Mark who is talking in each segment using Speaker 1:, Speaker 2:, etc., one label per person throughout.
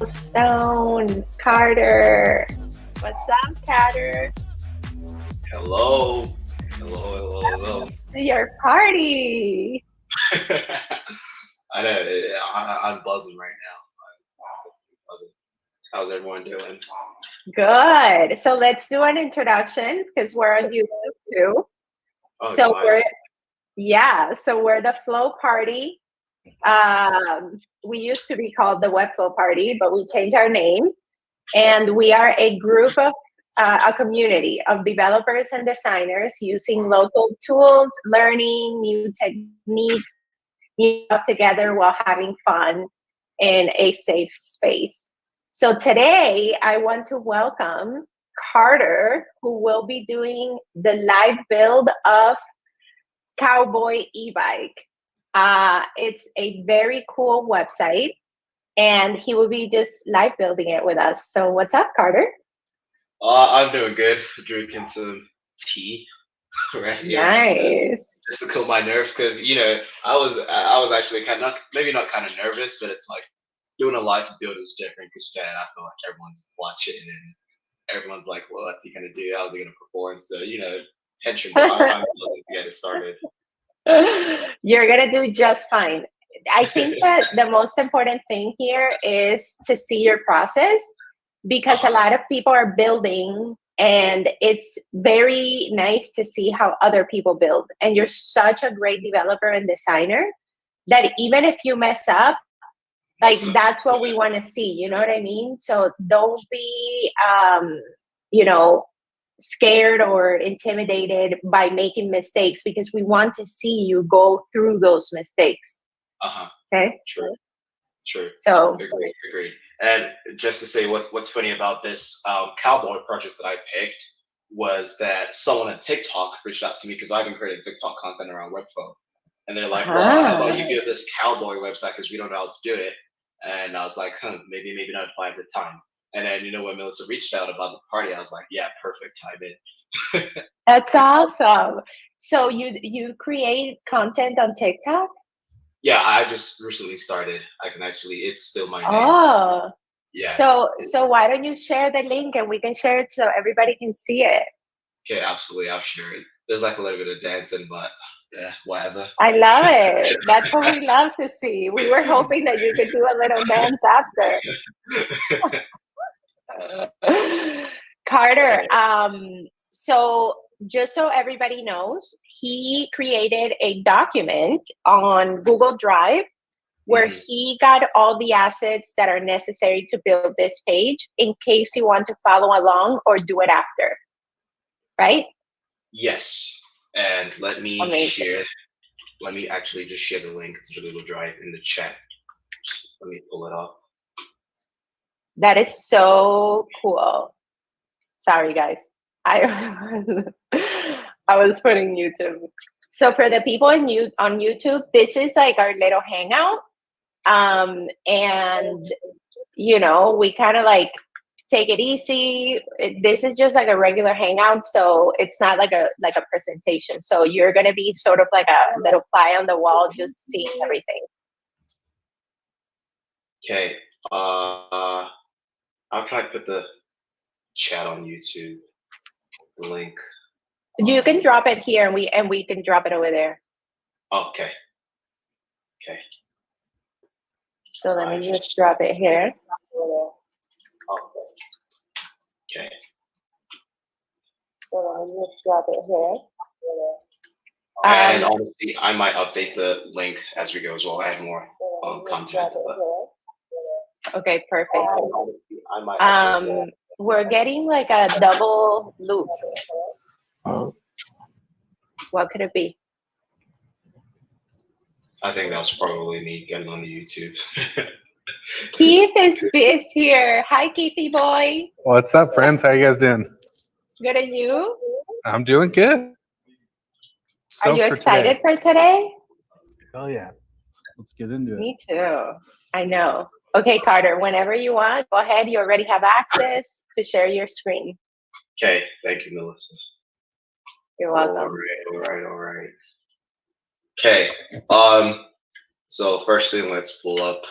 Speaker 1: Stone, Carter. What's up, Carter?
Speaker 2: Hello. Hello.
Speaker 1: Your party.
Speaker 2: I know. I'm buzzing right now. I'm buzzing. How's everyone doing?
Speaker 1: Good. So let's do an introduction because we're on YouTube too.
Speaker 2: Oh,
Speaker 1: So
Speaker 2: nice.
Speaker 1: we're the Flow Party. We used to be called the Webflow Party, but we changed our name, and we are a group of a community of developers and designers using local tools, learning new techniques, together while having fun in a safe space. So today I want to welcome Carter, who will be doing the live build of Cowboy e-bike. It's a very cool website, and he will be just live building it with us. So what's up, Carter?
Speaker 2: I'm doing good. Drinking some tea right here.
Speaker 1: Nice.
Speaker 2: Just to cool my nerves, because I was actually maybe not kind of nervous, but it's like doing a live build is different because then I feel like everyone's watching and everyone's like, well, what's he gonna do? How's he gonna perform? So tension. But I'm excited to get it started.
Speaker 1: You're gonna do just fine. I think that the most important thing here is to see your process, because a lot of people are building and it's very nice to see how other people build. And you're such a great developer and designer that even if you mess up, like that's what we want to see. You know what I mean? So don't be, scared or intimidated by making mistakes, because we want to see you go through those mistakes. Okay.
Speaker 2: Sure.
Speaker 1: So
Speaker 2: agreed. And just to say what's funny about this Cowboy project that I picked was that someone on TikTok reached out to me because I've been creating TikTok content around Webflow, and they're like, well, how about you build this Cowboy website because we don't know how to do it. And I was like, maybe not if I have the time. And then when Melissa reached out about the party, I was like, yeah, perfect timing.
Speaker 1: That's awesome. So you create content on TikTok?
Speaker 2: Yeah, I just recently started. It's still my name.
Speaker 1: Oh,
Speaker 2: yeah.
Speaker 1: So why don't you share the link and we can share it so everybody can see it?
Speaker 2: Okay, absolutely. I'll share it. There's like a little bit of dancing, but yeah, whatever.
Speaker 1: I love it. That's what we love to see. We were hoping that you could do a little dance after. Carter, so just so everybody knows, he created a document on Google Drive where he got all the assets that are necessary to build this page in case you want to follow along or do it after, right?
Speaker 2: Yes. And let me actually just share the link to the Google Drive in the chat. Let me pull it up.
Speaker 1: That is so cool. Sorry, guys. I was putting YouTube. So for the people on YouTube, this is like our little hangout. And we kind of like take it easy. This is just like a regular hangout, so it's not like a presentation. So you're gonna be sort of like a little fly on the wall, just seeing everything.
Speaker 2: Okay. I'll try to put the chat on YouTube. The link.
Speaker 1: You can drop it here, and we can drop it over there.
Speaker 2: Okay.
Speaker 1: So let me just drop it here.
Speaker 2: Okay.
Speaker 1: So let me just drop it here.
Speaker 2: And honestly, I might update the link as we go as well. Add more content.
Speaker 1: Okay, perfect. We're getting like a double loop. What could it be?
Speaker 2: I think that was probably me getting on the YouTube.
Speaker 1: Keith is here. Hi, Keithy boy.
Speaker 3: What's up, friends? How you guys doing?
Speaker 1: Good, and you?
Speaker 3: I'm doing good.
Speaker 1: Are you
Speaker 3: Stoked for
Speaker 1: excited
Speaker 3: today.
Speaker 1: for today?
Speaker 3: Oh yeah. Let's get into it.
Speaker 1: Me too. I know. Okay, Carter, whenever you want, go ahead. You already have access to share your screen.
Speaker 2: Okay, thank you, Melissa.
Speaker 1: You're welcome.
Speaker 2: All right. Okay. So first thing, let's pull up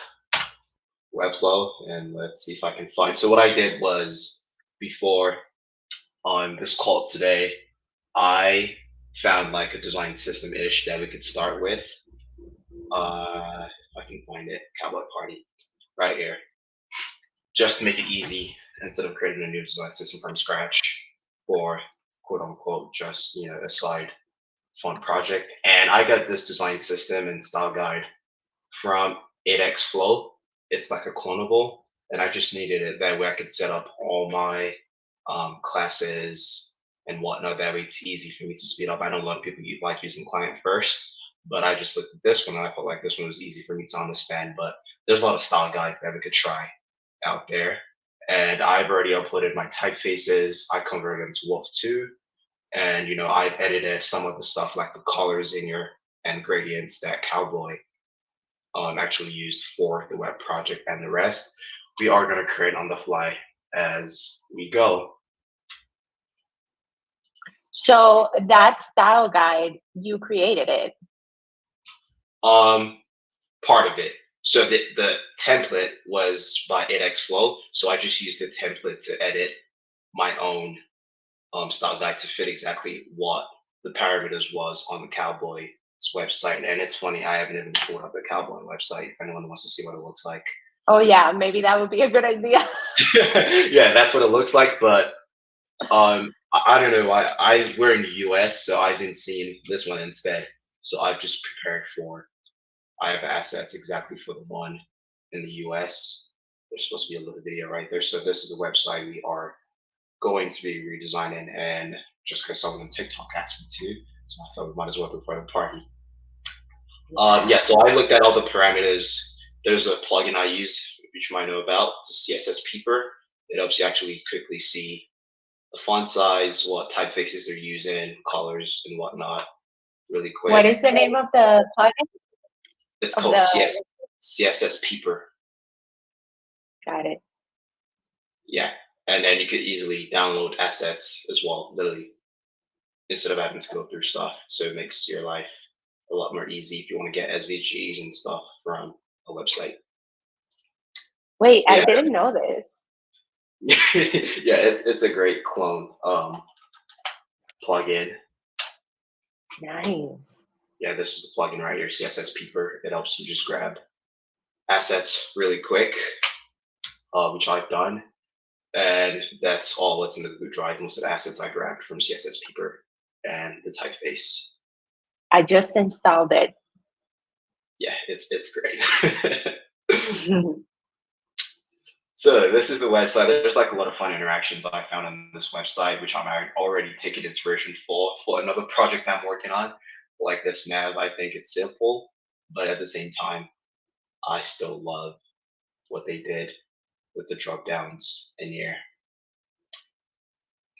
Speaker 2: Webflow and let's see if I can find. So what I did was before on this call today, I found like a design system ish that we could start with. If I can find it, Cowboy Party, right here, just to make it easy instead of creating a new design system from scratch for quote unquote just a side fun project. And I got this design system and style guide from 8x Flow. It's like a clonable, and I just needed it that way I could set up all my classes and whatnot. That way it's easy for me to speed up. I know a lot of people like using client first, but I just looked at this one and I felt like this one was easy for me to understand. But there's a lot of style guides that we could try out there. And I've already uploaded my typefaces. I converted them to Wolf 2. And I edited some of the stuff like the colors in your and gradients that Cowboy actually used for the web project, and the rest we are going to create on the fly as we go.
Speaker 1: So that style guide, you created it.
Speaker 2: Part of it. So the template was by 8x Flow, so I just used the template to edit my own style guide to fit exactly what the parameters was on the Cowboy's website. And it's funny, I haven't even pulled up the Cowboy website if anyone wants to see what it looks like.
Speaker 1: Oh yeah, maybe that would be a good idea.
Speaker 2: Yeah, that's what it looks like. But I don't know why we're in the US, so I've been seeing this one instead. So I've just prepared for. I have assets exactly for the one in the US. There's supposed to be a little video right there. So this is the website we are going to be redesigning, and just because someone on TikTok asked me to, so I thought we might as well do for the party. Yeah, so I looked at all the parameters. There's a plugin I use, which you might know about, it's CSS Peeper. It helps you actually quickly see the font size, what typefaces they're using, colors, and whatnot, really quick.
Speaker 1: What is the name of the plugin?
Speaker 2: It's called CSS Peeper.
Speaker 1: Got it.
Speaker 2: Yeah, and then you could easily download assets as well, literally, instead of having to go through stuff. So it makes your life a lot more easy if you want to get SVGs and stuff from a website.
Speaker 1: Wait, yeah. I didn't know this.
Speaker 2: Yeah, it's a great clone plugin.
Speaker 1: Nice.
Speaker 2: Yeah, this is the plugin right here, CSS Peeper. It helps you just grab assets really quick, which I've done. And that's all what's in the Google Drive. Most of the assets I grabbed from CSS Peeper and the typeface.
Speaker 1: I just installed it.
Speaker 2: Yeah, it's great. So this is the website. There's like a lot of fun interactions I found on this website, which I'm already taking inspiration for another project I'm working on. Like this nav, I think it's simple, but at the same time, I still love what they did with the drop downs in here.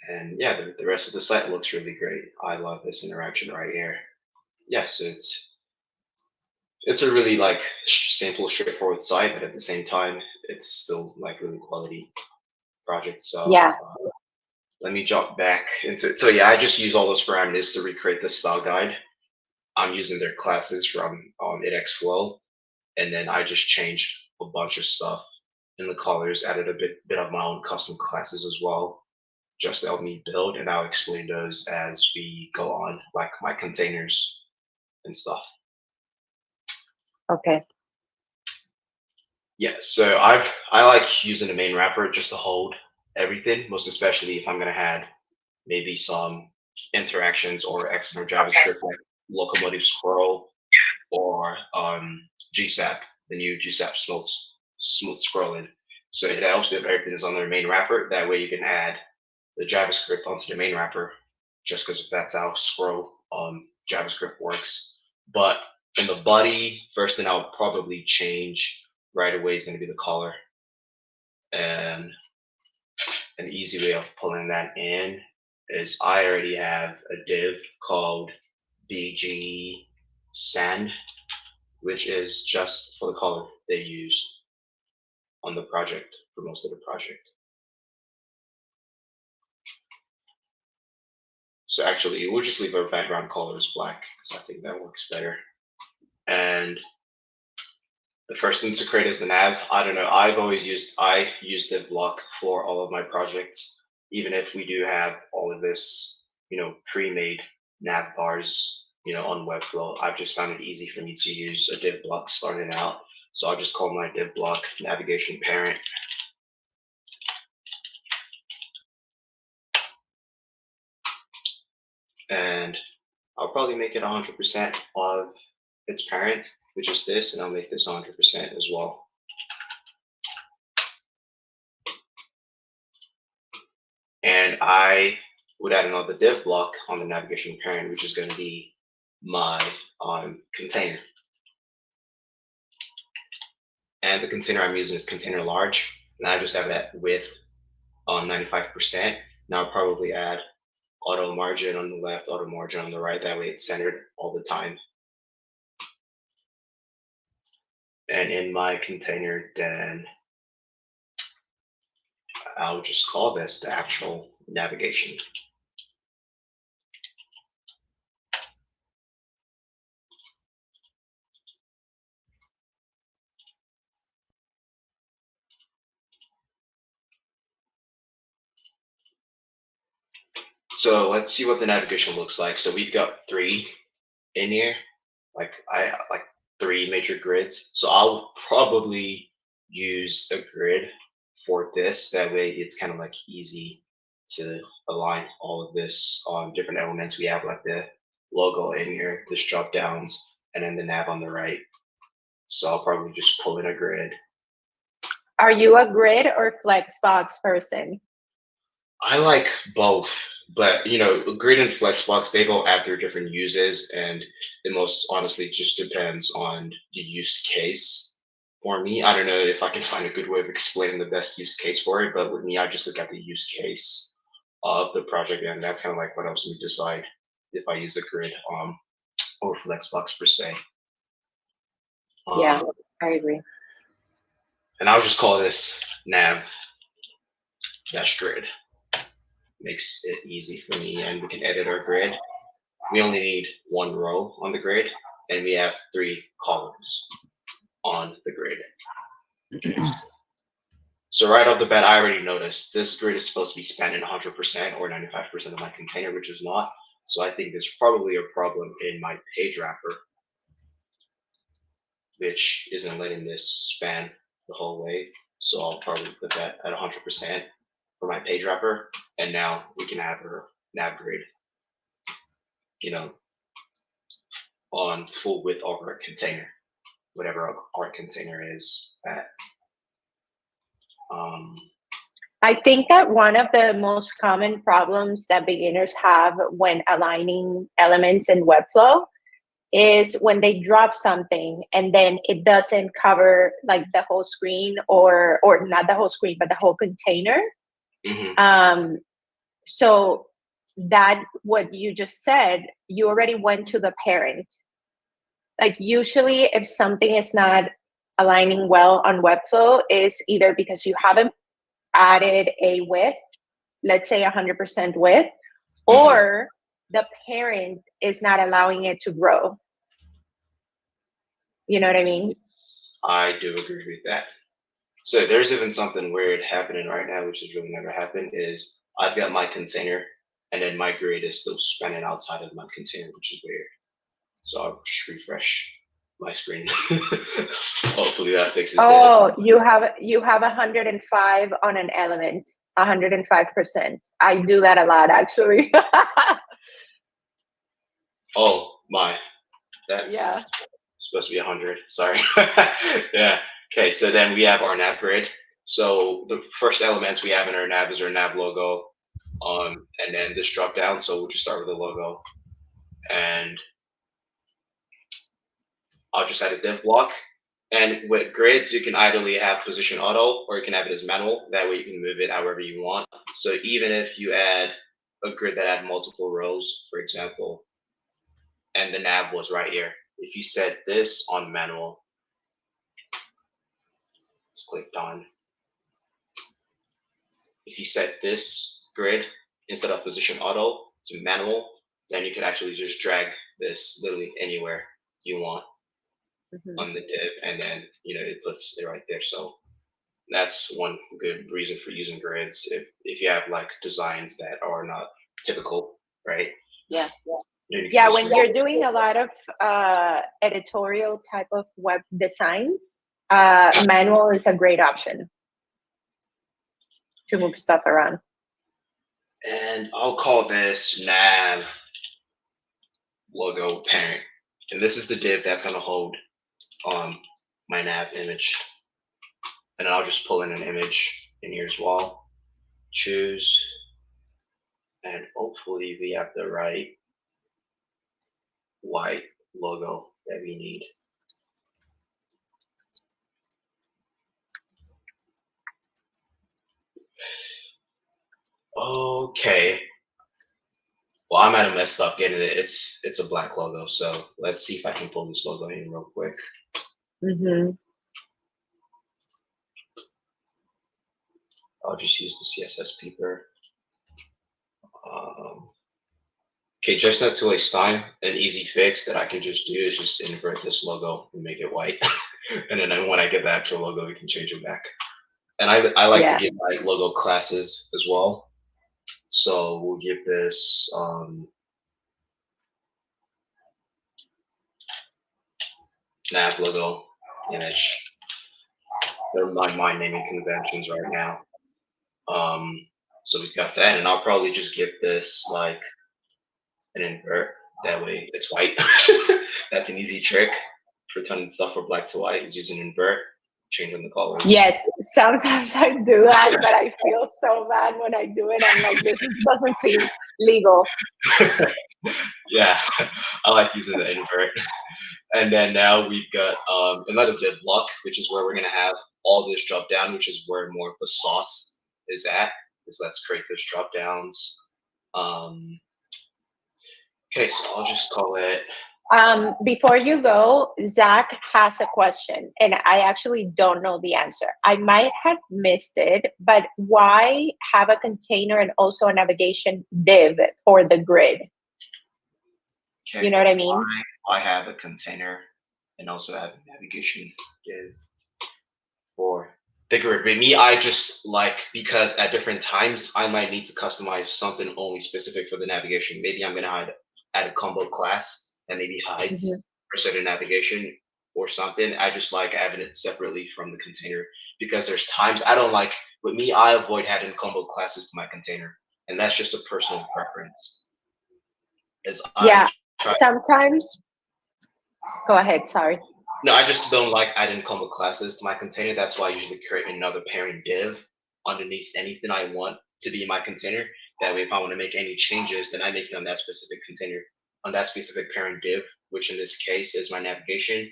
Speaker 2: And yeah, the rest of the site looks really great. I love this interaction right here. Yes, it's a really like simple, straightforward site, but at the same time, it's still like really quality project. So
Speaker 1: yeah,
Speaker 2: let me jump back into it. So yeah, I just use all those parameters to recreate the style guide. I'm using their classes from 8x Flow, and then I just changed a bunch of stuff in the colors, added a bit of my own custom classes as well, just to help me build, and I'll explain those as we go on, like my containers and stuff.
Speaker 1: Okay.
Speaker 2: Yeah, so I like using the main wrapper just to hold everything, most especially if I'm gonna add maybe some interactions or external JavaScript like locomotive scroll or GSAP, the new GSAP smooth scrolling. So it helps if everything is on their main wrapper. That way you can add the JavaScript onto the main wrapper, just because that's how scroll JavaScript works. But In the body, first thing I'll probably change right away is going to be the color. And an easy way of pulling that in is I already have a div called BG Sand, which is just for the color they use on the project for most of the project. So actually, we'll just leave our background color as black because I think that works better. And the first thing to create is the nav. I don't know. I use the block for all of my projects, even if we do have all of this, pre-made nav bars, on Webflow. I've just found it easy for me to use a div block starting out. So I'll just call my div block navigation parent. And I'll probably make it 100% of its parent, which is this, and I'll make this 100% as well. And I would add another div block on the navigation parent, which is going to be my container. And the container I'm using is container large, and I just have that width on 95%. Now I'll probably add auto margin on the left, auto margin on the right. That way it's centered all the time. And in my container, then I'll just call this the actual navigation. So let's see what the navigation looks like. So we've got 3 in here, like 3 major grids. So I'll probably use a grid for this. That way it's kind of like easy to align all of this on different elements. We have like the logo in here, this drop downs, and then the nav on the right. So I'll probably just pull in a grid.
Speaker 1: Are you a grid or Flexbox person?
Speaker 2: I like both, but grid and Flexbox, they go after different uses, and it most honestly just depends on the use case. For me, I don't know if I can find a good way of explaining the best use case for it, but with me, I just look at the use case of the project, and that's kind of like what helps me decide if I use a grid or Flexbox per se.
Speaker 1: Yeah, I agree.
Speaker 2: And I'll just call this nav dash grid. Makes it easy for me, and we can edit our grid. We only need 1 row on the grid, and we have 3 columns on the grid. So right off the bat, I already noticed this grid is supposed to be spanning 100% or 95% of my container, which is not. So I think there's probably a problem in my page wrapper, which isn't letting this span the whole way. So I'll probably put that at 100% for my page wrapper. And now we can have our nav grid, on full width of our container, whatever our container is at.
Speaker 1: I think that one of the most common problems that beginners have when aligning elements in Webflow is when they drop something and then it doesn't cover like the whole screen or not the whole screen, but the whole container. Mm-hmm. So that what you just said, you already went to the parent. Like usually if something is not aligning well on Webflow is either because you haven't added a width, let's say 100% width, or the parent is not allowing it to grow. You know what I mean?
Speaker 2: I do agree with that. So there's even something weird happening right now, which has really never happened, is I've got my container and then my grid is still spanning outside of my container, which is weird. So I'll just refresh my screen. Hopefully that fixes it.
Speaker 1: Oh, you have 105 on an element, 105%. I do that a lot, actually.
Speaker 2: Oh my, that's supposed to be 100. Sorry. Yeah. Okay. So then we have our nav grid. So the first elements we have in our nav is our nav logo, and then this drop down. So we'll just start with the logo, and I'll just add a div block. And with grids, you can either have position auto or you can have it as manual. That way you can move it however you want. So even if you add a grid that had multiple rows, for example, and the nav was right here, if you set this on manual, it's clicked on. If you set this grid instead of position auto to manual, then you could actually just drag this literally anywhere you want on the div, and then it puts it right there. So that's one good reason for using grids if you have like designs that are not typical, right?
Speaker 1: Yeah.
Speaker 2: Then you can
Speaker 1: Yeah,
Speaker 2: just
Speaker 1: when you're doing a lot of editorial type of web designs, manual is a great option to move stuff around.
Speaker 2: And I'll call this nav logo parent, and this is the div that's going to hold my nav image. And then I'll just pull in an image in here as well. Choose, and hopefully we have the right white logo that we need. Okay. Well, I might have messed up getting it. It's a black logo, so let's see if I can pull this logo in real quick. I'll just use the CSS peeper. Okay, just not to waste time, an easy fix that I can just do is just invert this logo and make it white. And then when I get the actual logo, we can change it back. And I like to give my logo classes as well. So we'll give this nav logo image. They're my naming conventions right now. So we've got that, and I'll probably just give this like an invert. That way it's white. That's an easy trick for turning stuff from black to white is using invert, changing the colors.
Speaker 1: Yes, sometimes I do that, but I feel so bad when I do it. I'm like, this doesn't seem legal.
Speaker 2: Yeah, I like using the invert. And then now we've got another div block, which is where we're gonna have all this drop down, which is where more of the sauce is at. So let's create this drop downs. Okay, so I'll just call it.
Speaker 1: Before you go, Zach has a question, and I actually don't know the answer. I might have missed it, but why have a container and also a navigation div for the grid?
Speaker 2: Okay,
Speaker 1: you know what I mean?
Speaker 2: I have a container and also have a navigation div for the grid. With me, I just like, because at different times I might need to customize something only specific for the navigation. Maybe I'm gonna add a combo class that maybe hides for certain navigation or something. I just like having it separately from the container because there's times I don't like. With me, I avoid adding combo classes to my container, and that's just a personal preference.
Speaker 1: Sometimes. Go ahead. Sorry.
Speaker 2: No, I just don't like adding combo classes to my container. That's why I usually create another parent div underneath anything I want to be in my container. That way, if I want to make any changes, then I make it on that specific container, on that specific parent div, which in this case is my navigation,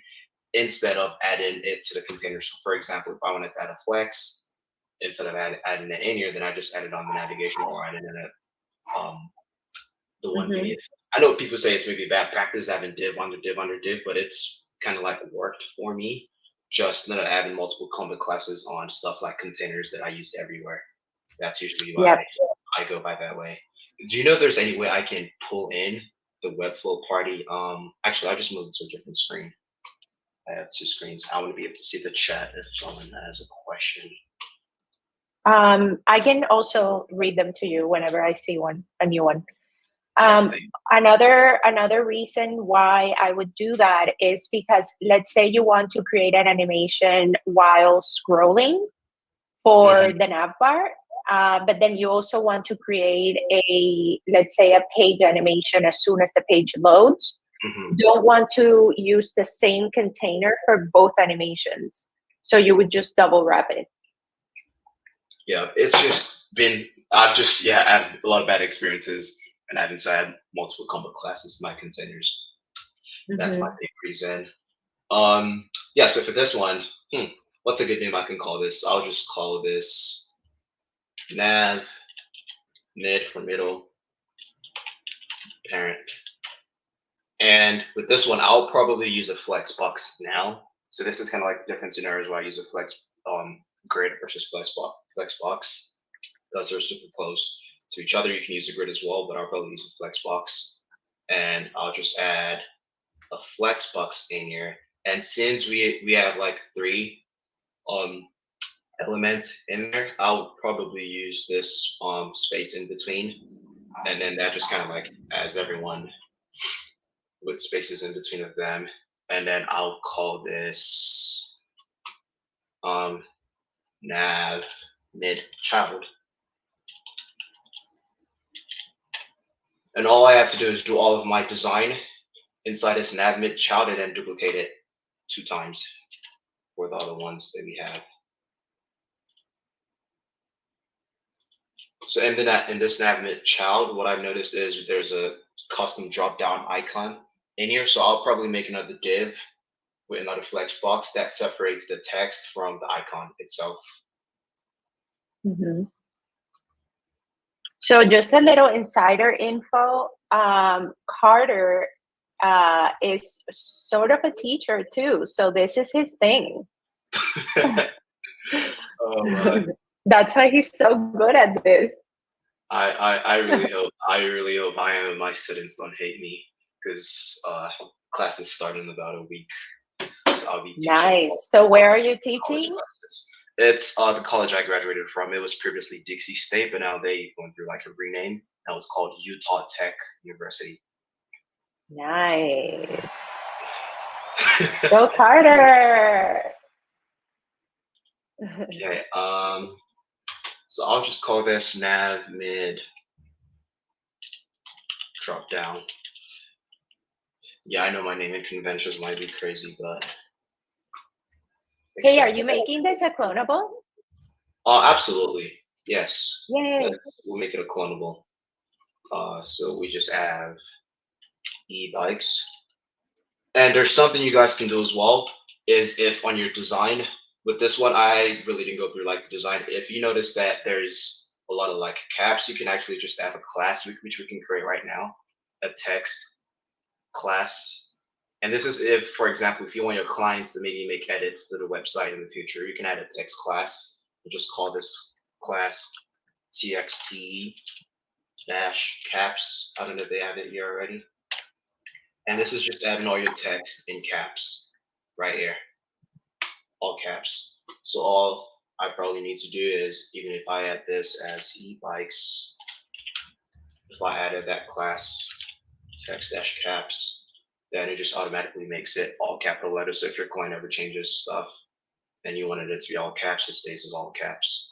Speaker 2: instead of adding it to the container. So for example, if I wanted to add a flex, instead of adding it in here, then I just add it on the navigation or add it in the one beneath. I know people say it's maybe bad practice having div under div under div, but it's kind of like worked for me. Just not having multiple combo classes on stuff like containers that I use everywhere. That's usually why I go by that way. Do you know if there's any way I can pull in the Webflow party? Actually, I'll just move it to a different screen. I have two screens. I want to be able to see the chat if someone has a question.
Speaker 1: I can also read them to you whenever I see a new one. Another reason why I would do that is because let's say you want to create an animation while scrolling for the nav bar, but then you also want to create let's say a page animation as soon as the page loads. Don't want to use the same container for both animations. So you would just double wrap it.
Speaker 2: Yeah, it's just been, I've had a lot of bad experiences and having to add multiple combo classes to my containers. That's my big reason. Yeah, so for this one, what's a good name I can call this? I'll just call this nav mid for middle parent. And with this one, I'll probably use a flex box now. So this is kind of like different scenarios where I use a flex grid versus flex box. Those are super close to each other. You can use a grid as well, but I'll probably use a flex box. And I'll just add a flex box in here. And since we have like 3 elements in there, I'll probably use this space in between. And then that just kind of like adds everyone with spaces in between of them. And then I'll call this nav mid child. And all I have to do is do all of my design inside this nav mid child and then duplicate it 2 times for the other ones that we have. So in this nav mid child, what I've noticed is there's a custom drop down icon in here. So I'll probably make another div with another flex box that separates the text from the icon itself.
Speaker 1: Mm-hmm. So just a little insider info. Carter is sort of a teacher too. So this is his thing.
Speaker 2: Oh,
Speaker 1: That's why he's so good at this.
Speaker 2: I really hope my students don't hate me because classes start in about a week. So I'll be teaching.
Speaker 1: Nice. So where are you teaching?
Speaker 2: It's the college I graduated from. It was previously Dixie State, but now they went through like a rename. Now it's called Utah Tech University.
Speaker 1: Nice. Go Carter.
Speaker 2: Okay. So I'll just call this nav mid drop down. Yeah, I know my naming conventions might be crazy, but
Speaker 1: Hey, are you making this a clonable?
Speaker 2: Absolutely. Yes.
Speaker 1: Yay.
Speaker 2: We'll make it a clonable. So we just have e-bikes. And there's something you guys can do as well, is if on your design, with this one, I really didn't go through like the design. If you notice that there's a lot of like caps, you can actually just have a class, which we can create right now, a text class. And this is if, for example, if you want your clients to maybe make edits to the website in the future, you can add a text class. You just call this class txt dash caps. I don't know if they have it here already. And this is just adding all your text in caps right here, all caps. So all I probably need to do is, even if I add this as e-bikes, if I added that class text dash caps, then it just automatically makes it all capital letters. So if your client ever changes stuff and you wanted it to be all caps, it stays as all caps.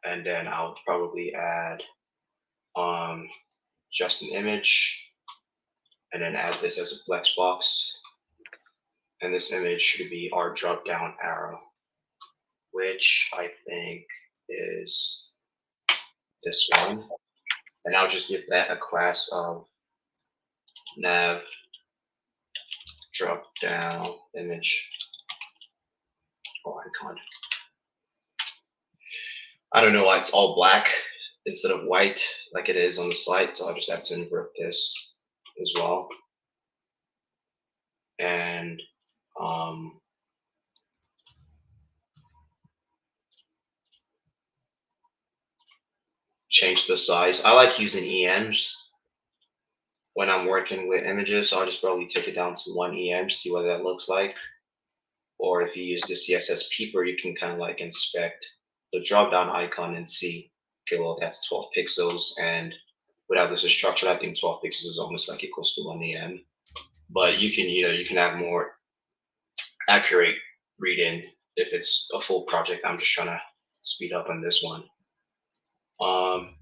Speaker 2: And then I'll probably add just an image and then add this as a flex box. And this image should be our drop down arrow, which I think is this one. And I'll just give that a class of nav drop down image or icon. I don't know why it's all black instead of white like it is on the slide, so I'll just have to invert this as well. And change the size. I like using EMs when I'm working with images, so I'll just probably take it down to 1 EM, see what that looks like. Or if you use the CSS peeper, you can kind of like inspect the drop down icon and see, okay, well, that's 12 pixels. And without this structure, I think 12 pixels is almost like equals to 1 EM. But you can have more accurate reading if it's a full project. I'm just trying to speed up on this one.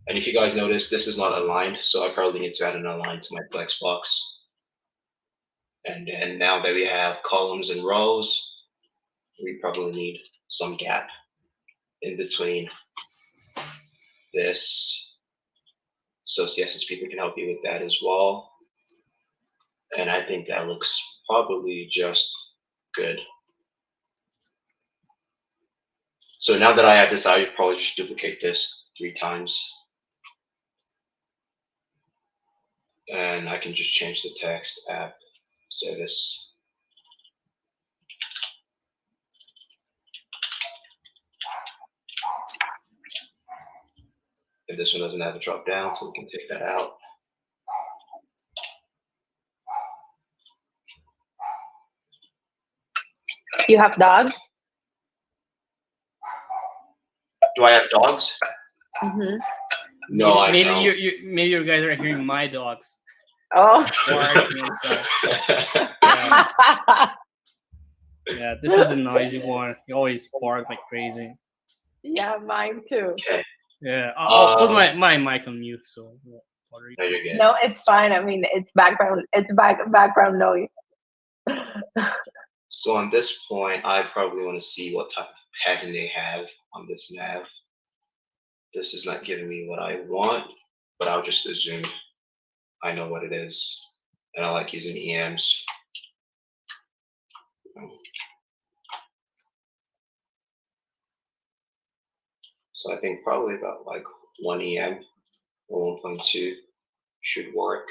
Speaker 2: And if you guys notice, this is not aligned, so I probably need to add an align to my flex box. And then now that we have columns and rows, we probably need some gap in between this. So CSS people can help you with that as well. And I think that looks probably just good. So now that I have this, I probably should duplicate this 3 times. And I can just change the text app service. And this one doesn't have a drop down, so we can take that out.
Speaker 1: You have dogs?
Speaker 2: Do I have dogs?
Speaker 1: Mm-hmm.
Speaker 2: No, I
Speaker 4: maybe
Speaker 2: don't.
Speaker 4: maybe you guys are hearing my dogs
Speaker 1: Oh.
Speaker 4: barking and stuff. Yeah. Yeah, this is the noisy one. He always bark like crazy.
Speaker 1: Yeah, mine too.
Speaker 2: Okay.
Speaker 4: Yeah, I'll put my mic on mute. So.
Speaker 2: No, you're good.
Speaker 1: No, it's fine. I mean, it's background. It's background noise.
Speaker 2: So on this point, I probably want to see what type of pattern they have on this nav. This is not giving me what I want, but I'll just assume I know what it is. And I like using EMs. So I think probably about like 1 EM or 1.2 should work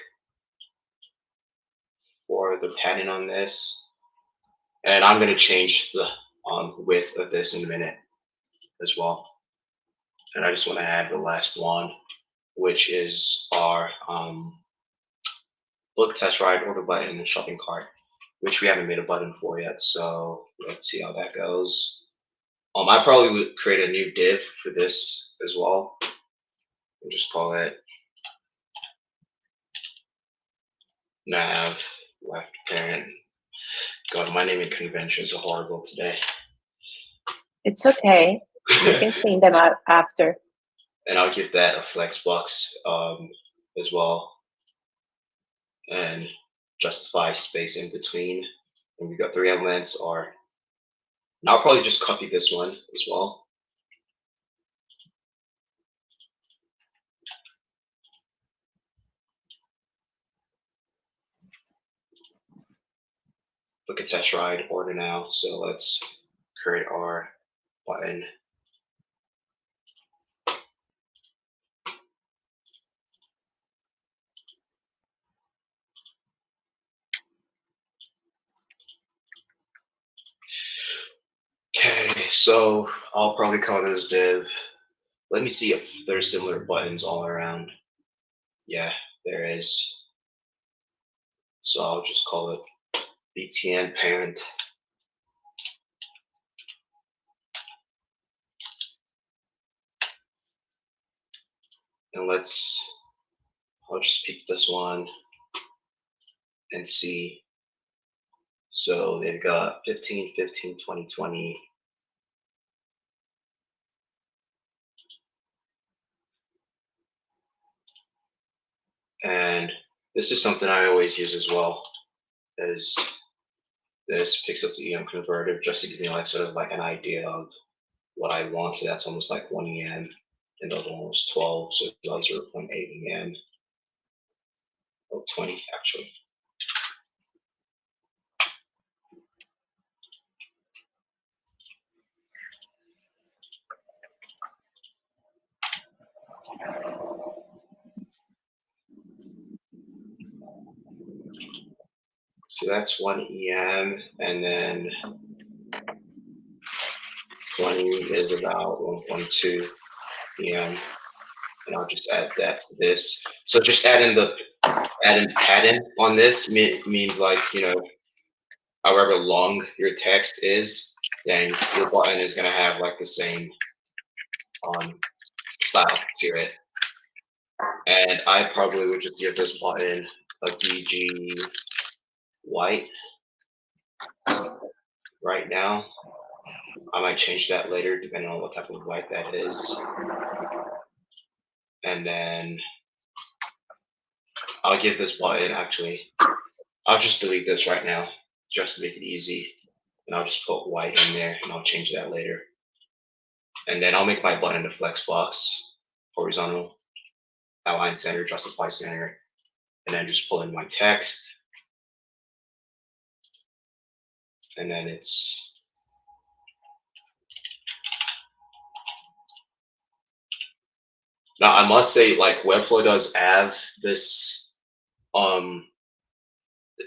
Speaker 2: for the pattern on this. And I'm going to change the width of this in a minute as well. And I just want to add the last one, which is our book, test ride, order button, and shopping cart, which we haven't made a button for yet. So let's see how that goes. I probably would create a new div for this as well. And just call it nav left parent. God, my naming conventions are horrible today.
Speaker 1: It's okay. You can clean them out after.
Speaker 2: And I'll give that a flex box as well. And justify space in between. And we've got 3 elements, or I'll probably just copy this one as well. Look at test ride order now. So let's create our button. Okay, so I'll probably call this div. Let me see if there's similar buttons all around. Yeah, there is. So I'll just call it BTN parent. And I'll just pick this one and see. So they've got 15, 15, 20, 20. And this is something I always use as well, is this pixel to EM converter, just to give me like sort of like an idea of what I want. So that's almost like 1 EM, and the other one was 12, so it's about 0.8 EM. Oh, 20 actually. So that's 1 EM, and then 20 is about 1.2 EM, and I'll just add that to this. So just adding pattern on this means like, you know, however long your text is, then your button is gonna have like the same style to it. And I probably would just give this button a DG white right now. I might change that later depending on what type of white that is. And then I'll give this button, actually, I'll just delete this right now just to make it easy. And I'll just put white in there and I'll change that later. And then I'll make my button a flex box, horizontal, align center, justify center, and then just pull in my text. and then it's now I must say, like, Webflow does have this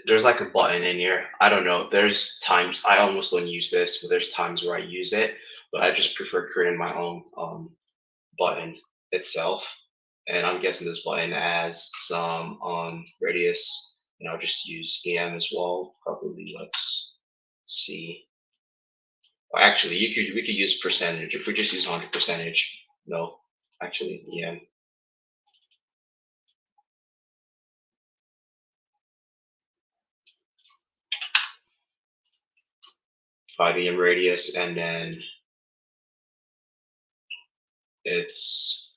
Speaker 2: there's like a button in here. I don't know. There's times I almost don't use this, but there's times where I use it. But I just prefer creating my own button itself. And I'm guessing this button has some radius, and I'll just use EM as well. Probably let's see. Well, actually, we could use percentage. If we just use 100%, no, actually EM. 5 EM radius, and then it's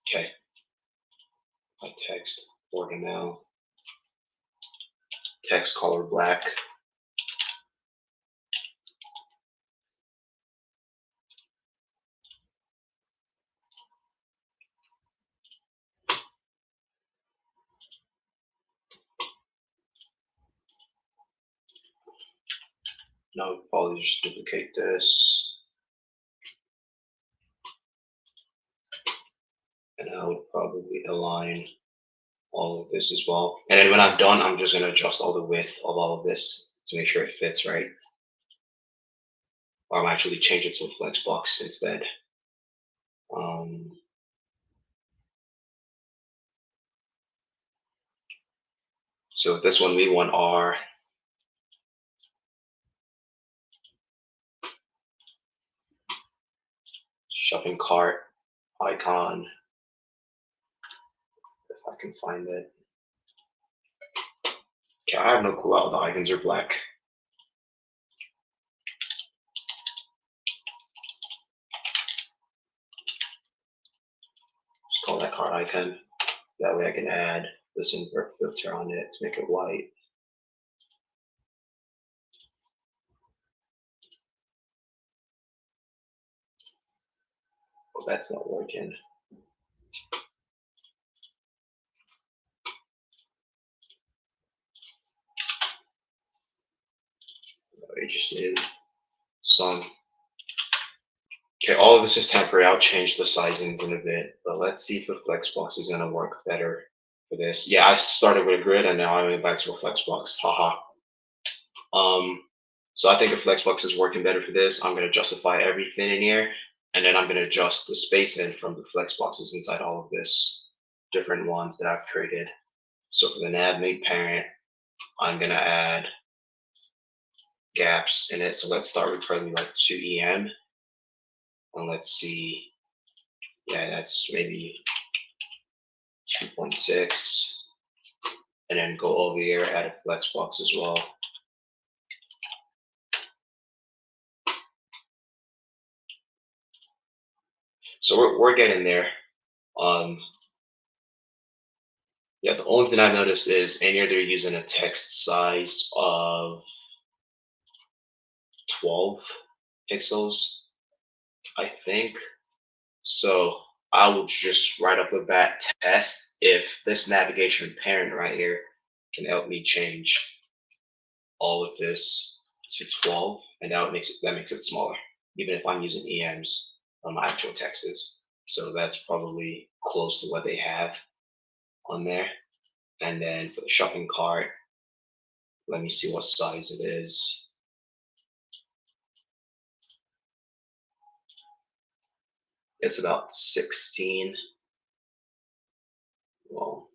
Speaker 2: okay. My text border now. Text color black. Now I'll probably just duplicate this. And I would probably align all of this as well. And then when I'm done, I'm just gonna adjust all the width of all of this to make sure it fits right. Or I'm actually change it to a flexbox instead. So with this one, we want our shopping cart icon, if I can find it. Okay, I have no clue how the icons are black. Just call that cart icon. That way I can add this invert filter on it to make it white. Oh, that's not working. I just need some. Okay, all of this is temporary. I'll change the sizings in a bit, but let's see if the flexbox is gonna work better for this. Yeah, I started with a grid and now I'm back to a flexbox. Haha. So I think a flexbox is working better for this. I'm gonna justify everything in here, and then I'm gonna adjust the spacing from the flexboxes inside all of this different ones that I've created. So for the nav made parent, I'm gonna add gaps in it. So let's start with probably like 2 EM. And let's see, yeah, that's maybe 2.6. And then go over here, add a flex box as well. So we're getting there. Yeah, the only thing I noticed is in here they're using a text size of 12 pixels, I think. So I would just right off the bat test if this navigation parent right here can help me change all of this to 12, and that makes it smaller, even if I'm using EMs on my actual texts. So that's probably close to what they have on there. And then for the shopping cart, let me see what size it is. It's about 16. Well,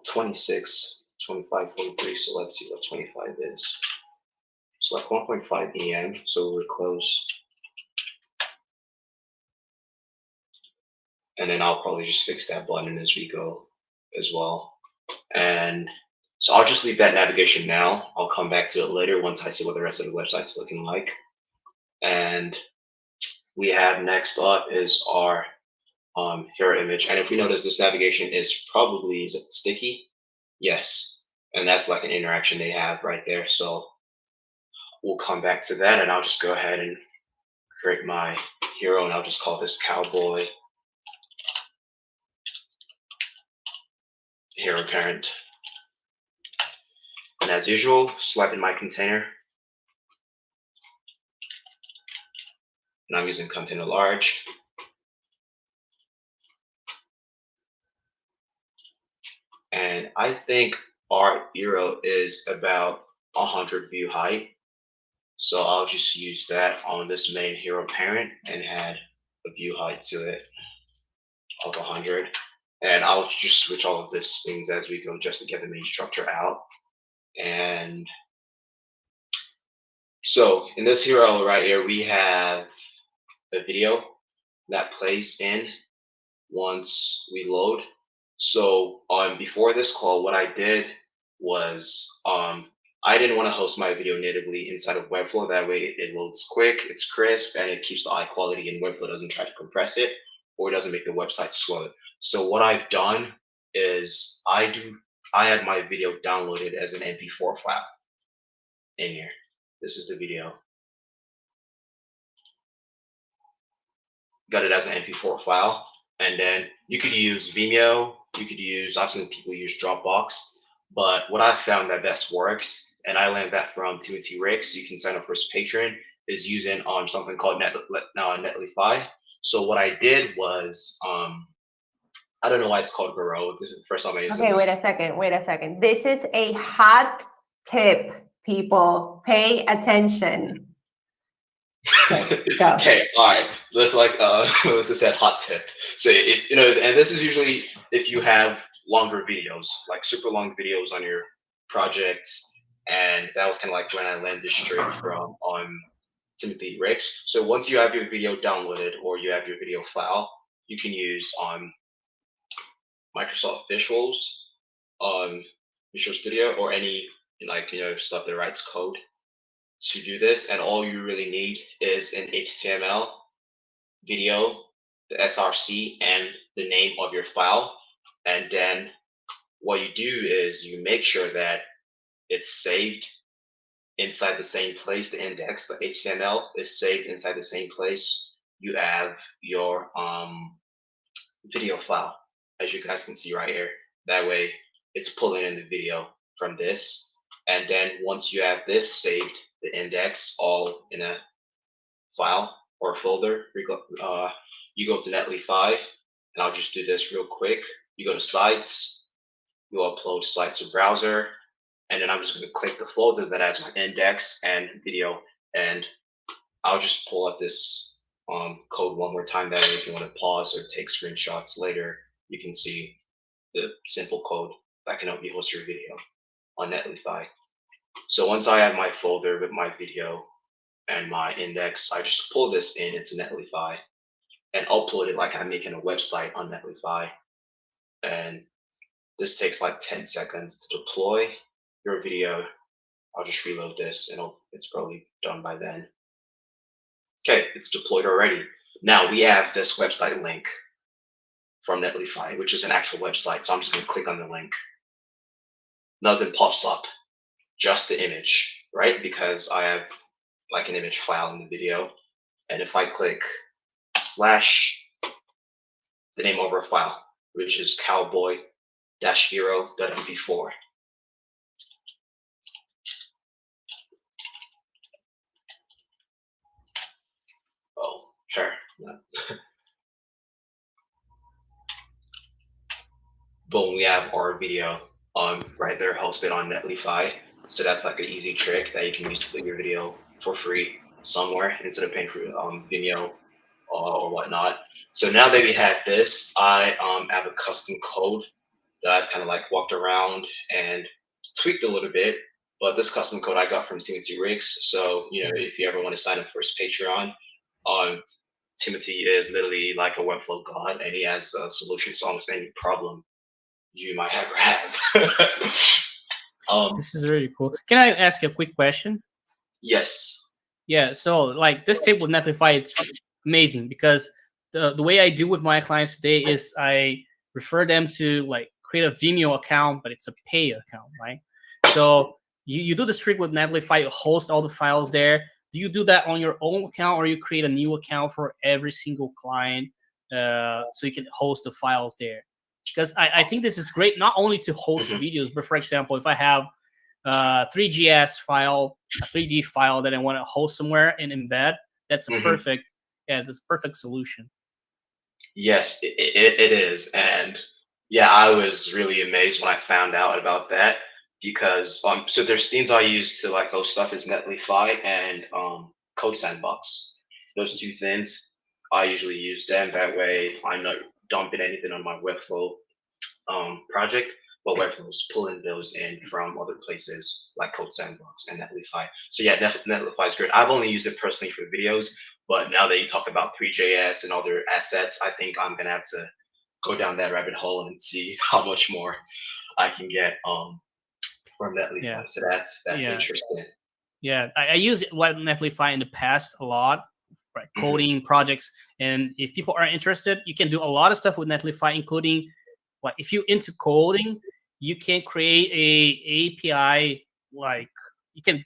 Speaker 2: 26, 25, 43. So let's see what 25 is. So like 1.5 EM. So we're close. And then I'll probably just fix that button as we go as well. And so I'll just leave that navigation now. I'll come back to it later once I see what the rest of the website's looking like. And we have next up is our hero image. And if we notice this navigation is probably, is it sticky? Yes. And that's like an interaction they have right there. So we'll come back to that, and I'll just go ahead and create my hero, and I'll just call this Cowboy hero parent. And as usual, slap in my container. And I'm using container large. And I think our hero is about 100 view height. So I'll just use that on this main hero parent and add a view height to it of 100. And I'll just switch all of these things as we go just to get the main structure out. And so in this hero right here, we have a video that plays in once we load. So before this call, what I did was I didn't want to host my video natively inside of Webflow. That way it loads quick, it's crisp, and it keeps the high quality, and Webflow doesn't try to compress it or it doesn't make the website slow. So what I've done is I had my video downloaded as an MP4 file in here. This is the video. Got it as an MP4 file. And then you could use Vimeo, you could use, I've seen people use Dropbox, but what I found that best works, and I learned that from Timothy Ricks, you can sign up for his Patreon, is using something called Netlify. So what I did was, I don't know why it's called Garo. This is the first time I used it.
Speaker 1: Okay, wait a second. This is a hot tip, people. Pay attention.
Speaker 2: Okay, all right. Let's Melissa said hot tip. So if and this is usually if you have longer videos, like super long videos on your projects, and that was kind of like when I learned this trick from Timothy Ricks. So once you have your video downloaded or you have your video file, you can use Microsoft Visuals, Visual Studio, or any stuff that writes code to do this. And all you really need is an HTML, video, the SRC, and the name of your file. And then what you do is you make sure that it's saved inside the same place. The index, the HTML, is saved inside the same place you have your video file, as you guys can see right here. That way it's pulling in the video from this. And then once you have this saved, the index all in a file or folder, you go to Netlify, and I'll just do this real quick. You go to sites, you upload sites to browser, and then I'm just going to click the folder that has my index and video, and I'll just pull up this code one more time. That way, if you want to pause or take screenshots later, you can see the simple code that can help you host your video on Netlify. So once I have my folder with my video and my index, I just pull this into Netlify and upload it like I'm making a website on Netlify. And this takes like 10 seconds to deploy your video. I'll just reload this and it's probably done by then. Okay, it's deployed already. Now we have this website link from Netlify, which is an actual website. So I'm just going to click on the link. Nothing pops up, just the image, right? Because I have like an image file in the video. And if I click / the name of our file, which is cowboy-hero.mp4. Oh, sure. Boom, we have our video right there hosted on Netlify. So that's like an easy trick that you can use to put your video for free somewhere instead of paying for Vimeo or whatnot. So now that we have this, I have a custom code that I've kind of like walked around and tweaked a little bit. But this custom code I got from Timothy Ricks. So if you ever want to sign up for his Patreon, Timothy is literally like a Webflow god, and he has a solution to almost any problem you might ever have.
Speaker 4: This is really cool. Can I ask you a quick question?
Speaker 2: Yes.
Speaker 4: Yeah. So like this tip with Netlify, it's amazing because the way I do with my clients today is I refer them to like create a Vimeo account, but it's a pay account, right? So you do the trick with Netlify, you host all the files there. Do you do that on your own account, or you create a new account for every single client so you can host the files there? Because I think this is great, not only to host videos, but for example, if I have 3GS file, a 3D file that I want to host somewhere and embed, that's a perfect, that's a perfect solution.
Speaker 2: Yes, it is. And yeah, I was really amazed when I found out about that because so there's themes I use to like host stuff is Netlify and Code Sandbox. Those two things I usually use them. That way I'm not dumping anything on my Webflow project, but Webflow is pulling those in from other places like Code Sandbox and Netlify. So yeah, Netlify is great. I've only used it personally for videos, but now that you talk about 3JS and other assets, I think I'm gonna have to go down that rabbit hole and see how much more I can get from Netlify.
Speaker 4: Yeah.
Speaker 2: So that's interesting.
Speaker 4: Yeah, I use Netlify in the past a lot, right? Coding projects, and if people are interested, you can do a lot of stuff with Netlify, including like if you're into coding, you can create a API, like you can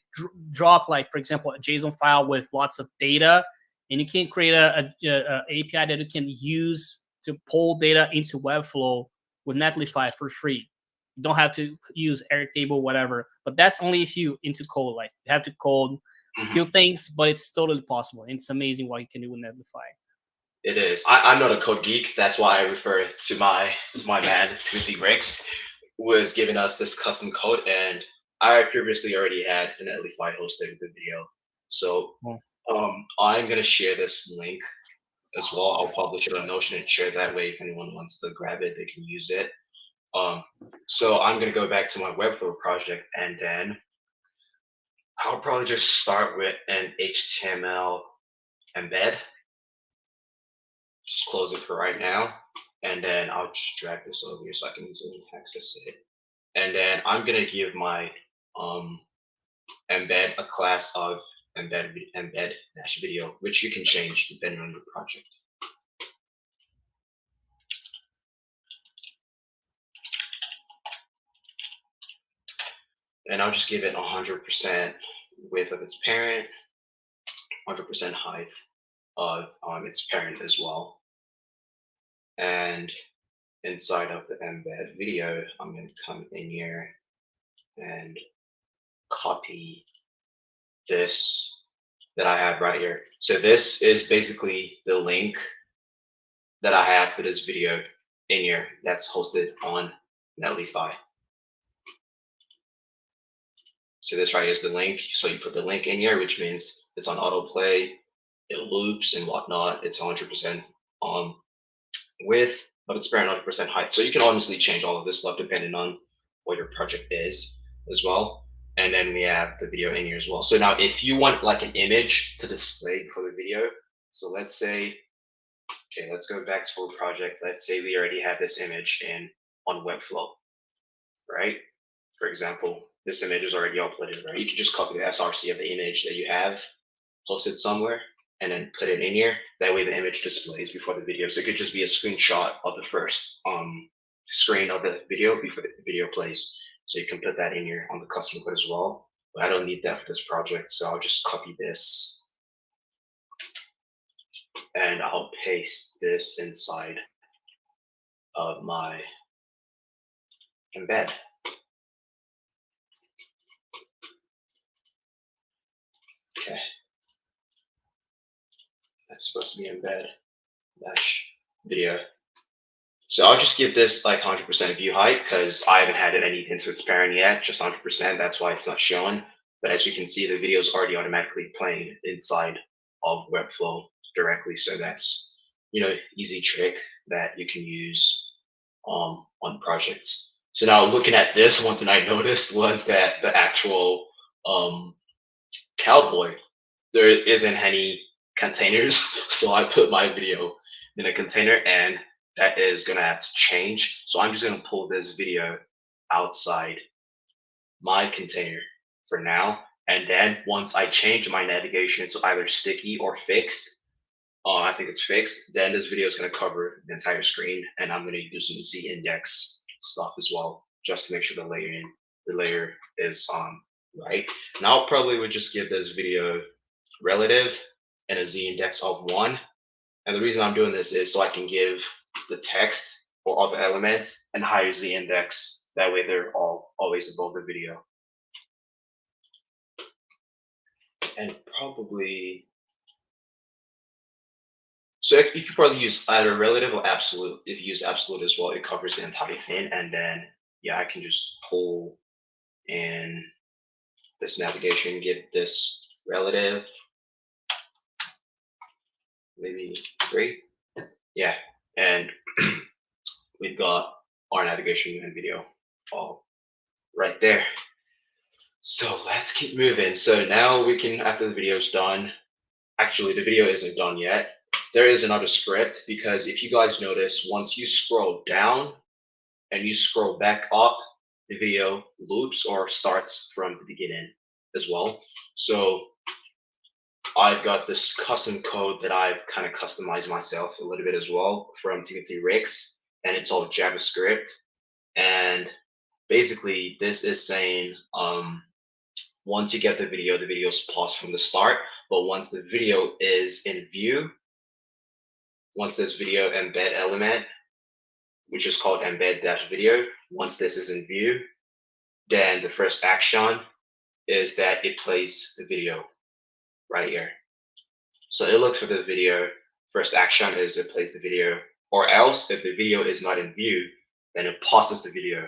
Speaker 4: drop, like for example, a JSON file with lots of data, and you can create a API that you can use to pull data into Webflow with Netlify for free. You don't have to use Airtable, whatever. But that's only if you into code. Like you have to code a few things, but it's totally possible. And it's amazing what you can do with Netlify.
Speaker 2: It is. I'm not a code geek. That's why I refer to my man, Timothy Bricks, who was giving us this custom code. And I previously already had an Netlify hosted the video. So I'm gonna share this link as well. I'll publish it on Notion and share it that way. If anyone wants to grab it, they can use it. So I'm gonna go back to my Webflow project, and then I'll probably just start with an HTML embed. Just close it for right now, and then I'll just drag this over here so I can easily access it. And then I'm gonna give my embed a class of embed-video, which you can change depending on your project. And I'll just give it 100% width of its parent, 100% height of its parent as well. And inside of the embed video, I'm going to come in here and copy this that I have right here. So this is basically the link that I have for this video in here that's hosted on Netlify. So this right here is the link. So you put the link in here, which means it's on autoplay, it loops and whatnot. It's 100% width, but it's bare 100% height. So you can honestly change all of this stuff depending on what your project is as well. And then we have the video in here as well. So now if you want like an image to display for the video, so let's say, okay, let's go back to our project. Let's say we already have this image on Webflow, right? For example, this image is already uploaded, right? You can just copy the SRC of the image that you have posted somewhere and then put it in here. That way the image displays before the video. So it could just be a screenshot of the first screen of the video before the video plays. So you can put that in here on the custom code as well. But I don't need that for this project, so I'll just copy this and I'll paste this inside of my embed. Okay. That's supposed to be embed -video. So I'll just give this like 100% view height because I haven't had it anything to its parent yet, just 100%. That's why it's not showing. But as you can see, the video is already automatically playing inside of Webflow directly. So that's, easy trick that you can use on projects. So now looking at this, one thing I noticed was that the actual Cowboy, there isn't any containers. So I put my video in a container and that is gonna have to change. So I'm just gonna pull this video outside my container for now. And then once I change my navigation to either sticky or fixed, I think it's fixed, then this video is gonna cover the entire screen and I'm gonna do some Z index stuff as well, just to make sure the layer is right. And I'll probably would just give this video relative and a Z index of 1. And the reason I'm doing this is so I can give the text or all the elements and higher Z index. That way they're always above the video. and probably, so if you probably use either relative or absolute. If you use absolute as well, it covers the entire thing. And then, yeah, I can just pull in this navigation, give this relative, maybe 3. Yeah, and we've got our navigation and video all right there. So let's keep moving. So now we can, after the video's done, actually the video isn't done yet. There is another script, because if you guys notice, once you scroll down and you scroll back up, the video loops or starts from the beginning as well. So I've got this custom code that I've kind of customized myself a little bit as well from Timothy Ricks, and it's all JavaScript. And basically this is saying, once you get the video's paused from the start, but once the video is in view, once this video embed element, which is called embed-video, once this is in view, then the first action is that it plays the video right here. So it looks for the video. First action is it plays the video, or else if the video is not in view, then it pauses the video.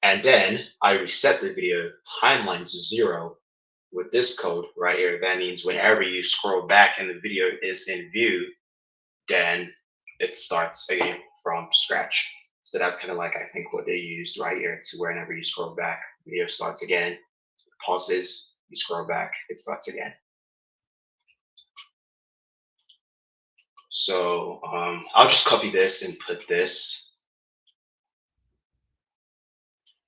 Speaker 2: And then I reset the video timeline to 0 with this code right here. That means whenever you scroll back and the video is in view, then it starts again from scratch. So that's kind of like, I think, what they used right here, to whenever you scroll back, video starts again, pauses, you scroll back, it starts again. So I'll just copy this and put this.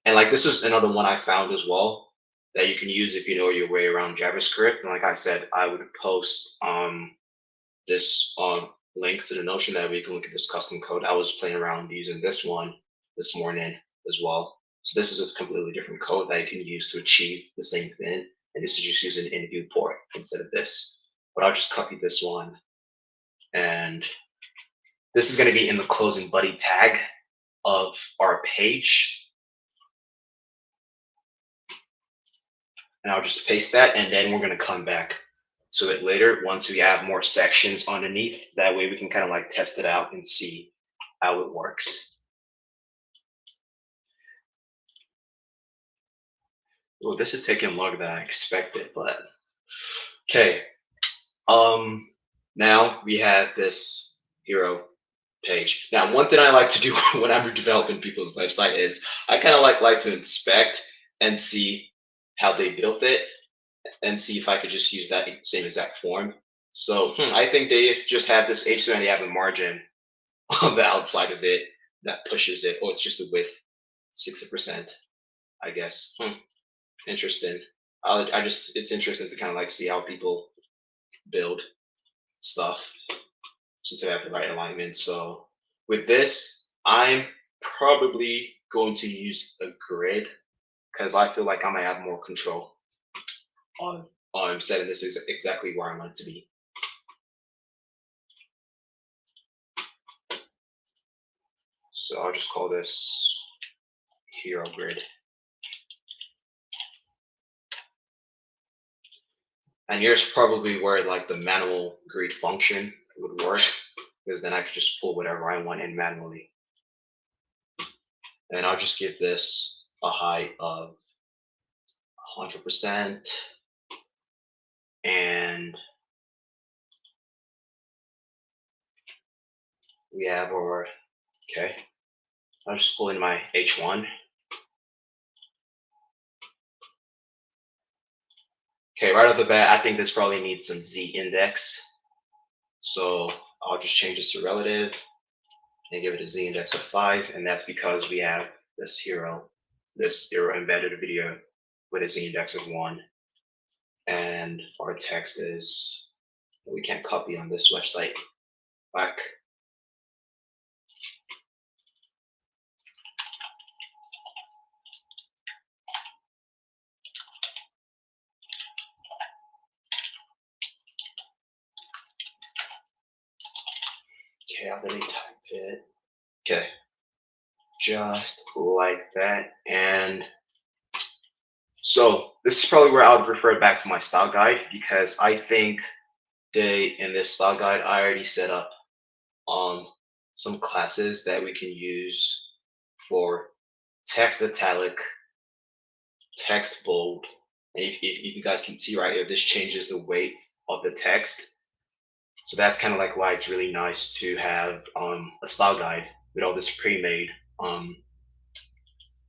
Speaker 2: And like, this is another one I found as well that you can use if you know your way around JavaScript. And like I said, I would post this link to the Notion that we can look at this custom code. I was playing around using this one this morning as well. So this is a completely different code that you can use to achieve the same thing. And this is just using in viewport instead of this. But I'll just copy this one. And this is going to be in the closing buddy tag of our page. And I'll just paste that, and then we're going to come back to it later once we have more sections underneath. That way we can kind of like test it out and see how it works. Well, this is taking longer than I expected, but okay. Now we have this hero page. Now, one thing I like to do when I'm developing people's website is I kind of like to inspect and see how they built it, and see if I could just use that same exact form. So I think they just have this H2 and they have a margin on the outside of it that pushes it. Oh, it's just the width, 60%, I guess. Interesting. It's interesting to kind of like see how people build stuff since they have the right alignment. So with this, I'm probably going to use a grid because I feel like I might have more control on setting this is exactly where I want it to be. So I'll just call this hero grid. And here's probably where like the manual grid function would work, because then I could just pull whatever I want in manually. And I'll just give this a height of 100%. And we have our, okay, I'll just pull in my H1. Okay, right off the bat, I think this probably needs some Z index. So I'll just change this to relative and give it a Z index of 5. And that's because we have this hero embedded video with a Z index of 1. And our text is, we can't copy on this website. Back. Okay, I'll really type it. Okay, just like that. And so this is probably where I would refer back to my style guide, because I think in this style guide, I already set up some classes that we can use for text italic, text bold. And if you guys can see right here, this changes the weight of the text. So that's kind of like why it's really nice to have a style guide with all this pre-made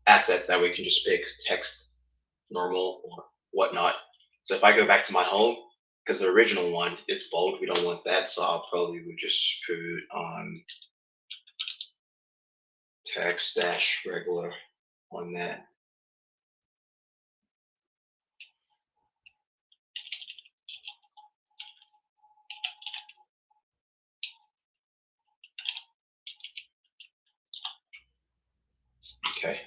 Speaker 2: assets that we can just pick text, normal, or whatnot. So if I go back to my home, because the original one, it's bold, we don't want that, so I'll probably would just put text dash regular on that. Okay,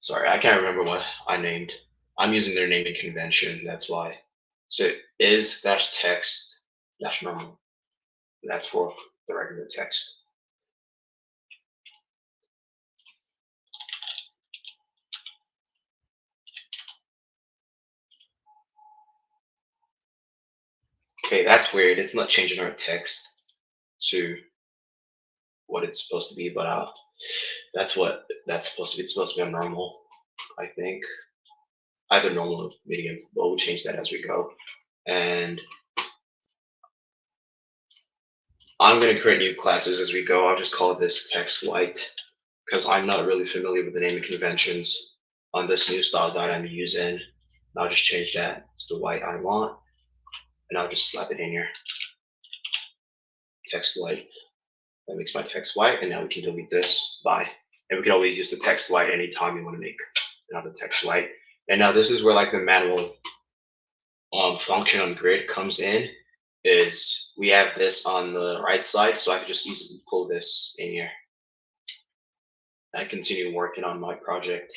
Speaker 2: sorry, I can't remember what I named. I'm using their naming convention, that's why. So is dash text dash normal. That's for the regular text. Okay, that's weird. It's not changing our text to what it's supposed to be, but that's what that's supposed to be. It's supposed to be a normal, I think. Either normal or medium, but we'll change that as we go. And I'm going to create new classes as we go. I'll just call this text white, because I'm not really familiar with the naming conventions on this new style guide I'm using. And I'll just change that to the white I want, and I'll just slap it in here. Text white. That makes my text white, and now we can delete this by, and we can always use the text white anytime you want to make another text white. And now this is where like the manual function on grid comes in. Is we have this on the right side, so I can just easily pull this in here. I continue working on my project,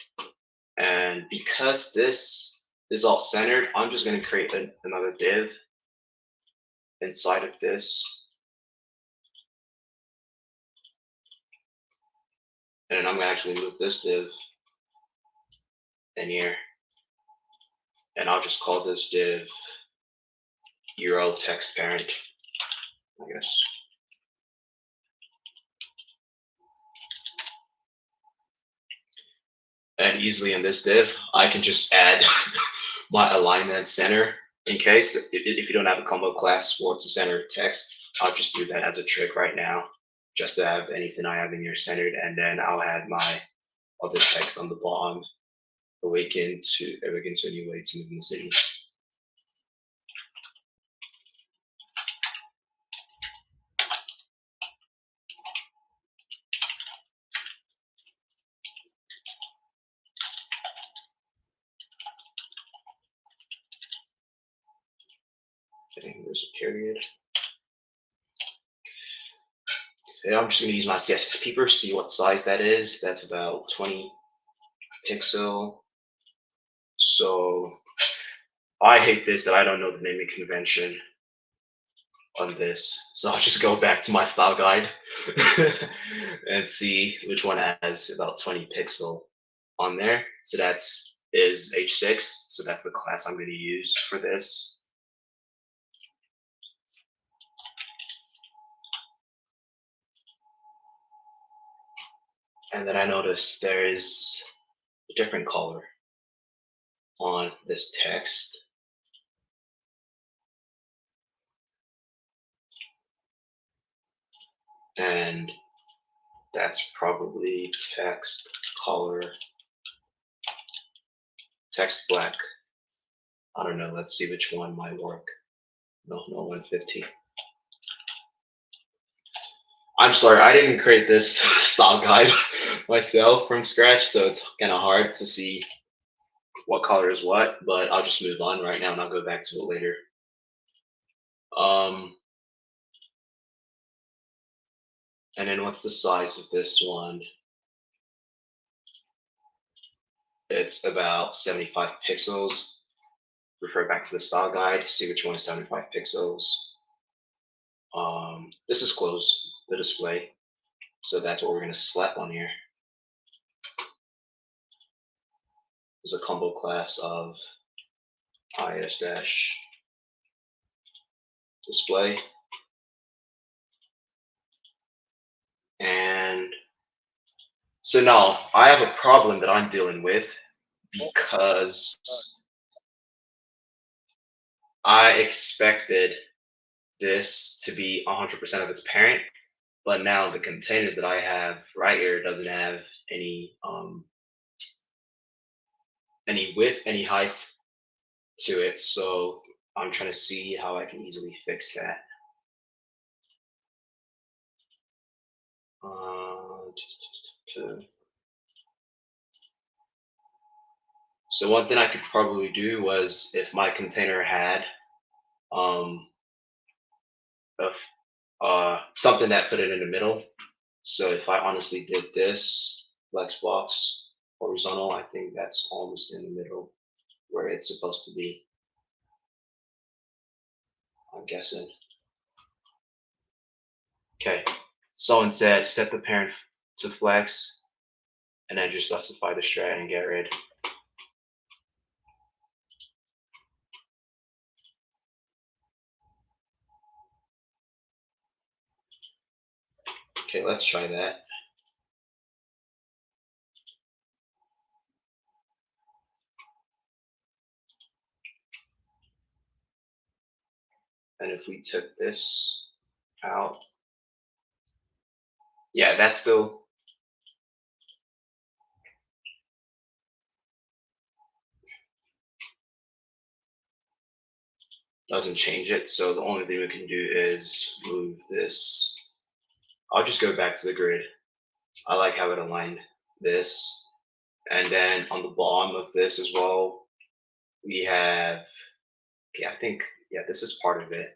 Speaker 2: and because this is all centered, I'm just going to create another div inside of this. And then I'm going to actually move this div in here. And I'll just call this div Euro text parent, I guess. And easily in this div, I can just add my alignment center in case if you don't have a combo class for to center text. I'll just do that as a trick right now, just to have anything I have in here centered, and then I'll add my other text on the bottom. Awaken to a new way to move in the city. Okay, there's a period. Okay, I'm just going to use my CSS peeper, see what size that is. That's about 20 pixel. So I hate this that I don't know the naming convention on this. So I'll just go back to my style guide and see which one has about 20 pixel on there. So that's is H6. So that's the class I'm going to use for this. And then I noticed there is a different color on this text. And that's probably text color, text black. I don't know, let's see which one might work. No, 150. I'm sorry, I didn't create this style guide myself from scratch, so it's kind of hard to see what color is what, but I'll just move on right now and I'll go back to it later. And then what's the size of this one? It's about 75 pixels. Refer back to the style guide, see which one is 75 pixels. This is close the display, so that's what we're going to slap on here. There's a combo class of is dash display. And so now I have a problem that I'm dealing with because I expected this to be 100% of its parent, but now the container that I have right here doesn't have any width, any height to it. So I'm trying to see how I can easily fix that. So one thing I could probably do was if my container had something that put it in the middle. So if I honestly did this flexbox horizontal, I think that's almost in the middle where it's supposed to be. I'm guessing. Okay. Someone said set the parent to flex and then just specify the strat and get rid. Okay, let's try that. And if we took this out, yeah, that's still doesn't change it. So the only thing we can do is move this. I'll just go back to the grid. I like how it aligned this. And then on the bottom of this as well, we have, okay, I think, yeah, this is part of it.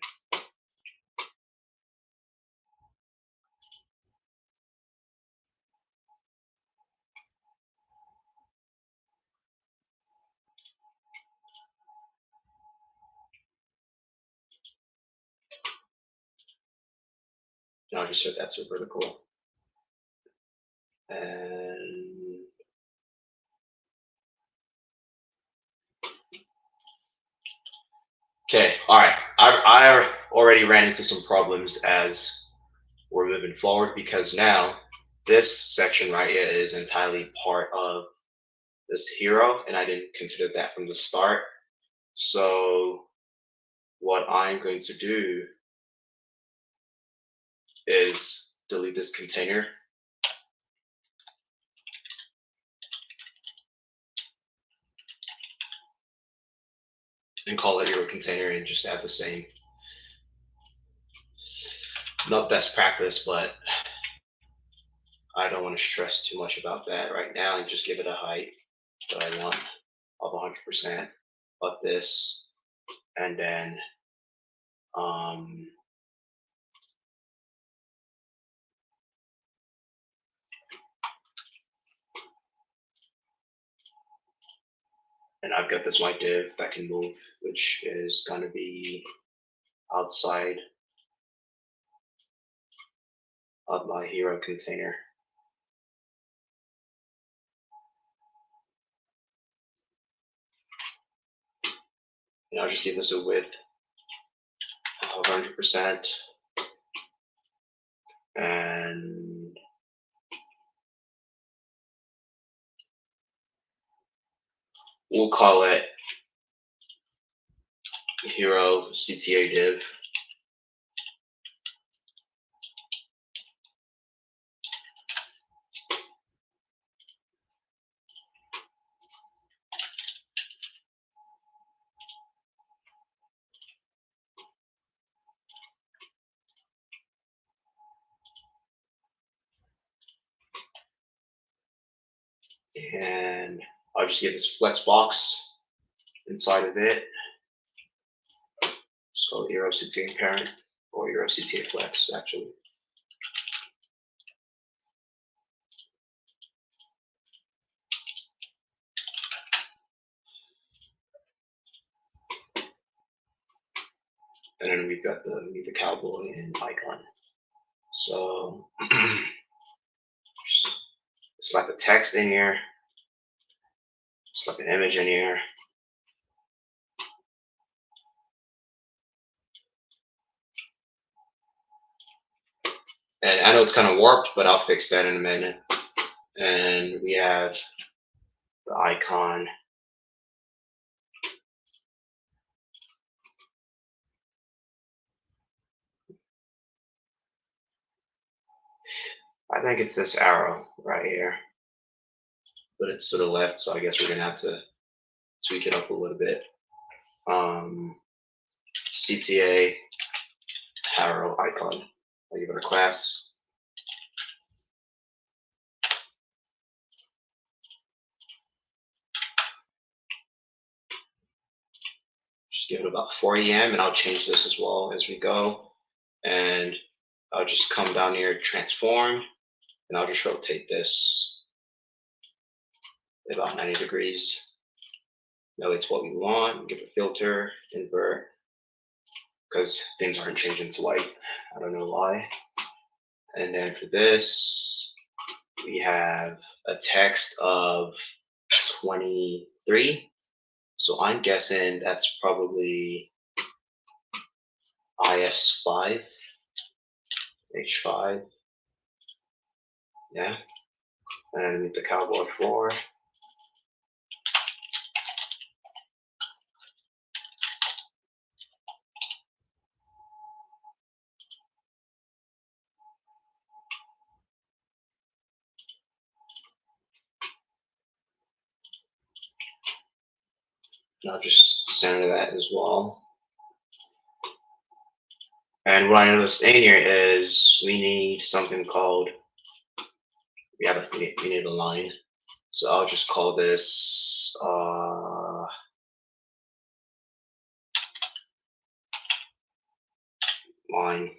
Speaker 2: And I'll just set that to vertical. And okay, all right. I already ran into some problems as we're moving forward because now this section right here is entirely part of this hero, and I didn't consider that from the start. So what I'm going to do is delete this container. And call it hero container and just add the same. Not best practice, but I don't want to stress too much about that right now and just give it a height that I want of 100% of this. And then and I've got this white div that can move, which is going to be outside of my hero container. And I'll just give this a width of 100%. And we'll call it hero CTA div. And I'll just get this flex box inside of it. Just call it Euro CTA parent or Euro CTA flex, actually. And then we've got the cowboy and icon. So slap a text in here, slap an image in here. And I know it's kind of warped, but I'll fix that in a minute. And we have the icon. I think it's this arrow right here, but it's to the left, so I guess we're gonna have to tweak it up a little bit. CTA arrow icon. I'll give it a class. Just give it about 4 EM, and I'll change this as well as we go. And I'll just come down here, transform, and I'll just rotate this about 90 degrees. Now it's what we want. Give a filter, invert, because things aren't changing to white. I don't know why. And then for this, we have a text of 23. So I'm guessing that's probably IS5, H5. Yeah. And with the Cowboy 4. And I'll just center that as well. And what I noticed in here is we need something called, we need a line. So I'll just call this line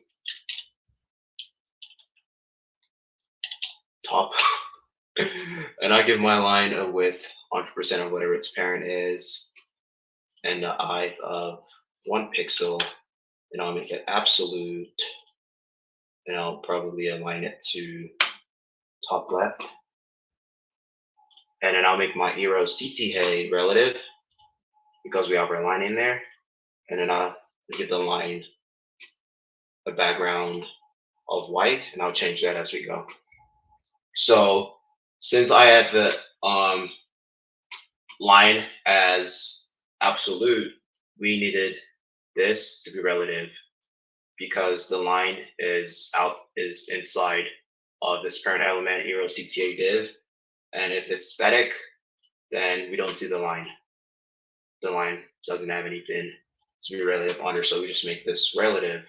Speaker 2: top. And I give my line a width 100% of whatever its parent is, and the height of 1 pixel, and I'll make it absolute, and I'll probably align it to top left. And then I'll make my Eero CTA relative, because we have our line in there, and then I'll give the line a background of white, and I'll change that as we go. So since I had the line as absolute, we needed this to be relative, because the line is inside of this parent element Eero CTA div, and if it's static, then we don't see the line. The line doesn't have anything to be relative under, so we just make this relative,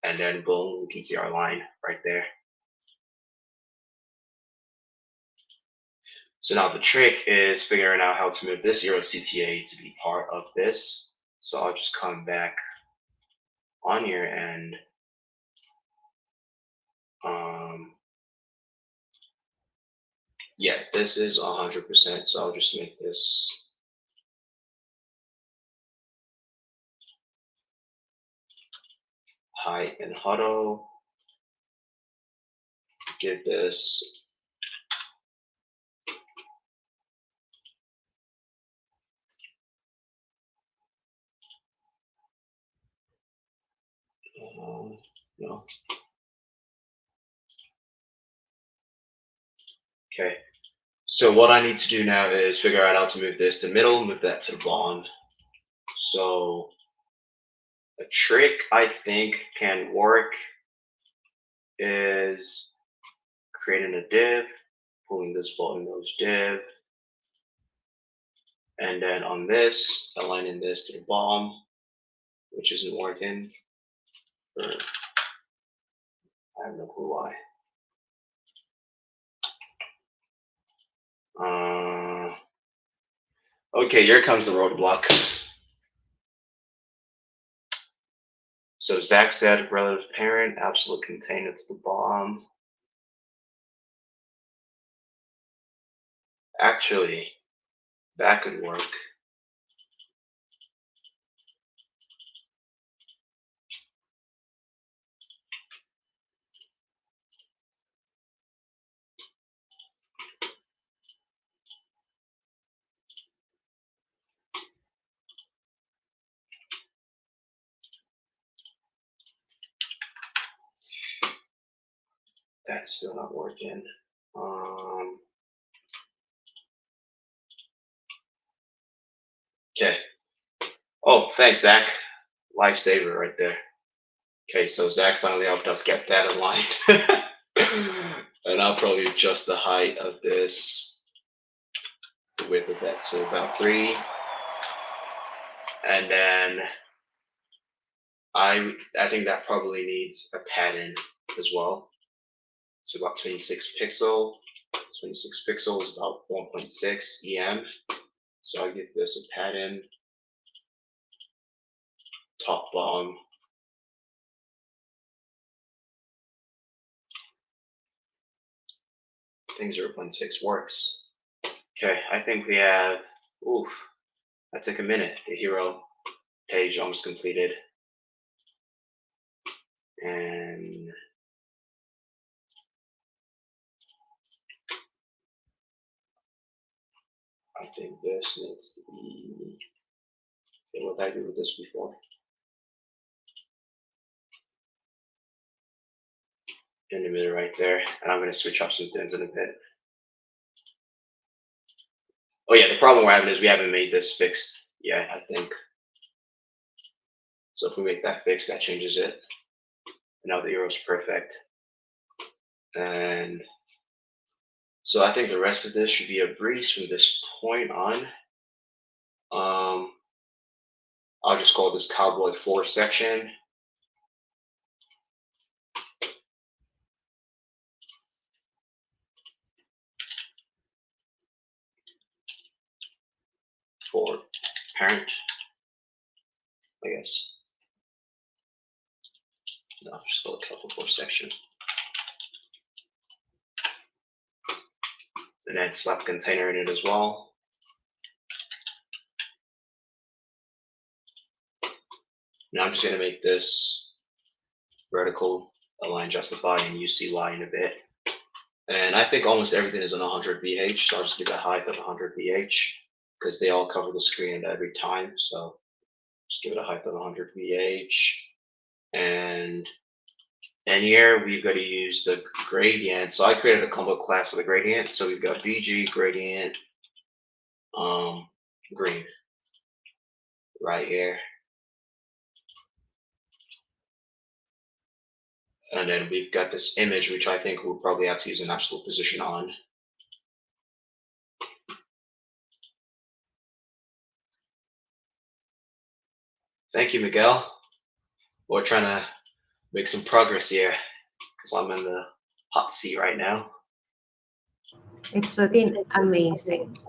Speaker 2: and then boom, we can see our line right there. So now the trick is figuring out how to move this Eero CTA to be part of this. So I'll just come back on here and yeah, this is 100%. So I'll just make this height and huddle. Give this no. Okay. So what I need to do now is figure out how to move this to the middle, move that to the bottom. So a trick I think can work is creating a div, pulling this button nose div, and then on this, aligning this to the bottom, which isn't working. I have no clue why. Okay, here comes the roadblock. So Zach said relative parent, absolute container to the bottom. Actually, that could work. that's still not working. Okay. Oh, thanks, Zach. Lifesaver right there. Okay, so Zach finally helped us get that aligned. And I'll probably adjust the height of this, the width of that, so about 3. And then I think that probably needs a pattern as well. So about 26 pixel. 26 pixel is about 1.6 EM. So I give this a pattern. Top bottom. I think 0.6 works. Okay, I think we have, oof, that took a minute. The hero page almost completed. And I think this needs to be, okay, what did I do with this before? In the middle right there. And I'm going to switch up some things in a bit. Oh yeah, the problem we're having is we haven't made this fixed yet, I think. So if we make that fixed, that changes it. Now the arrow's perfect. And so I think the rest of this should be a breeze from this point on. I'll just call this Cowboy 4 section. For parent, I guess. No, I'll just call it Cowboy 4 section. And then slap a container in it as well. Now I'm just going to make this vertical align justify and UCY in a bit. And I think almost everything is on 100 VH, so I'll just give it a height of 100 VH because they all cover the screen at every time. So just give it a height of 100 VH. And here we've got to use the gradient. So I created a combo class for the gradient. So we've got BG gradient green right here. And then we've got this image, which I think we'll probably have to use an absolute position on. Thank you, Miguel. We're trying to make some progress here because I'm in the hot seat right now.
Speaker 5: It's looking amazing.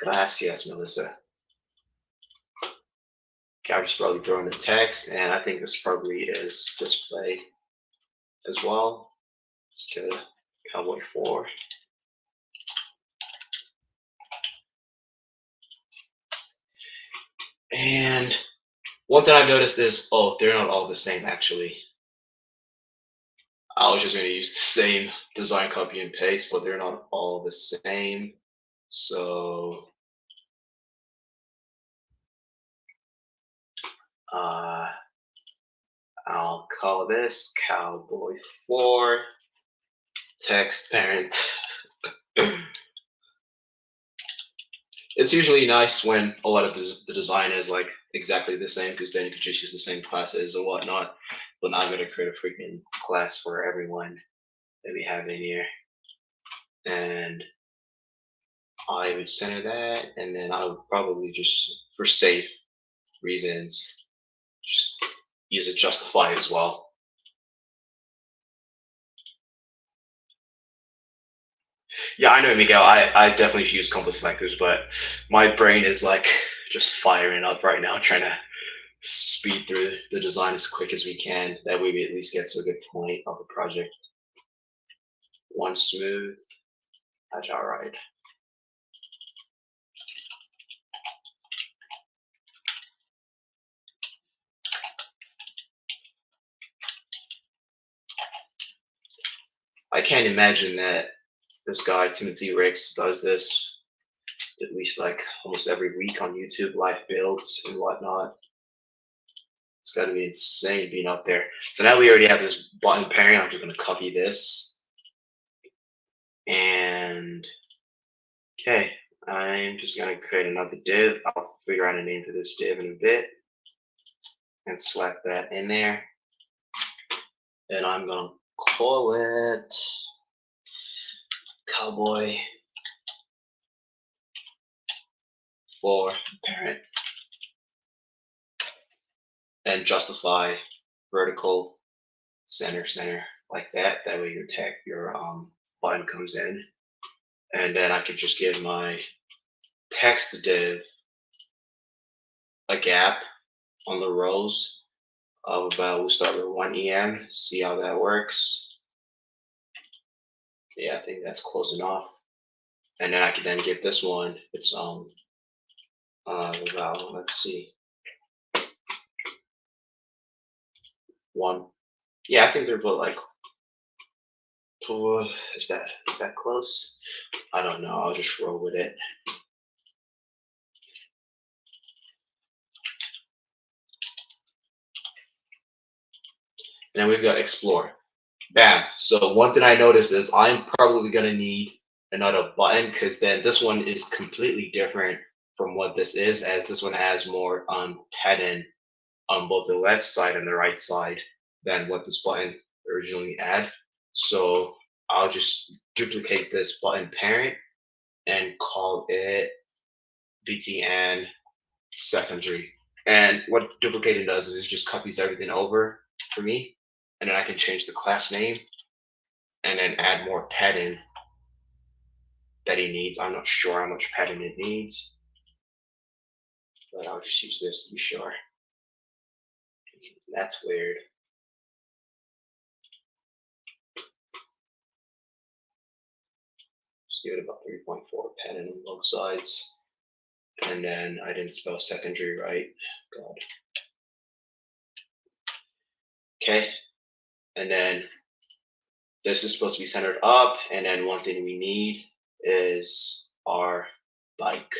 Speaker 2: Gracias, Melissa. Okay, I'm just probably throwing the text, and I think this probably is display as well. Let's get a Cowboy 4. And one thing I've noticed is, oh, they're not all the same actually. I was just going to use the same design copy and paste, but they're not all the same. So I'll call this Cowboy 4 text parent. It's usually nice when a lot of the design is like exactly the same because then you could just use the same classes or whatnot. But now I'm going to create a freaking class for everyone that we have in here. And I would center that, and then I would probably just, for safe reasons, just use a justify as well. Yeah, I know, Miguel. I definitely should use compass selectors, but my brain is like just firing up right now, trying to speed through the design as quick as we can. That way we at least get to a good point of the project. One smooth, agile ride. I can't imagine that this guy, Timothy Ricks, does this at least like almost every week on YouTube, live builds and whatnot. It's got to be insane being up there. So now we already have this button pairing. I'm just going to copy this. And okay, I'm just going to create another div. I'll figure out a name for this div in a bit and slap that in there. And I'm going to call it Cowboy for parent. And justify vertical center like that. That way your tag, your button comes in. And then I could just give my text div a gap on the rows of about, we'll start with 1 EM, see how that works. Yeah, I think that's close enough. And then I can then give this one its own let's see, 1. Yeah, I think they're both like, is that close? I don't know. I'll just roll with it. And then we've got explore. Bam. So one thing I noticed is I'm probably gonna need another button because then this one is completely different from what this is, as this one has more padding on both the left side and the right side than what this button originally had. So I'll just duplicate this button parent and call it BTN secondary. And what duplicating does is it just copies everything over for me. And then I can change the class name and then add more padding that he needs. I'm not sure how much padding it needs, but I'll just use this to be sure. That's weird. Just give it about 3.4 padding on both sides. And then I didn't spell secondary right. God. Okay. And then this is supposed to be centered up. And then one thing we need is our bike.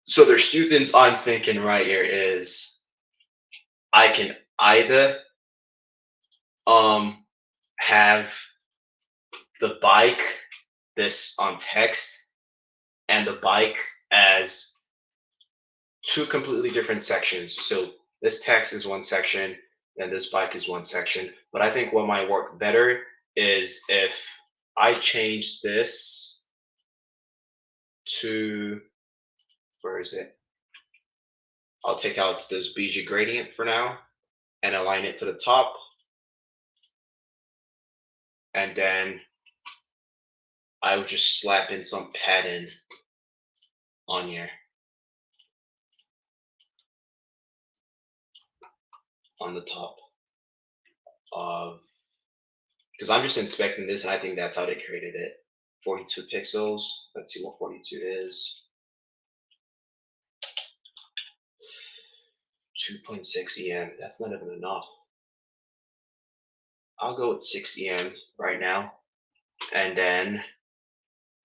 Speaker 2: So there's two things I'm thinking right here is I can either have the bike, this on text, and the bike as two completely different sections. So this text is one section, and this bike is one section. But I think what might work better is if I change this to, where is it? I'll take out this Bezier gradient for now and align it to the top. And then I would just slap in some padding on here. On the top of, because I'm just inspecting this and I think that's how they created it. 42 pixels. Let's see what 42 is. 2.6 EM. That's not even enough. I'll go with 6 EM right now. And then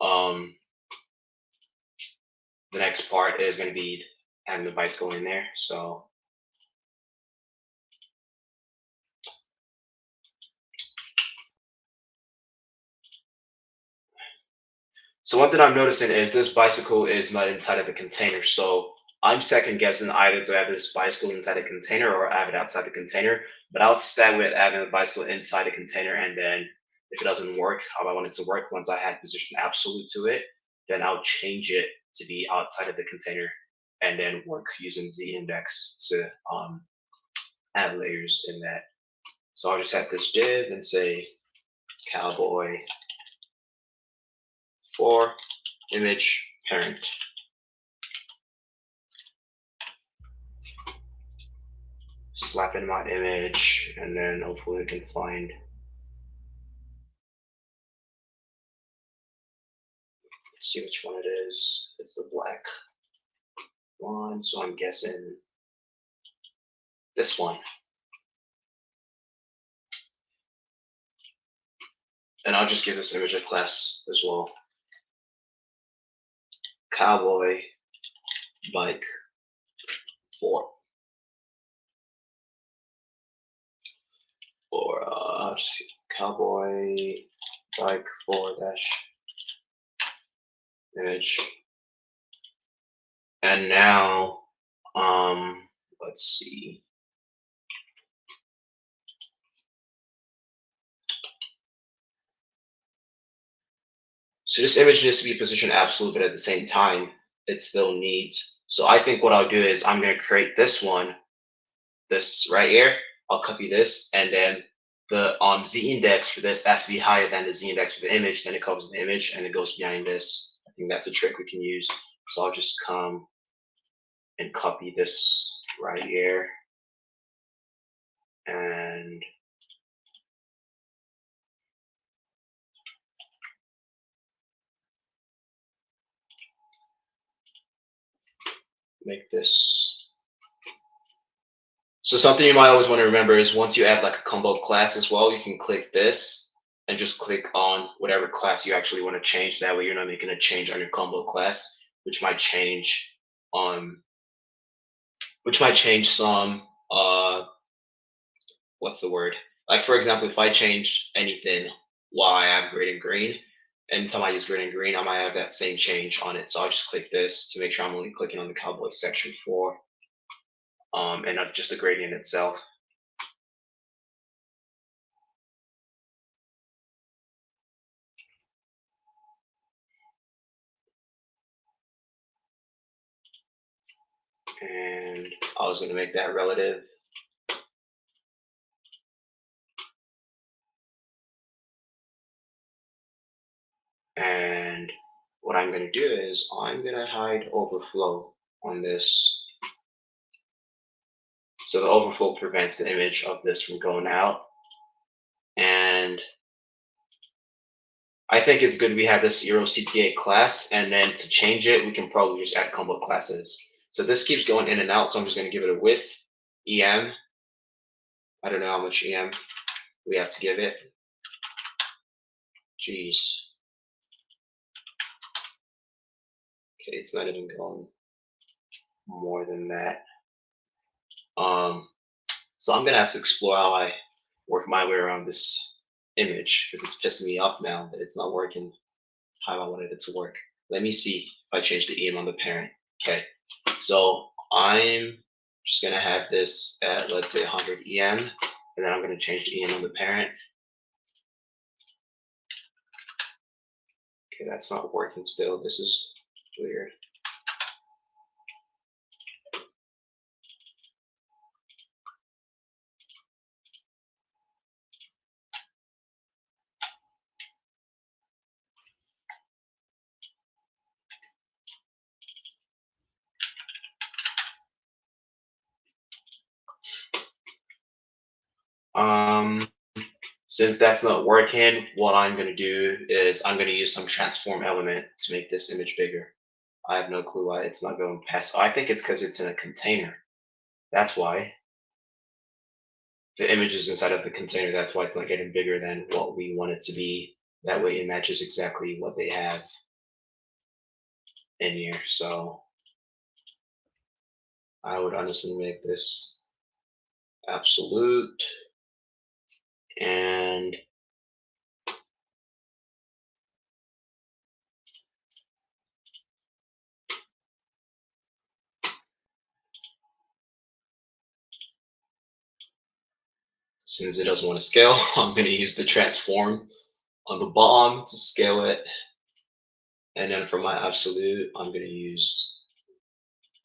Speaker 2: the next part is going to be having the bicycle in there. So one thing I'm noticing is this bicycle is not inside of the container. So I'm second guessing either to have this bicycle inside a container or have it outside the container. But I'll start with having the bicycle inside a container, and then if it doesn't work how I want it to work, once I had position absolute to it, then I'll change it to be outside of the container and then work using Z-index to add layers in that. So I'll just have this div and say Cowboy for image parent. Slap in my image, and then hopefully we can find. Let's see which one it is. It's the black one, so I'm guessing this one. And I'll just give this image a class as well. Cowboy bike 4. or Cowboy bike /image. And now, let's see. So this image needs to be positioned absolutely, but at the same time, it still needs. So I think what I'll do is I'm going to create this one, this right here. I'll copy this, and then the Z index for this has to be higher than the Z index for the image. Then it covers the image, and it goes behind this. I think that's a trick we can use. So I'll just come and copy this right here, and make this. So something you might always want to remember is once you add like a combo class as well, you can click this and just click on whatever class you actually want to change. That way you're not making a change on your combo class, which might change some what's the word? Like for example, if I change anything while I have grid and green, anytime I use grid and green, I might have that same change on it. So I'll just click this to make sure I'm only clicking on the Cowboy section for and not just the gradient itself. And I was going to make that relative. And what I'm going to do is I'm going to hide overflow on this. So the overflow prevents the image of this from going out. And I think it's good we have this 0 CTA class, and then to change it, we can probably just add combo classes. So this keeps going in and out, so I'm just going to give it a width, EM. I don't know how much EM we have to give it. Jeez. Okay, it's not even going more than that. So I'm going to have to explore how I work my way around this image, because it's pissing me off now that it's not working how I wanted it to work. Let me see if I change the EM on the parent. Okay, so I'm just going to have this at, let's say, 100 EM, and then I'm going to change the EM on the parent. Okay, that's not working still. This is weird. Since that's not working, what I'm going to do is I'm going to use some transform element to make this image bigger. I have no clue why it's not going past. I think it's because it's in a container. That's why. The image is inside of the container. That's why it's not getting bigger than what we want it to be. That way it matches exactly what they have in here. So I would honestly make this absolute, and since it doesn't want to scale, I'm going to use the transform on the bottom to scale it. And then for my absolute, I'm going to use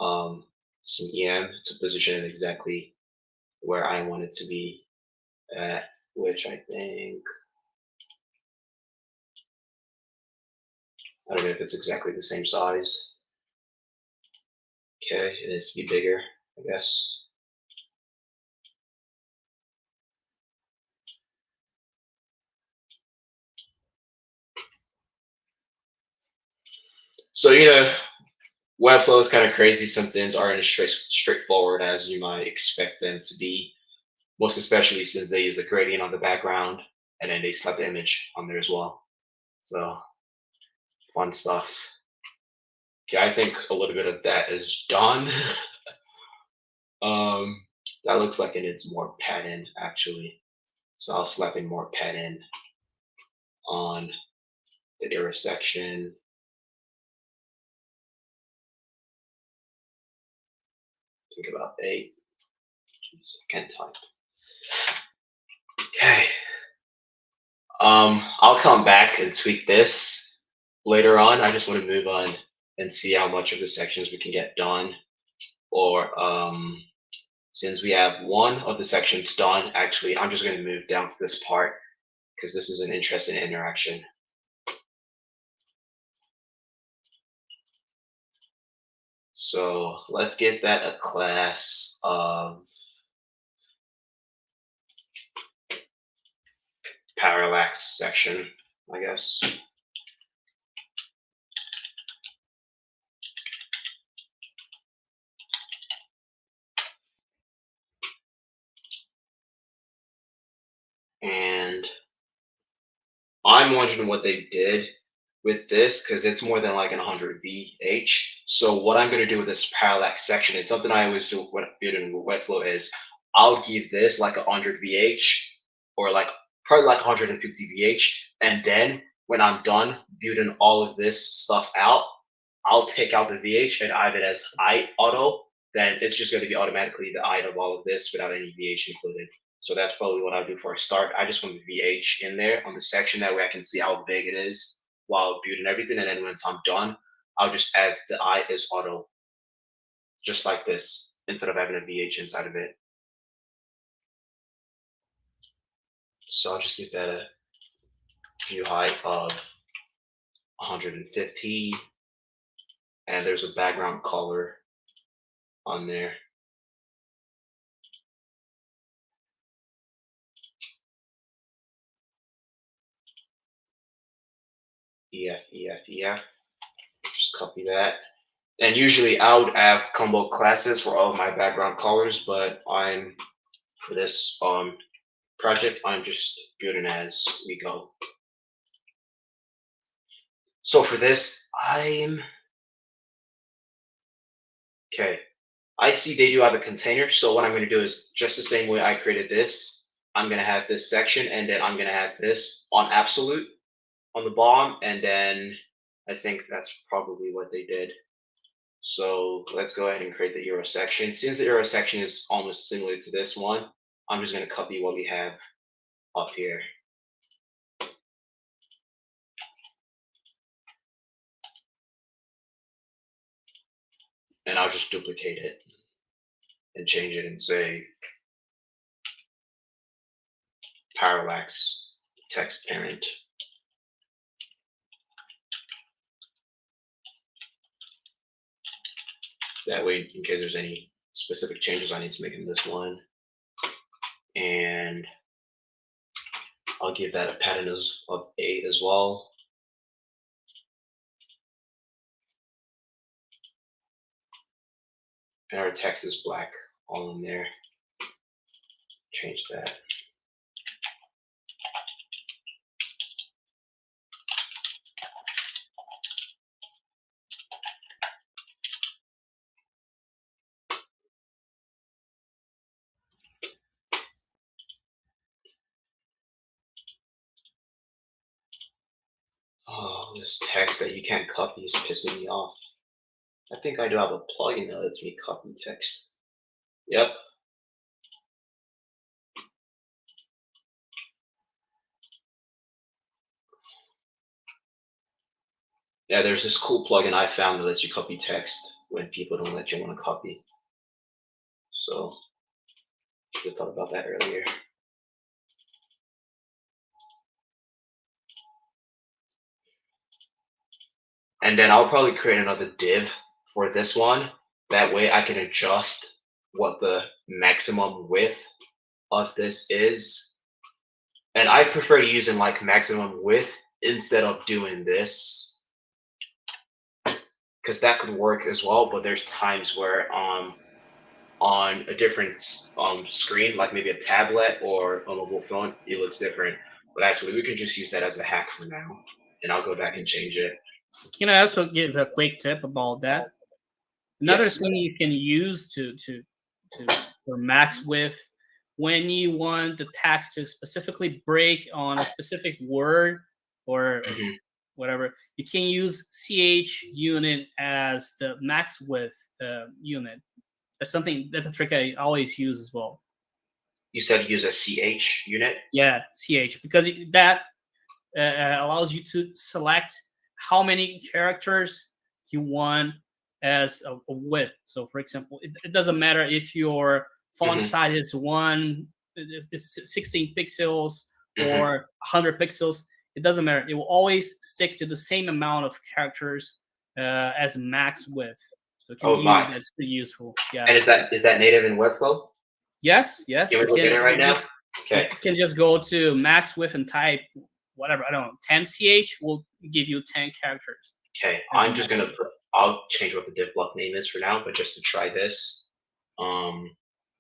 Speaker 2: some EM to position it exactly where I want it to be at, which I think, I don't know if it's exactly the same size. Okay, it needs to be bigger, I guess. So, Webflow is kind of crazy. Some things aren't as straightforward as you might expect them to be, most especially since they use the gradient on the background and then they slap the image on there as well. So, fun stuff. Okay, I think a little bit of that is done. That looks like it needs more padding, actually. So I'll slap in more padding on the error section. Think about 8. Jeez, I can't type. Okay. I'll come back and tweak this later on. I just want to move on and see how much of the sections we can get done. Or since we have one of the sections done, actually, I'm just going to move down to this part because this is an interesting interaction. So let's give that a class of Parallax section, I guess. And I'm wondering what they did with this because it's more than like an 100 VH. So what I'm going to do with this parallax section, it's something I always do when building Webflow is I'll give this like 100 VH or like probably like 150 VH. And then when I'm done building all of this stuff out, I'll take out the VH and I have it as I auto. Then it's just going to be automatically the I of all of this without any VH included. So that's probably what I'll do for a start. I just want the VH in there on the section. That way I can see how big it is while building everything. And then once I'm done, I'll just add the I is auto, just like this, instead of having a VH inside of it. So I'll just give that a view height of 150. And there's a background color on there. EF. Just copy that. And usually I would have combo classes for all of my background colors, but for this project, I'm just building as we go. So for this, okay. I see they do have a container. So what I'm going to do is just the same way I created this. I'm going to have this section, and then I'm going to have this on absolute on the bottom, and then I think that's probably what they did. So let's go ahead and create the Euro section. Since the Euro section is almost similar to this one, I'm just going to copy what we have up here. And I'll just duplicate it and change it and say Parallax text parent. That way, in case there's any specific changes I need to make in this one. And I'll give that a pattern of 8 as well. And our text is black, all in there. Change that. Oh, this text that you can't copy is pissing me off. I think I do have a plugin that lets me copy text. Yep. Yeah, there's this cool plugin I found that lets you copy text when people don't let you want to copy. So, should have thought about that earlier. And then I'll probably create another div for this one. That way I can adjust what the maximum width of this is. And I prefer using like maximum width instead of doing this, because that could work as well. But there's times where on a different screen, like maybe a tablet or a mobile phone, it looks different. But actually, we can just use that as a hack for now. And I'll go back and change it.
Speaker 4: Can I also give a quick tip about that? Another
Speaker 2: Yes.
Speaker 4: thing you can use for max width when you want the text to specifically break on a specific word or
Speaker 2: Mhm.
Speaker 4: whatever, you can use ch unit as the max width unit. That's a trick I always use as well.
Speaker 2: You said use a ch unit.
Speaker 4: Yeah, ch, because that allows you to select how many characters you want as a width. So, for example, it doesn't matter if your font
Speaker 2: Mhm.
Speaker 4: size is 16 pixels
Speaker 2: Mhm.
Speaker 4: or 100 pixels. It doesn't matter. It will always stick to the same amount of characters as max width. So you can
Speaker 2: Oh
Speaker 4: use
Speaker 2: my!
Speaker 4: that. It's pretty useful. Yeah.
Speaker 2: And is that native in Webflow?
Speaker 4: Yes.
Speaker 2: Can we
Speaker 4: You
Speaker 2: look at it right now?
Speaker 4: just
Speaker 2: Okay.
Speaker 4: you can just go to max width and type whatever, I don't know, 10 ch will give you 10 characters.
Speaker 2: Okay.
Speaker 4: As a
Speaker 2: I'm just
Speaker 4: max
Speaker 2: gonna I'll change what the div block name is for now, but just to try this.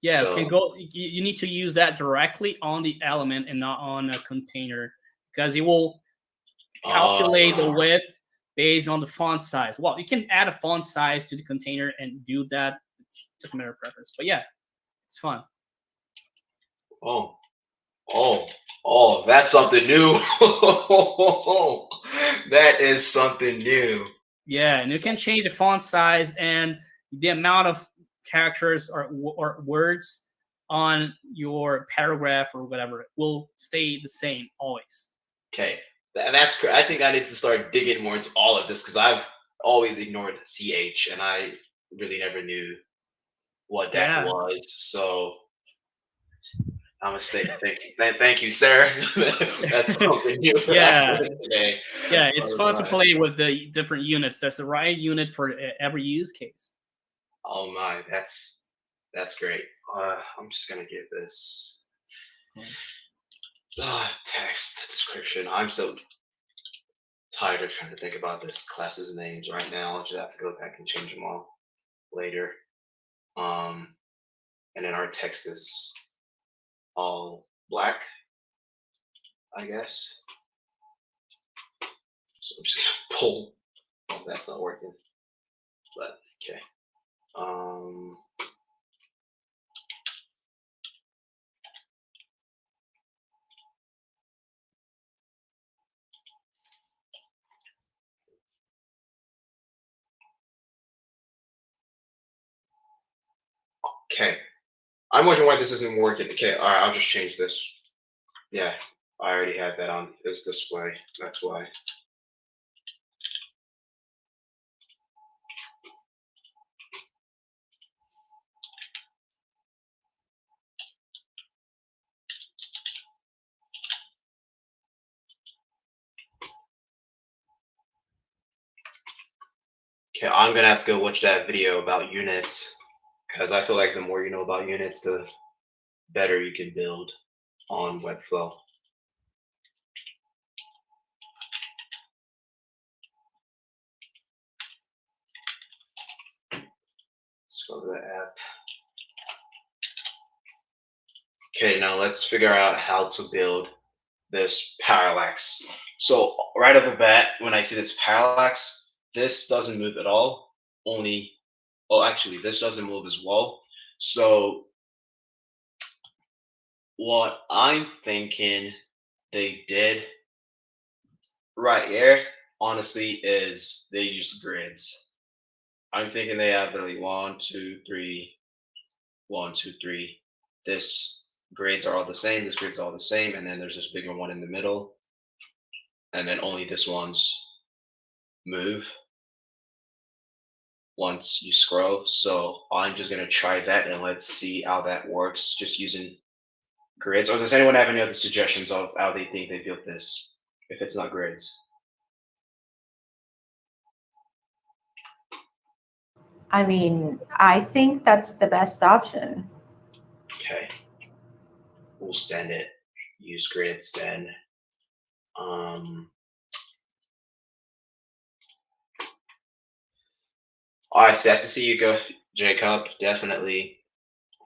Speaker 4: Yeah,
Speaker 2: So
Speaker 4: can go. You need to use that directly on the element and not on a container, because it will calculate the width based on the font size. Well, you can add a font size to the container and do that. It's just a matter of preference. But yeah, it's fun.
Speaker 2: that's something new. That is something new.
Speaker 4: Yeah, and you can change the font size and the amount of characters or words on your paragraph or whatever will stay the same always.
Speaker 2: Okay. That's I think I need to start digging more into all of this because I've always ignored ch and I really never knew what that
Speaker 4: Yeah.
Speaker 2: was. So I'm a mistake. Thank you, sir. That's something new that I
Speaker 4: Yeah.
Speaker 2: learned today.
Speaker 4: Yeah, it's fun to
Speaker 2: Alright.
Speaker 4: play with the different units. That's the right unit for every use case.
Speaker 2: Oh my, that's great. I'm just gonna give this text description. I'm so tired of trying to think about this class's names right now. I'll just have to go back and change them all later. And then our text is all black, I guess. So I'm just gonna pull. Oh, that's not working. But okay. Okay. I'm wondering why this isn't working. Okay, all right, I'll just change this. Yeah, I already had that on this display. That's why. Okay, I'm gonna have to go watch that video about units because I feel like the more you know about units, the better you can build on Webflow. Let's go to the app. Okay, now let's figure out how to build this parallax. So right off the bat, when I see this parallax, this doesn't move at all. Actually, this doesn't move as well. So what I'm thinking they did right here, honestly, is they used grids. I'm thinking they have literally 1, 2, 3, 1, 2, 3. This grades are all the same. This grid's all the same, and then there's this bigger one in the middle, and then only this one's move once you scroll. So I'm just gonna try that and let's see how that works. Just using grids. Or does anyone have any other suggestions of how they think they built this? If it's not grids.
Speaker 5: I mean, I think that's the best option.
Speaker 2: Okay. We'll send it. Use grids then. All right, sad to see you go, Jacob. Definitely,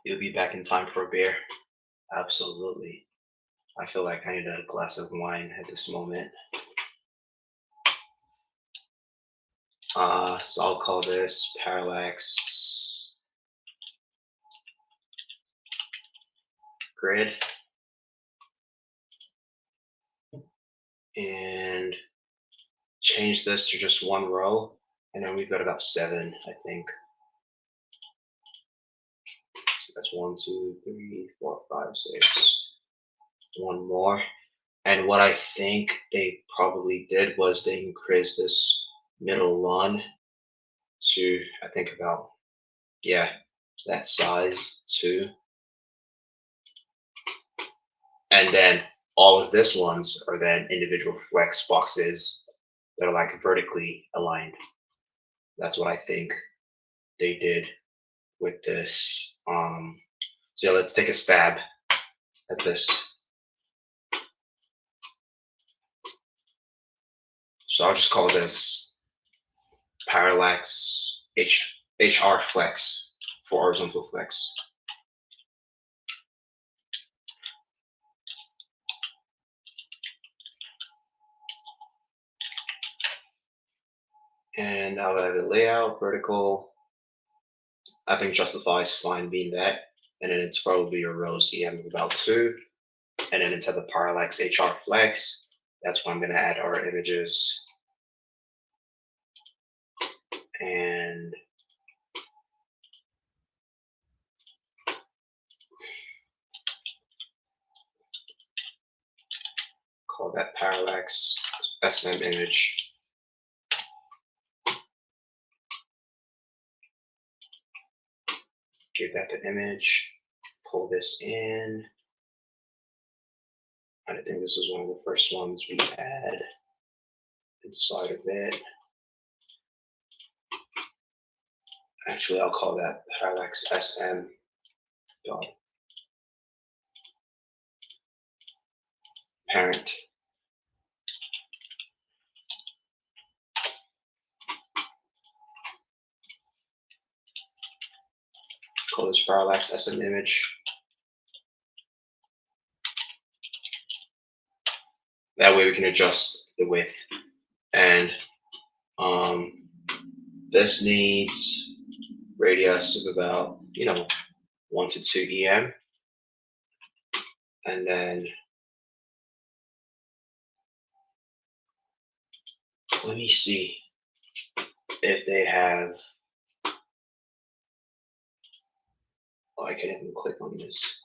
Speaker 2: you'll be back in time for a beer. Absolutely. I feel like I need a glass of wine at this moment. So I'll call this Parallax grid. And change this to just one row. And then we've got about 7, I think. So that's 1, 2, 3, 4, 5, 6. One more. And what I think they probably did was they increased this middle one to, I think about, yeah, that size too. And then all of this ones are then individual flex boxes that are like vertically aligned. That's what I think they did with this. So let's take a stab at this. So I'll just call this Parallax HR flex for horizontal flex. And now that I have the layout, vertical, I think justifies fine being that. And then it's probably your rows EM of about 2. And then inside the Parallax HR flex, that's where I'm going to add our images. And call that Parallax SM image. Give that the image, pull this in. I think this is one of the first ones we had inside of it. Actually, I'll call that Parallax SM dot parent. Call this Parallax SM image. That way we can adjust the width. And this needs radius of about, 1 to 2 EM. And then let me see if they have, oh, I can't even click on this.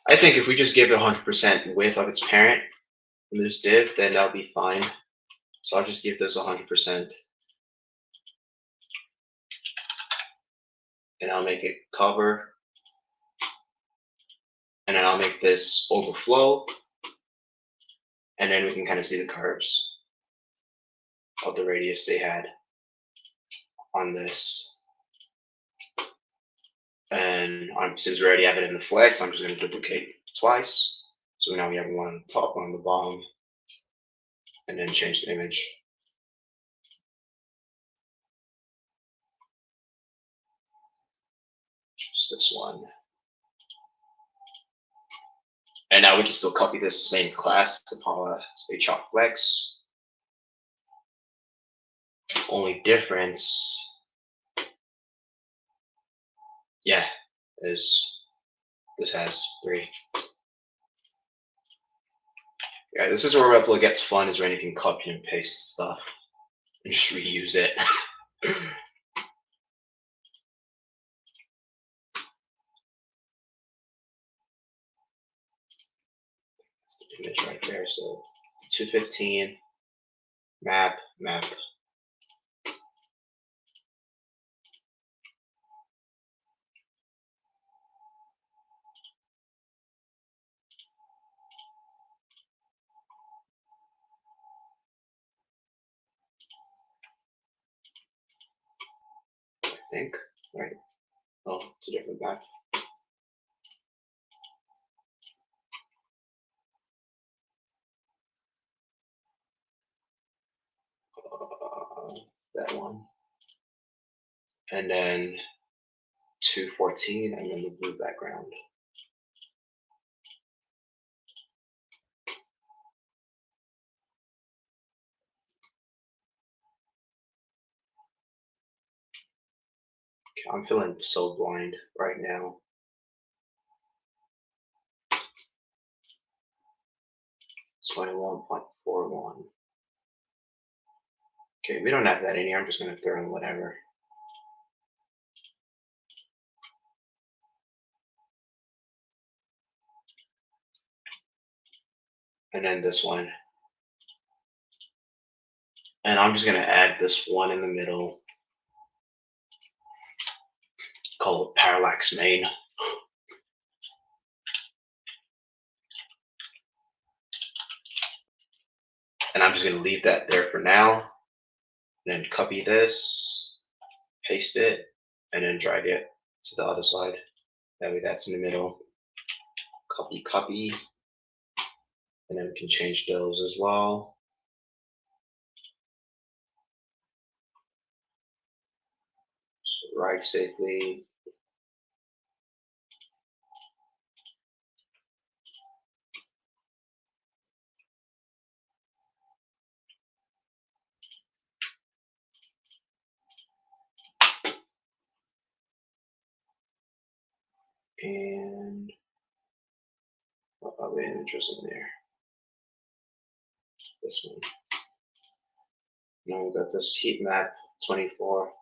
Speaker 2: I think if we just give it 100% width of its parent in this div, then that'll be fine. So I'll just give this 100%. And I'll make it cover. And then I'll make this overflow. And then we can kind of see the curves of the radius they had on this. And since we already have it in the flex, I'm just going to duplicate twice. So now we have one on the top, one on the bottom, and then change the image. Just this one. And now we can still copy this same class to Parallax HR flex. Only difference, yeah, is this has 3. Yeah, this is where Webflow gets fun, is when you can copy and paste stuff and just reuse it. That's the image right there. So 215, map. I think, right? Oh, it's a different map. That one. And then 214, and then the blue background. I'm feeling so blind right now. It's 21.41. Okay, we don't have that in here. I'm just gonna throw in whatever. And then this one. And I'm just gonna add this one in the middle. Call it Parallax main. And I'm just gonna leave that there for now. Then copy this, paste it, and then drag it to the other side. That way that's in the middle. Copy, copy. And then we can change those as well. So write safely. And what other images in there? This one. Now we got this heat map 24.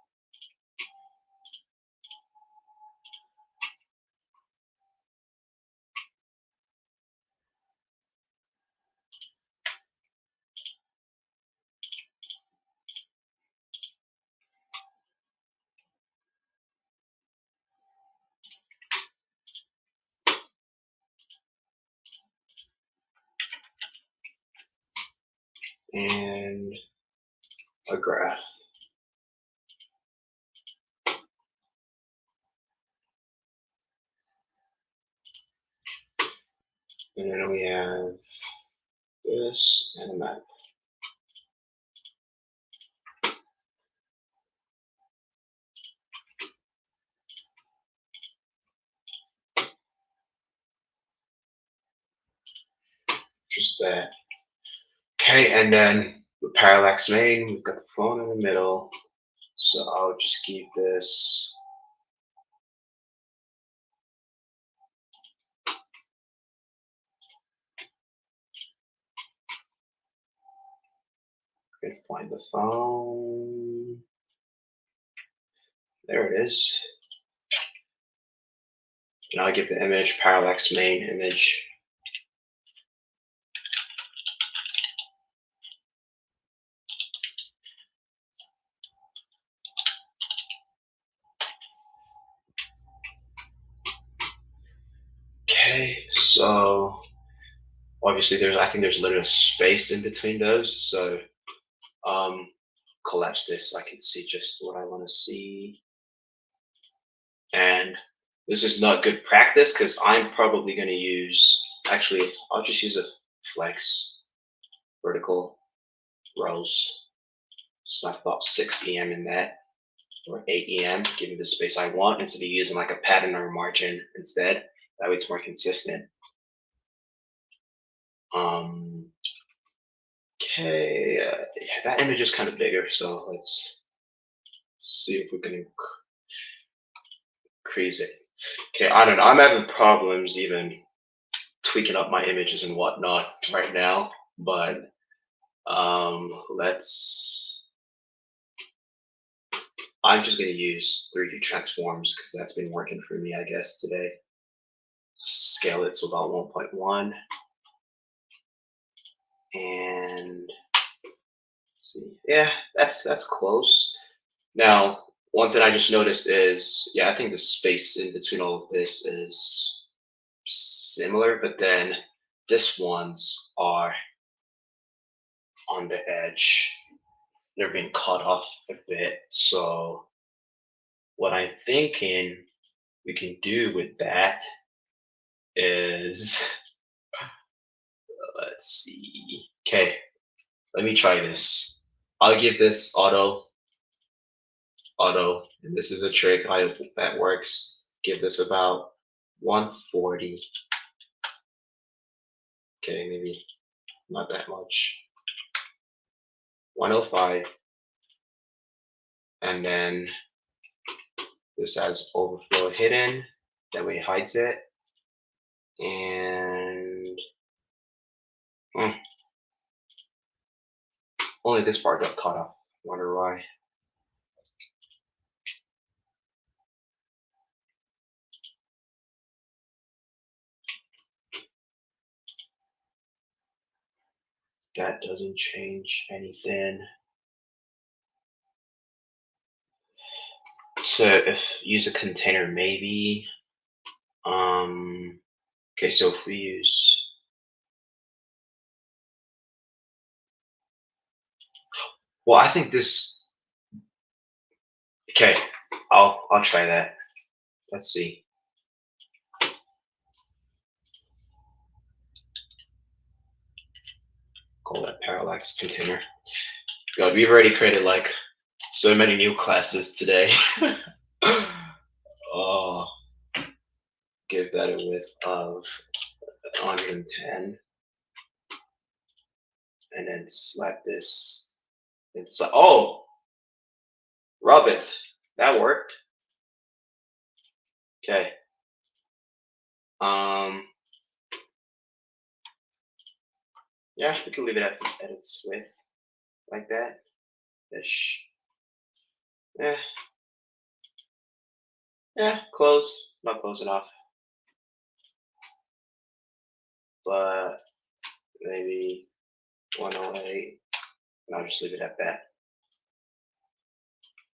Speaker 2: And a graph. And then we have this and a map. Just that. Okay, and then the Parallax main, we've got the phone in the middle. So I'll just keep this. And find the phone. There it is. Now I give the image Parallax main image. Okay, so obviously I think there's a little space in between those. So collapse this so I can see just what I want to see. And this is not good practice because I'm probably going to use, actually, I'll just use a flex vertical rows. So I've got 6 EM in that, or 8 EM, give me the space I want, instead of using like a pattern or a margin instead. That way it's more consistent. Okay, yeah, that image is kind of bigger, so let's see if we can increase it. Okay, I don't know. I'm having problems even tweaking up my images and whatnot right now, but I'm just going to use 3D transforms because that's been working for me, I guess, today. Scale it to about 1.1. And let's see. Yeah, that's close. Now, one thing I just noticed is, yeah, I think the space in between all of this is similar, but then this ones are on the edge. They're being cut off a bit. So what I'm thinking we can do with that is, let's see. Okay, let me try this. I'll give this auto, and this is a trick that works. Give this about 140. Okay, maybe not that much. 105. And then this as overflow hidden. That way it hides it. And only this part got caught up. Wonder why. That doesn't change anything. So if use a container, maybe. Okay, so if we use, well, I think this. Okay, I'll try that. Let's see. Call that Parallax container. God, we've already created like so many new classes today. Oh, give that a width of 110, and then slap this. It's oh, rub it. That worked. Okay. Yeah, we can leave it at its width like that. Ish. Yeah, close. Not close enough. But maybe 108. And I'll just leave it at that.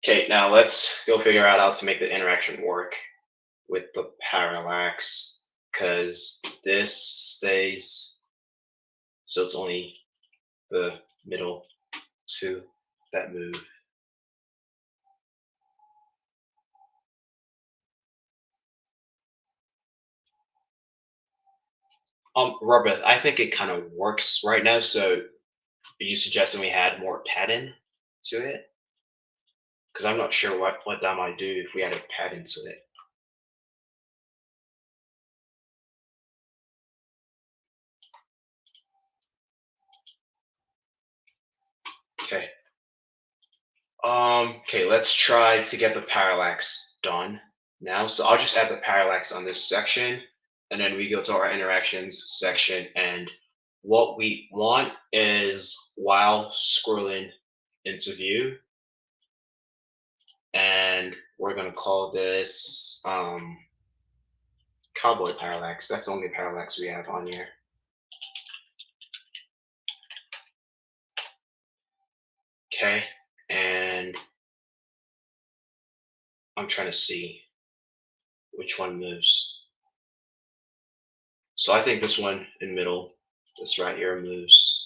Speaker 2: Okay, now let's go figure out how to make the interaction work with the parallax, because this stays, so it's only the middle two that move. Robert, I think it kind of works right now. So are you suggesting we add more padding to it? Because I'm not sure what that might do if we added padding to it. Okay. Okay, let's try to get the parallax done now. So I'll just add the parallax on this section, and then we go to our interactions section. And what we want is, while scrolling into view, and we're gonna call this Cowboy parallax. That's the only parallax we have on here. Okay, and I'm trying to see which one moves. So I think this one in middle, this right here, moves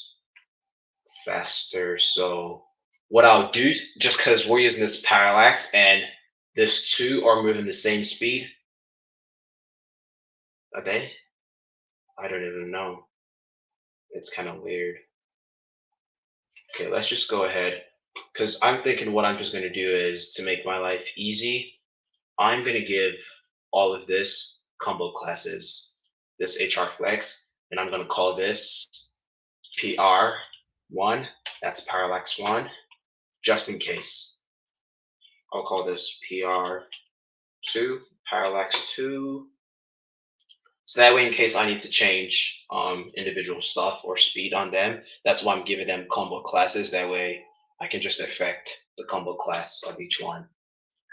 Speaker 2: faster. So what I'll do, just because we're using this parallax and this two are moving the same speed, are they? I don't even know. It's kind of weird. Okay, let's just go ahead, because I'm thinking what I'm just going to do is, to make my life easy, I'm going to give all of this combo classes, this HR flex, and I'm going to call this PR1, that's parallax 1, just in case. I'll call this PR2, parallax 2. So that way, in case I need to change individual stuff or speed on them, that's why I'm giving them combo classes. That way I can just affect the combo class of each one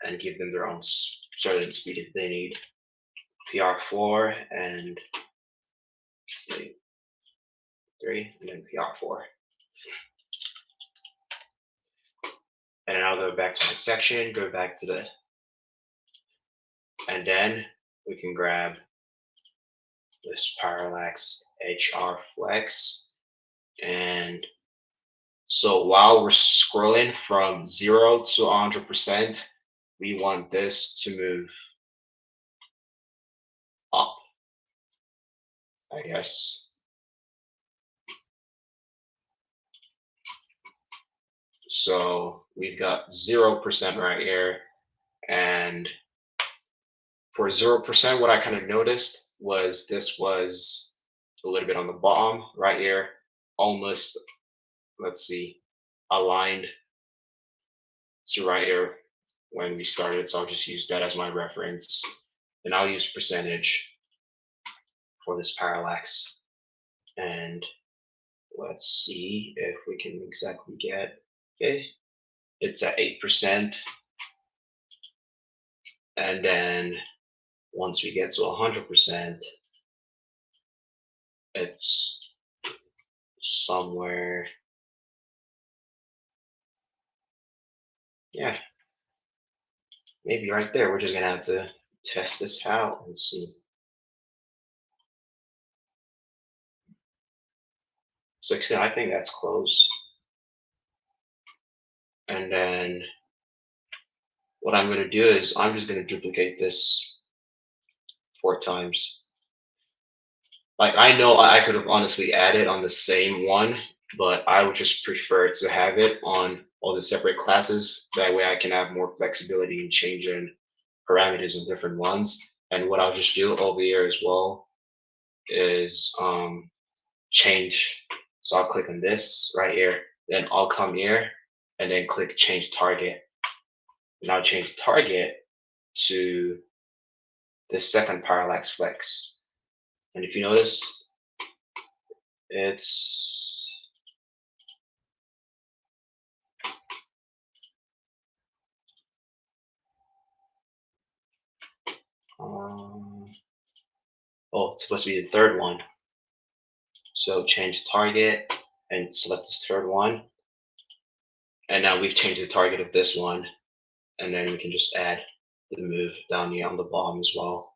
Speaker 2: and give them their own certain speed if they need. PR4 and 3, and then PR4. And then I'll go back to my section, go back to and then we can grab this parallax HR flex. And so while we're scrolling from 0 to 100%, we want this to move up, I guess. So we've got 0% right here. And for 0%, what I kind of noticed was this was a little bit on the bottom right here, almost, let's see, aligned to right here when we started. So I'll just use that as my reference. And I'll use percentage for this parallax. And let's see if we can exactly get, okay, it's at 8%. And then once we get to 100%, it's somewhere, yeah, maybe right there. We're just gonna have to test this out and see. 16, I think that's close. And then what I'm gonna do is I'm just gonna duplicate this 4 times. Like, I know I could have honestly added on the same one, but I would just prefer to have it on all the separate classes. That way I can have more flexibility in changing parameters in different ones. And what I'll just do over here as well is change. So I'll click on this right here, then I'll come here and then click change target. And I'll change target to the second parallax flex. And if you notice, it's oh, it's supposed to be the third one. So change target and select this third one. And now we've changed the target of this one. And then we can just add the move down here on the bottom as well.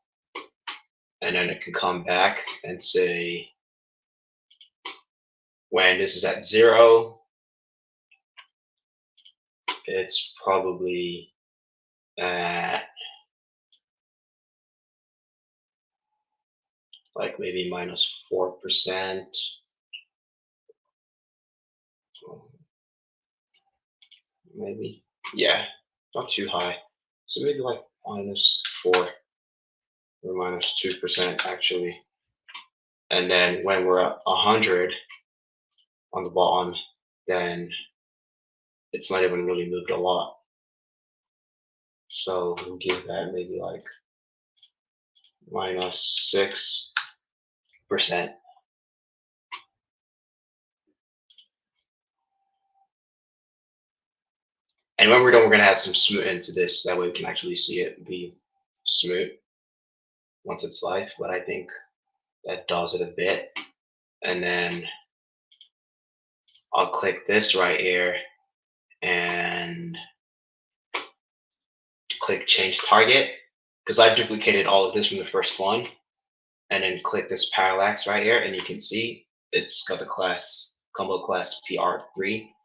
Speaker 2: And then it can come back and say, when this is at 0, it's probably at like maybe -4%. Maybe, yeah, not too high. So maybe like -4 or -2% actually. And then when we're at 100 on the bottom, then it's not even really moved a lot. So we'll give that maybe like -6%. And when we're done, we're gonna add some smooth into this. That way we can actually see it be smooth once it's live. But I think that does it a bit. And then I'll click this right here and click change target, because I duplicated all of this from the first one. And then click this parallax right here, and you can see it's got the class combo class PR3.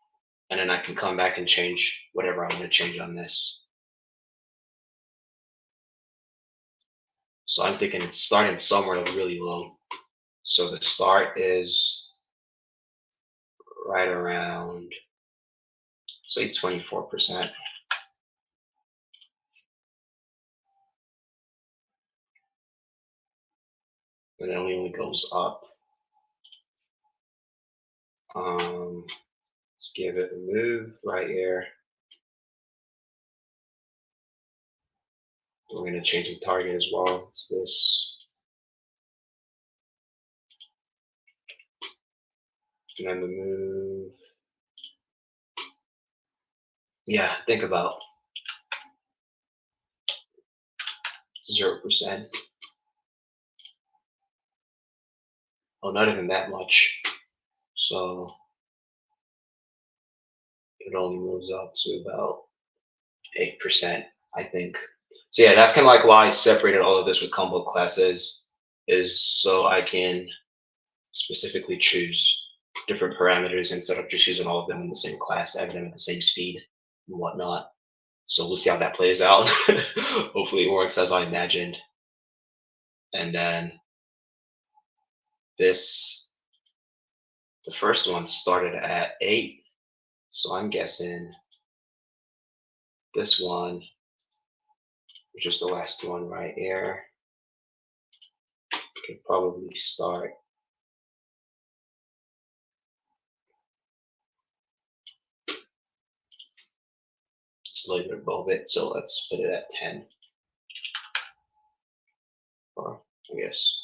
Speaker 2: And then I can come back and change whatever I want to change on this. So I'm thinking it's starting somewhere really low. So the start is right around, say, 24%. And it only goes up. Let's give it a move right here. We're going to change the target as well. It's this. And then the move. Yeah, think about 0%. Oh, not even that much. So it only moves up to about 8%, I think. So yeah, that's kind of like why I separated all of this with combo classes, is so I can specifically choose different parameters instead of just using all of them in the same class, having them at the same speed and whatnot. So we'll see how that plays out. Hopefully it works as I imagined. And then this, the first one started at 8. So I'm guessing this one, which is the last one right here, could probably start a little bit above it, so let's put it at 10. Or I guess.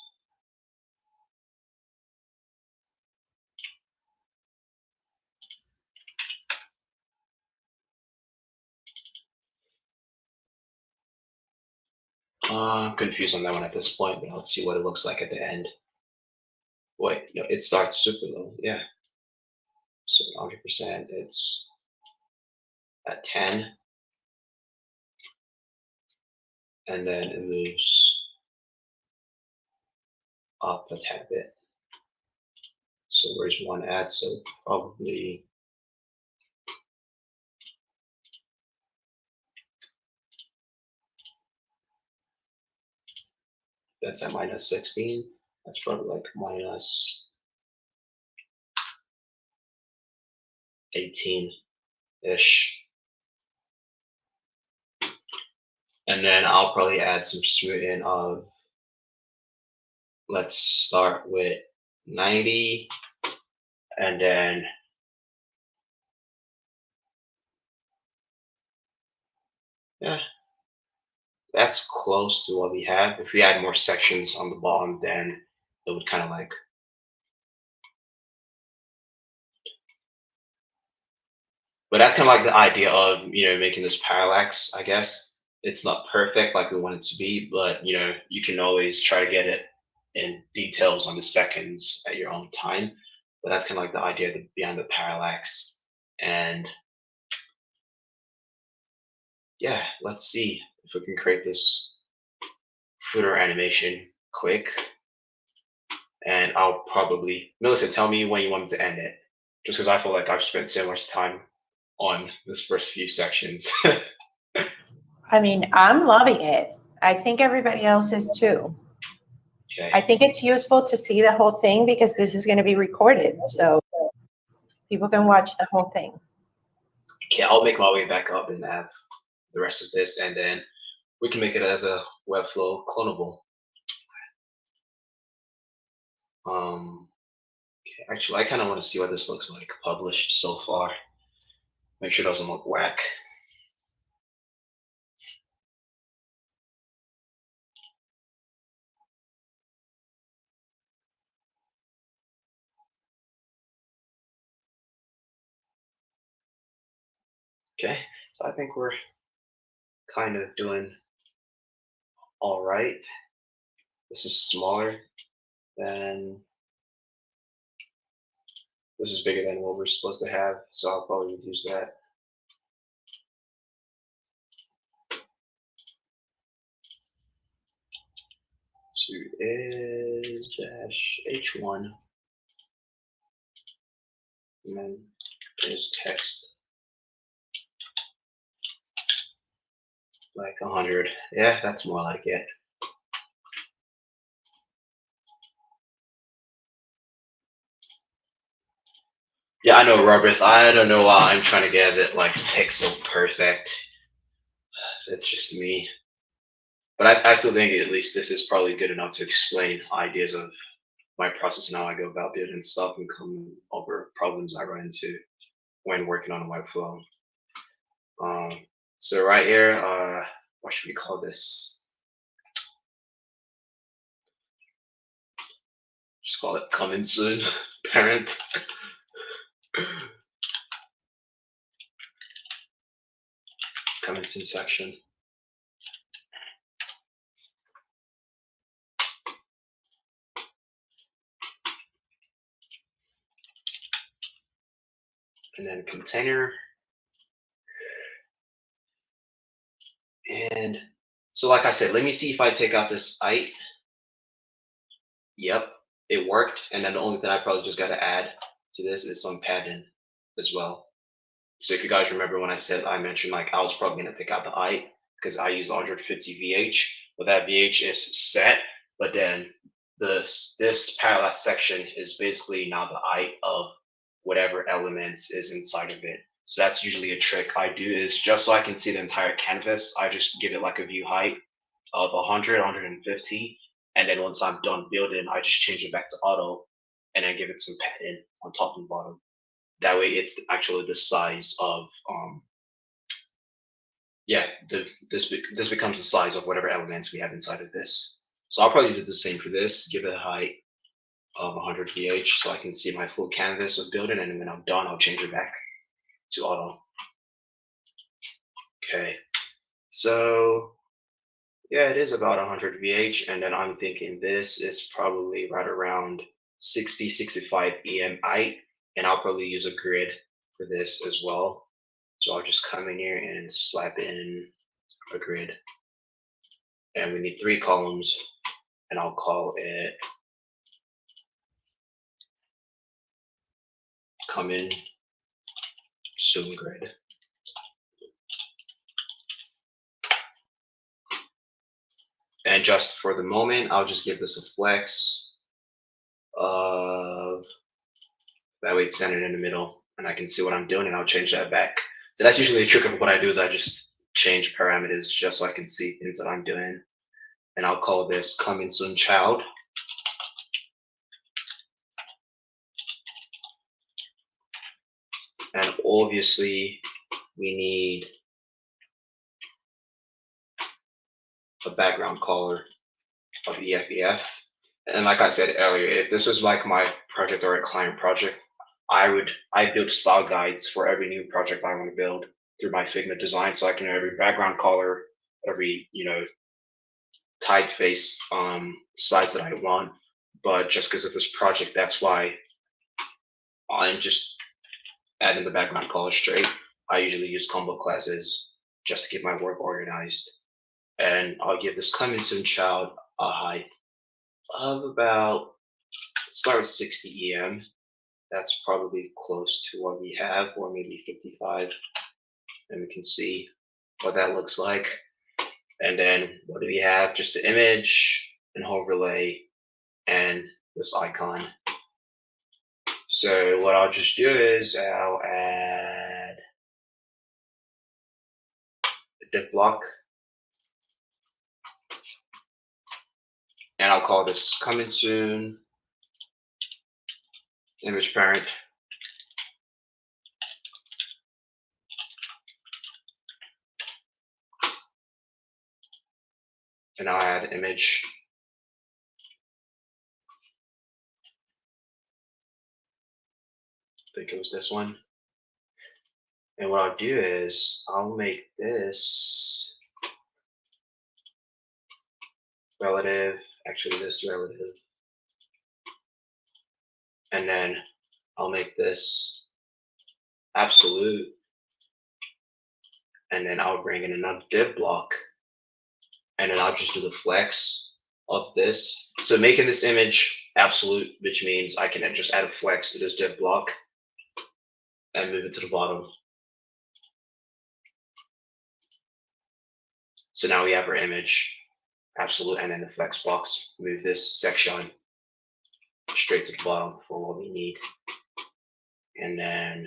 Speaker 2: I'm confused on that one at this point, but let's see what it looks like at the end. Wait, no, it starts super low. Yeah. So 100%, it's at 10. And then it moves up a tad bit. So where's one at? So probably that's at minus 16. That's probably like minus 18-ish. And then I'll probably add some smoothing of, let's start with 90, and then yeah, that's close to what we have. If we add more sections on the bottom, then it would kind of like, but that's kind of like the idea of, making this parallax, I guess. It's not perfect like we want it to be, but you can always try to get it in details on the seconds at your own time. But that's kind of like the idea behind the parallax. And yeah, let's see if we can create this footer animation quick. And I'll probably, Melissa, tell me when you want to end it, just because I feel like I've spent so much time on this first few sections.
Speaker 5: I mean, I'm loving it. I think everybody else is too.
Speaker 2: Okay.
Speaker 5: I think it's useful to see the whole thing because this is going to be recorded, so people can watch the whole thing.
Speaker 2: Okay, I'll make my way back up and have the rest of this, and then we can make it as a Webflow clonable. Okay, actually, I kind of want to see what this looks like published so far. Make sure it doesn't look whack. Okay, so I think we're kind of doing all right. This is smaller than, this is bigger than what we're supposed to have, so I'll probably use that. So is dash H1, and then there's text. Like 100. Yeah, that's more like it. Yeah, I know, Robert. I don't know why I'm trying to get it like pixel perfect. It's just me. But I still think at least this is probably good enough to explain ideas of my process and how I go about building stuff and come over problems I run into when working on a Webflow. So right here, what should we call this? Just call it coming soon, parent. Coming soon section. And then container. And so like I said, let me see if I take out this height. Yep, it worked. And then the only thing I probably just got to add to this is some padding as well. So if you guys remember when I mentioned like I was probably going to take out the height because I use 150 VH, but that VH is set. But then this parallax section is basically now the height of whatever elements is inside of it. So that's usually a trick I do is just so I can see the entire canvas, I just give it like a view height of 100, 150. And then once I'm done building, I just change it back to auto and then give it some padding on top and bottom. That way it's actually the size of yeah, this becomes the size of whatever elements we have inside of this. So I'll probably do the same for this, give it a height of 100 VH so I can see my full canvas of building, and then when I'm done, I'll change it back to auto. Okay, so yeah, it is about 100 VH, and then I'm thinking this is probably right around 60, 65 EM height, and I'll probably use a grid for this as well. So I'll just come in here and slap in a grid. And we need 3 columns, and I'll call it come in soon grid. And just for the moment, I'll just give this a flex of that way it's centered in the middle, and I can see what I'm doing, and I'll change that back. So that's usually the trick of what I do is I just change parameters just so I can see things that I'm doing. And I'll call this coming soon child. And obviously we need a background color of EFEF. And like I said earlier, if this is like my project or a client project, I build style guides for every new project I want to build through my Figma design, so I can know every background color, every typeface size that I want. But just because of this project, that's why I'm just adding the background color straight. I usually use combo classes just to keep my work organized. And I'll give this coming soon child a height of about, start with 60 EM. That's probably close to what we have, or maybe 55. And we can see what that looks like. And then what do we have? Just the image, an overlay, and this icon. So what I'll just do is I'll add a div block. And I'll call this coming soon image parent. And I'll add image. I think it was this one. And what I'll do is I'll make this relative, actually this relative. And then I'll make this absolute. And then I'll bring in another div block. And then I'll just do the flex of this. So making this image absolute, which means I can just add a flex to this div block and move it to the bottom. So now we have our image absolute, and then the flex box. Move this section straight to the bottom for what we need. And then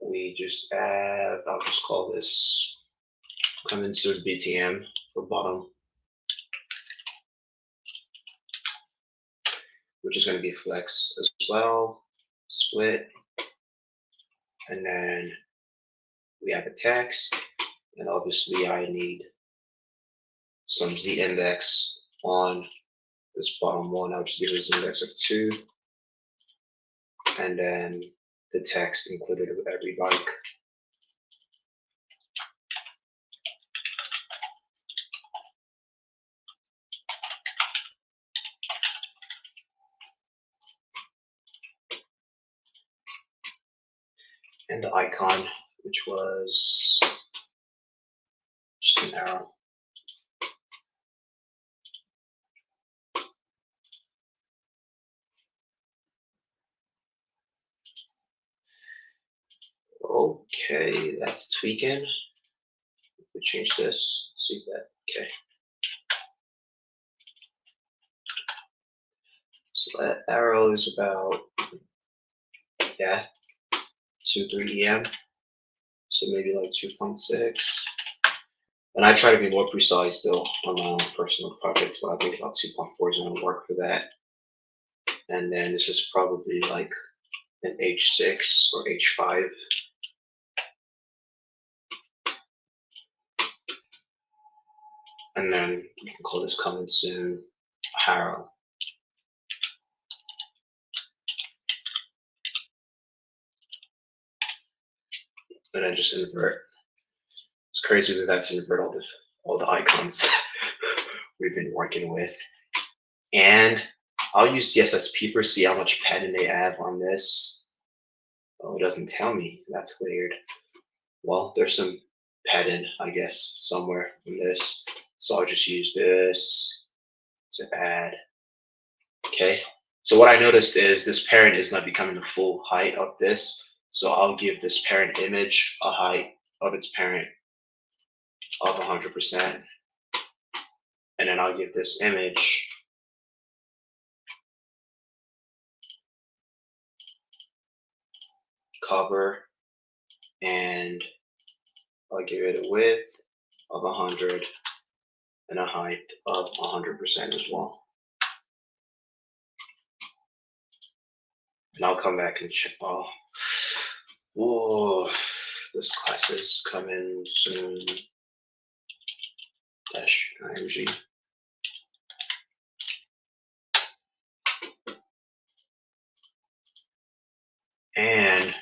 Speaker 2: we just add, I'll just call this coming soon BTM for bottom, which is going to be flex as well, split. And then we have a text, and obviously I need some Z index on this bottom one. I'll just give it a Z index of 2. And then the text included with every bike. And the icon, which was just an arrow. Okay, that's tweaking. If we change this, see that, okay. So that arrow is about, yeah, 2.3 EM. So maybe like 2.6. And I try to be more precise though on my own personal projects, but I think about 2.4 is gonna work for that. And then this is probably like an H6 or H5. And then we can call this coming soon Harrow. And then just invert. It's crazy that that's invert all the icons we've been working with. And I'll use CSS Peeper, see how much padding they have on this. Oh, it doesn't tell me. That's weird. Well, there's some padding, I guess, somewhere in this. So I'll just use this to add. Okay. So what I noticed is this parent is not becoming the full height of this. So I'll give this parent image a height of its parent of 100%. And then I'll give this image cover, and I'll give it a width of 100 and a height of 100% as well. And I'll come back and check. Oh, whoa, this class is coming soon. -img. And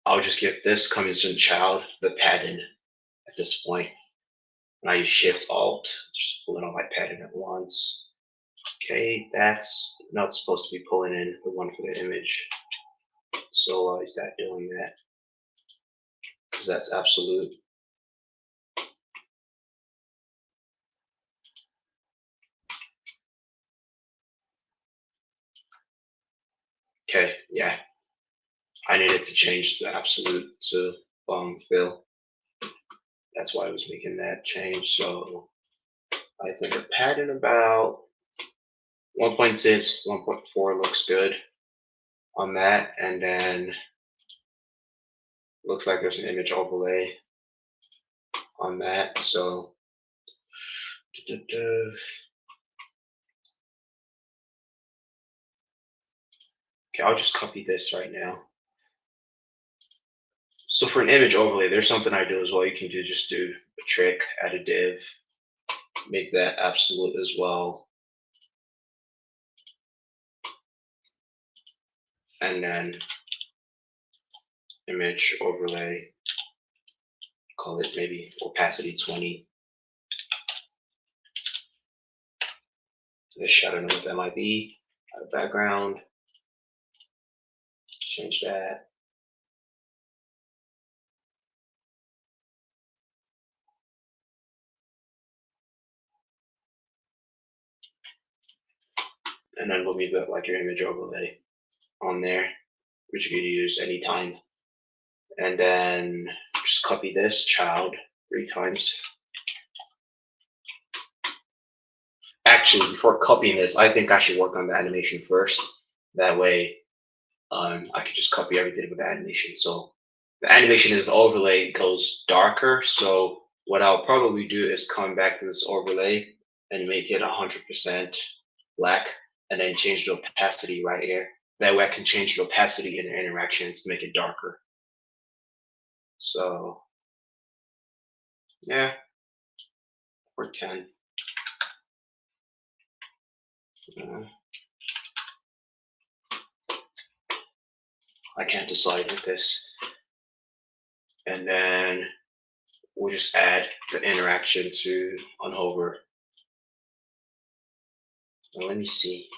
Speaker 2: I'll just give this coming soon child the padding at this point. And I use Shift Alt, just pulling on my padding at once. Okay, that's not supposed to be pulling in the one for the image. So why is that doing that? Because that's absolute. Okay, yeah. I needed to change the absolute to fill. That's why I was making that change. So I think a pattern about 1.6, 1.4 looks good on that. And then looks like there's an image overlay on that. So okay, I'll just copy this right now. So for an image overlay, there's something I do as well. You can just do a trick, add a div, make that absolute as well. And then image overlay, call it maybe opacity 20. This, I don't know what that might be. Add a background, change that. And then we'll leave it like your image overlay on there, which you can use anytime. And then just copy this child 3 times. Actually, before copying this, I think I should work on the animation first. That way, I could just copy everything with the animation. So the animation is the overlay goes darker. So what I'll probably do is come back to this overlay and make it 100% black, and then change the opacity right here. That way I can change the opacity in the interactions to make it darker. So yeah, or 10. I can't decide with this. And then we'll just add the interaction to unhover. Now let me see.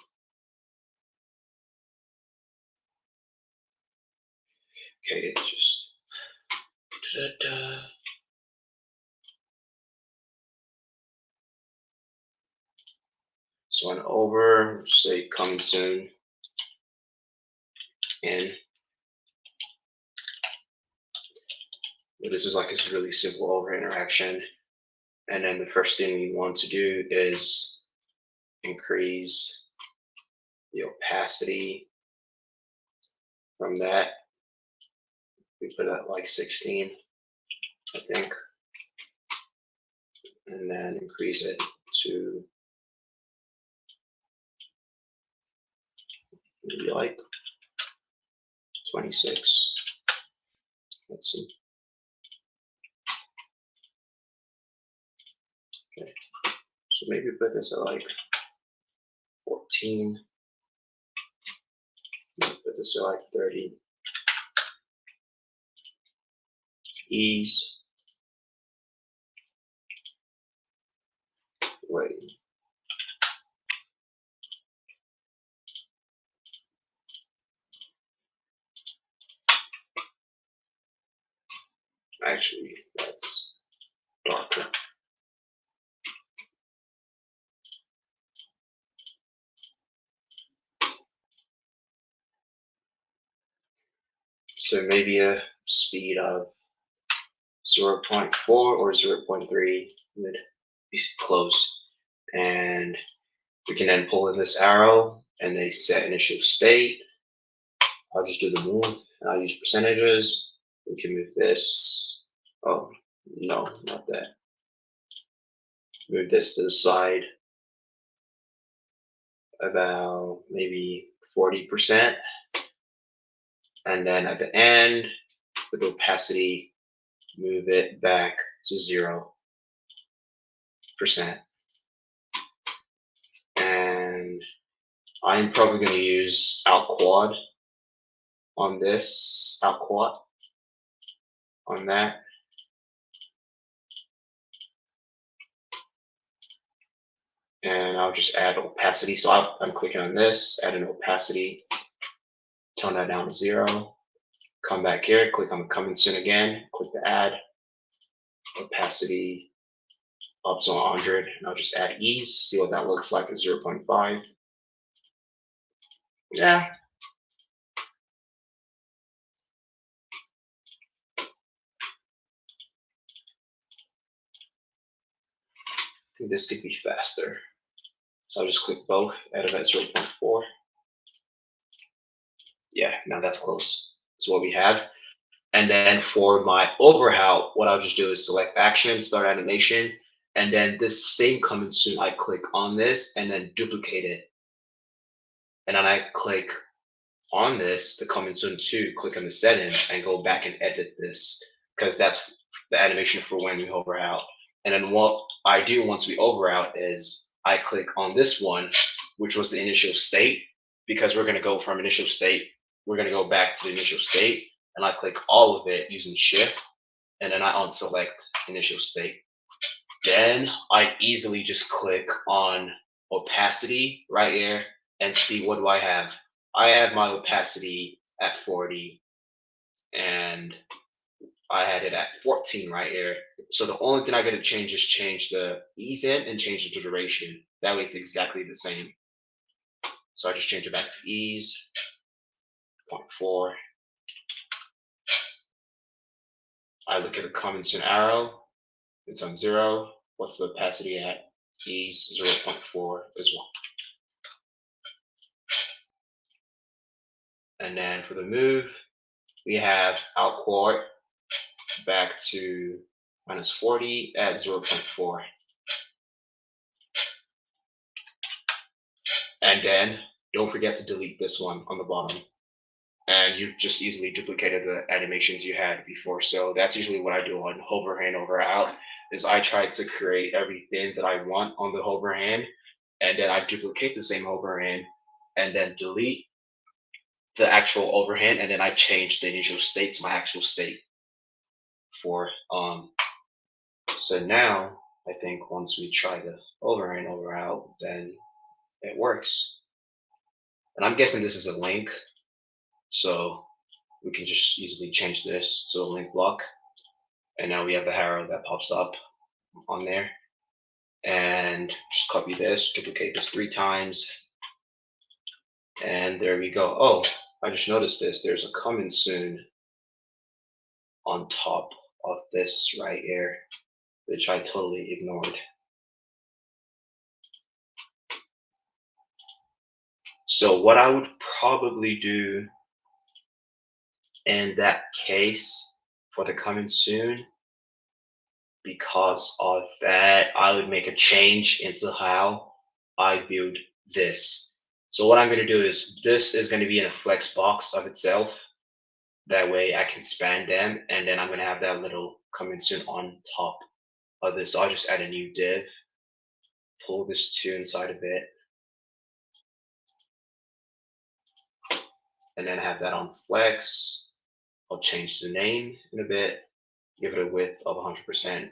Speaker 2: Okay, it's just so on over, say coming soon in. But this is like a really simple over interaction. And then the first thing we want to do is increase the opacity from that. We put it at like 16, I think. And then increase it to maybe like 26. Let's see. Okay. So maybe put this at like 14. Maybe put this at like 30. Ease. Wait. Actually, that's darker. So maybe a speed of 0.4 or 0.3 would be close. And we can then pull in this arrow and they set initial state. I'll just do the move and I'll use percentages. We can move this. Oh, no, not that. Move this to the side about maybe 40%. And then at the end, with opacity, move it back to 0%. And I'm probably going to use out quad on this, out quad on that. And I'll just add opacity. So I'm clicking on this, add an opacity, tone that down to 0. Come back here, click on the coming soon again, click the add, opacity up to 100, and I'll just add ease, see what that looks like at 0.5. Yeah. I think this could be faster. So I'll just click both, add it at 0.4. Yeah, now that's close. That's what we have. And then for my overhaul, what I'll just do is select action, start animation, and then this same coming soon, I click on this and then duplicate it. And then I click on this, the coming soon 2, click on the settings and go back and edit this because that's the animation for when we hover out. And then what I do once we over out is I click on this one, which was the initial state, because we're going to go from initial state, we're going to go back to the initial state, and I click all of it using shift, and then I unselect initial state. Then I easily just click on opacity right here and see what do I have. I have my opacity at 40 and I had it at 14 right here. So the only thing I got to change is change the ease in and change the duration. That way it's exactly the same. So I just change it back to ease, 0.4. I look at the comments and arrow. It's on 0. What's the opacity at? Ease 0.4 as well. And then for the move, we have out quad back to -40 at 0.4. And then don't forget to delete this one on the bottom. And you've just easily duplicated the animations you had before. So that's usually what I do on hover hand over out, is I try to create everything that I want on the hover hand, and then I duplicate the same hover hand and then delete the actual overhand, and then I change the initial state to my actual state for so now I think once we try the overhand over out, then it works. And I'm guessing this is a link, so we can just easily change this to a link block, and now we have the arrow that pops up on there. And just copy this, duplicate this 3 times, and there we go. Oh, I just noticed this. There's a coming soon on top of this right here, which I totally ignored. So what I would probably do in that case for the coming soon, because of that, I would make a change into how I build this. So what I'm going to do is this is going to be in a flex box of itself. That way I can span them, and then I'm going to have that little coming soon on top of this. So I'll just add a new div pull this 2 inside of it, and then have that on flex. I'll change the name in a bit, give it a width of 100%.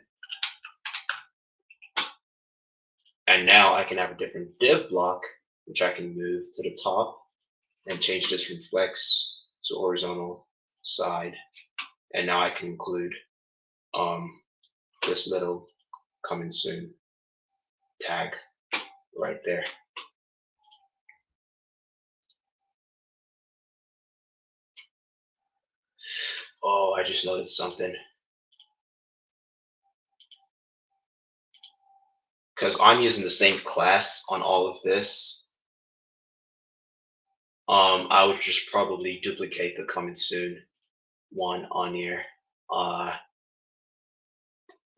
Speaker 2: And now I can have a different div block, which I can move to the top and change this from flex to horizontal side. And now I can include this little coming soon tag right there. Oh, I just noticed something. Because I'm using the same class on all of this, I would just probably duplicate the coming soon one on here.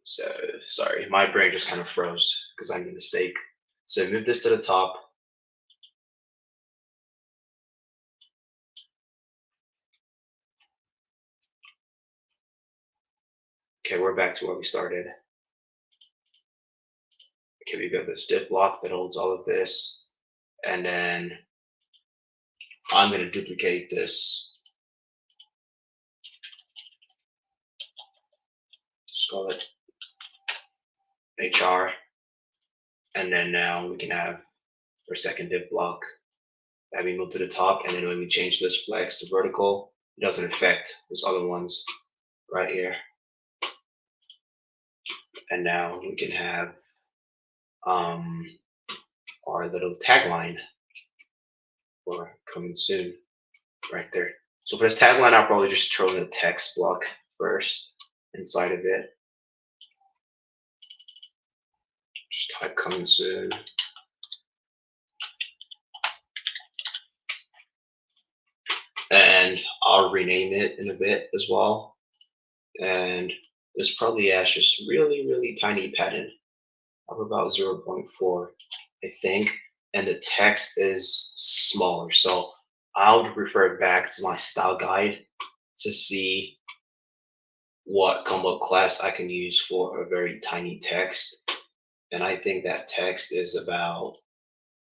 Speaker 2: So sorry, my brain just kind of froze because I made a mistake. So move this to the top. Okay, we're back to where we started. Okay, we got this div block that holds all of this, and then I'm going to duplicate this. Just call it HR, and then now we can have our second div block that we move to the top, and then when we change this flex to vertical, it doesn't affect those other ones right here. And now we can have our little tagline for coming soon right there. So for this tagline, I'll probably just throw in a text block first inside of it. Just type coming soon. And I'll rename it in a bit as well. And this probably has just really, really tiny padding of about 0.4, I think. And the text is smaller. So I'll refer back to my style guide to see what combo class I can use for a very tiny text. And I think that text is about,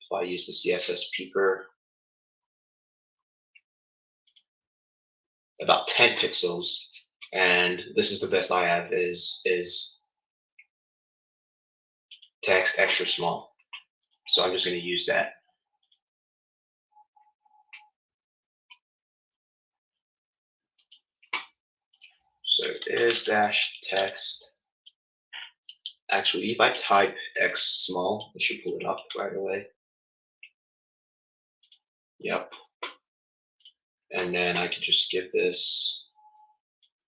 Speaker 2: if I use the CSS peeper, about 10 pixels. And this is the best I have is text extra small. So I'm just going to use that. So is dash text. Actually, if I type X small, it should pull it up right away. Yep. And then I could just give this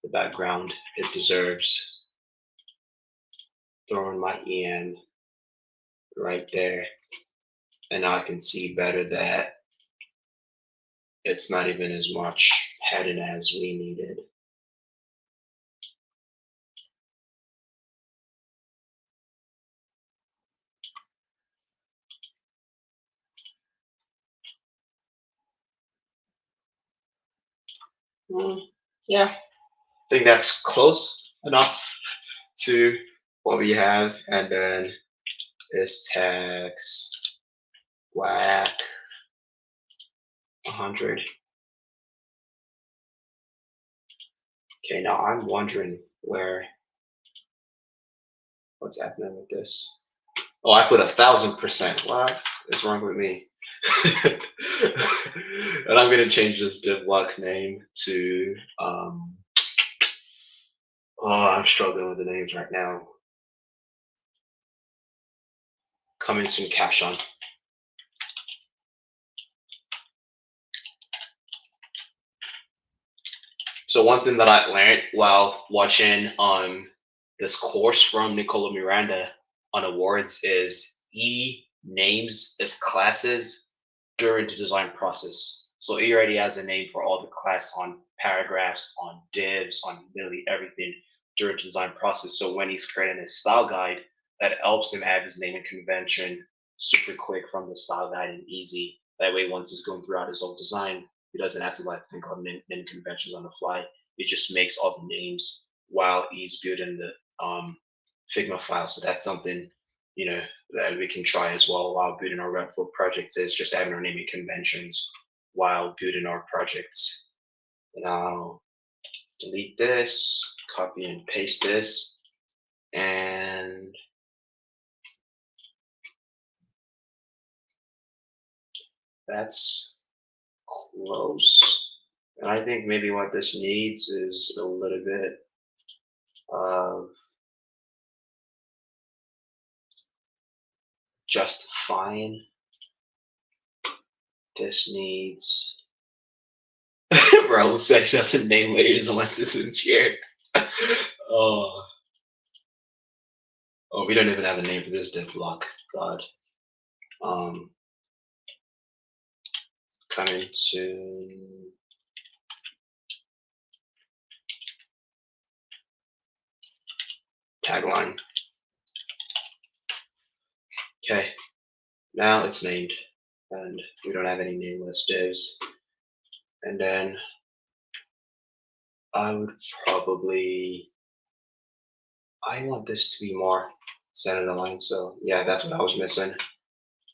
Speaker 2: the background it deserves. Throw in my EN right there. And now I can see better that it's not even as much padding as we needed. Yeah, I think that's close enough to what we have. And then this text black 100. Okay, now I'm wondering what's happening with this. Oh, I put 1,000%. What is wrong with me? And I'm gonna change this div block name to oh, I'm struggling with the names right now. Coming soon caption. So one thing that I learned while watching this course from Nicola Miranda on awards is he names his classes during the design process. So he already has a name for all the class on paragraphs, on divs, on literally everything during the design process. So when he's creating his style guide, that helps him have his naming convention super quick from the style guide and easy. That way, once he's going throughout his own design, he doesn't have to like think of naming conventions on the fly. He just makes all the names while he's building the Figma file. So that's something you know, that we can try as well while building our Webflow projects is just having our naming conventions while building our projects. And I'll delete this, copy and paste this, and that's close. And I think maybe what this needs is a little bit of justifying. This needs. Raul said he doesn't name layers unless it's in shared. Oh, we don't even have a name for this div block. God. Coming soon. Tagline. Okay, now it's named, and we don't have any nameless divs. And then I would probably, I want this to be more center line. So yeah, that's what I was missing.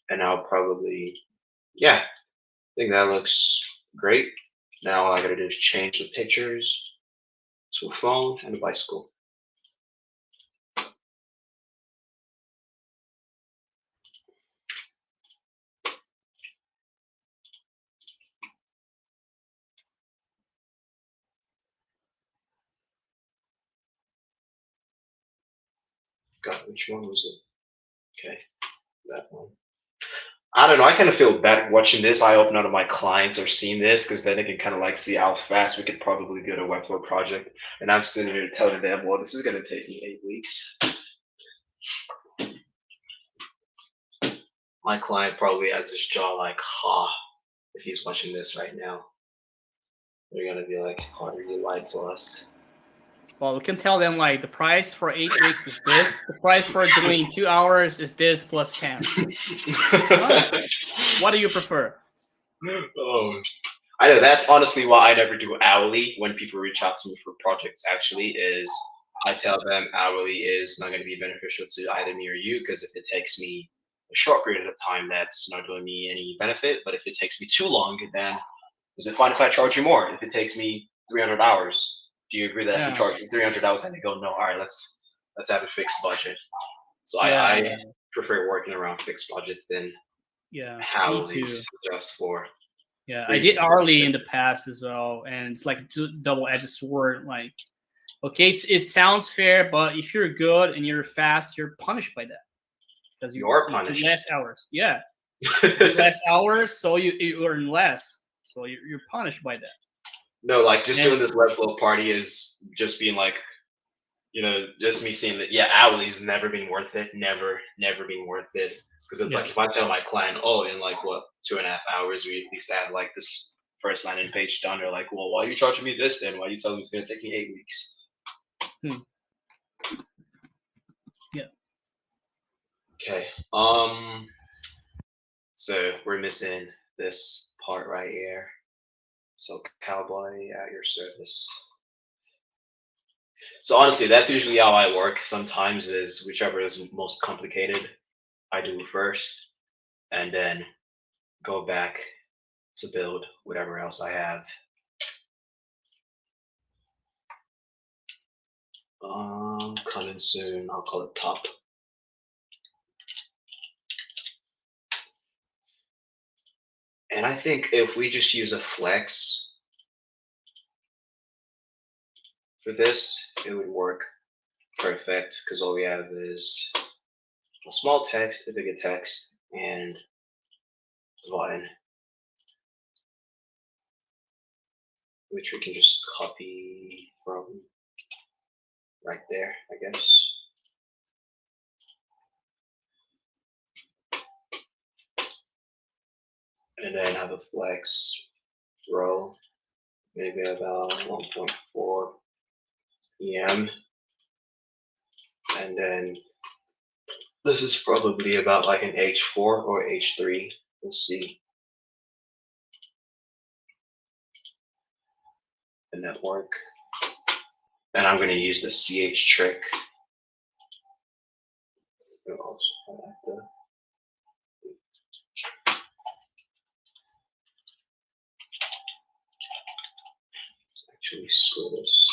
Speaker 2: And I'll probably, yeah, I think that looks great. Now all I gotta do is change the pictures to a phone and a bicycle. God, which one was it? Okay, that one. I don't know. I kind of feel bad watching this. I hope none of my clients are seeing this because then they can kind of like see how fast we could probably build a Webflow project. And I'm sitting here telling them, well, this is going to take me 8 weeks. My client probably has his jaw like, ha, if he's watching this right now. They're going to be like, Carter, you lied to us.
Speaker 4: Well, we can tell them like the price for 8 weeks is this. The price for doing 2 hours is this plus 10. What do you prefer?
Speaker 2: Oh, I know that's honestly why I never do hourly when people reach out to me for projects. Actually, is I tell them hourly is not going to be beneficial to either me or you because if it takes me a short period of time, that's not doing me any benefit. But if it takes me too long, then is it fine if I charge you more? If it takes me 300 hours, do you agree that if you charge me 300 hours, then they go, no, all right, let's have a fixed budget. So I prefer working around fixed budgets than hourly just for.
Speaker 4: Yeah, I did hourly in the past as well, and it's like a double-edged sword. Like, okay, it sounds fair, but if you're good and you're fast, you're punished by that because
Speaker 2: you are punished.
Speaker 4: Less hours, yeah, less hours, so you earn less, so you're punished by that.
Speaker 2: No, like just doing this Webflow party is just being like, you know, just me seeing that, yeah, hourly's never been worth it, never been worth it. Because it's like if I tell my client, oh, in like what 2.5 hours, we at least have like this first line and page done. They're like, well, why are you charging me this then? Why are you telling me it's gonna take me 8 weeks?
Speaker 4: Yeah.
Speaker 2: Okay. So we're missing this part right here. So Cowboy at your service. So honestly, that's usually how I work. Sometimes is whichever is most complicated, I do first, and then go back to build whatever else I have. Coming soon. I'll call it top. And I think if we just use a flex for this, it would work perfect because all we have is a small text, a bigger text, and the button, which we can just copy from right there, I guess. And then have a flex row, maybe about 1.4 EM. And then this is probably about like an H4 or H3. We'll see. The network. And I'm going to use the CH trick. Actually screw this.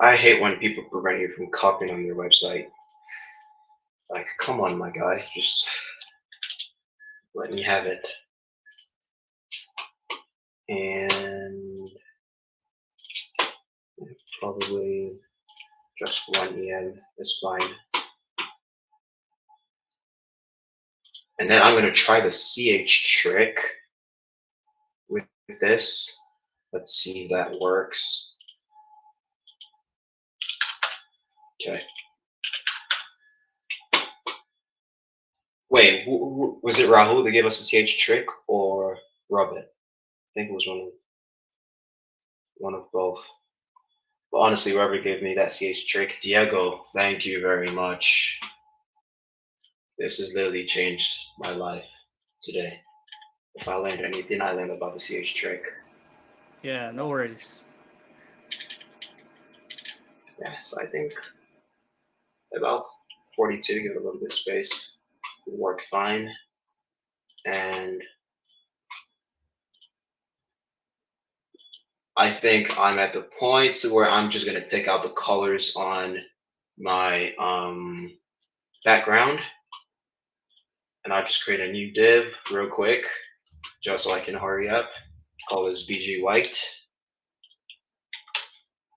Speaker 2: I hate when people prevent you from copying on their website. Like, come on, my guy, just let me have it. And probably just one EM is fine. And then I'm going to try the CH trick with this. Let's see if that works. Okay. Wait, was it Rahul that gave us the CH trick or Robert? I think it was one of both. But honestly, whoever gave me that CH trick, Diego, thank you very much. This has literally changed my life today. If I learned anything, I learned about the CH trick.
Speaker 4: Yeah, no worries.
Speaker 2: Yeah, so I think about 42, give it a little bit of space, would work fine. And I think I'm at the point where I'm just gonna take out the colors on my background, and I'll just create a new div real quick, just so I can hurry up. Call this BG White,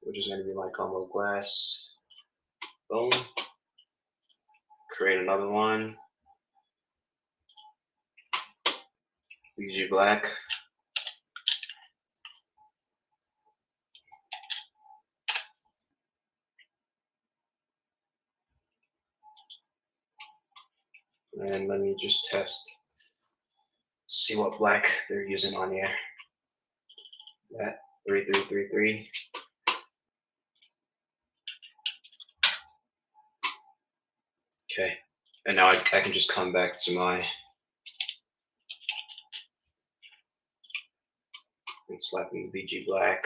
Speaker 2: which is gonna be my combo glass. Boom. Create another one. BG Black. And let me just test, see what black they're using on here. That 3333. Okay, and now I can just come back to my and slapping BG Black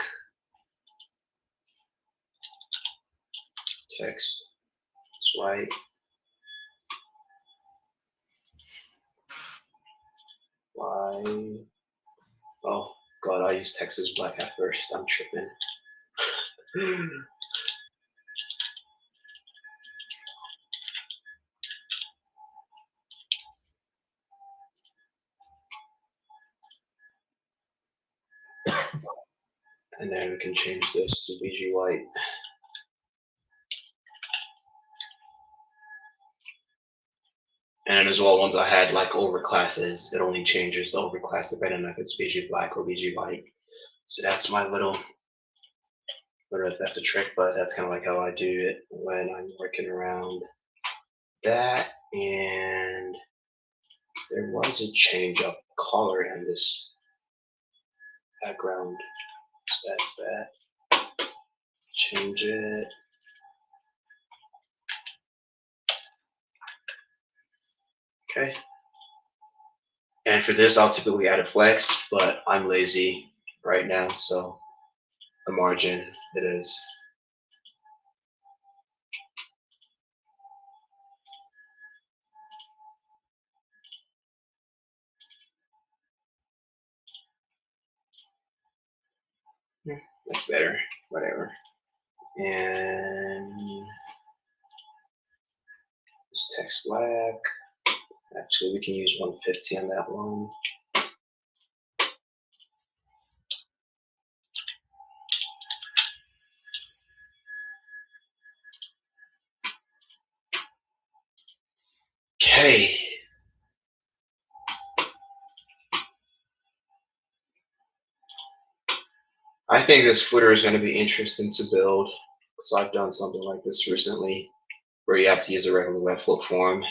Speaker 2: text. It's white. Why? Oh God, I used text as black at first. I'm tripping. And then we can change this to BG White. And as well, once I had like overclasses, it only changes the overclass depending on if it's BG Black or BG White. So that's my little, I don't know if that's a trick, but that's kind of like how I do it when I'm working around that. And there was a change of color in this background. That's that. Change it. Okay. And for this, I'll typically add a flex, but I'm lazy right now, so the margin it is. That's better, whatever. And this text black. Actually, we can use 150 on that one. Okay. I think this footer is going to be interesting to build because I've done something like this recently where you have to use a regular Webflow form.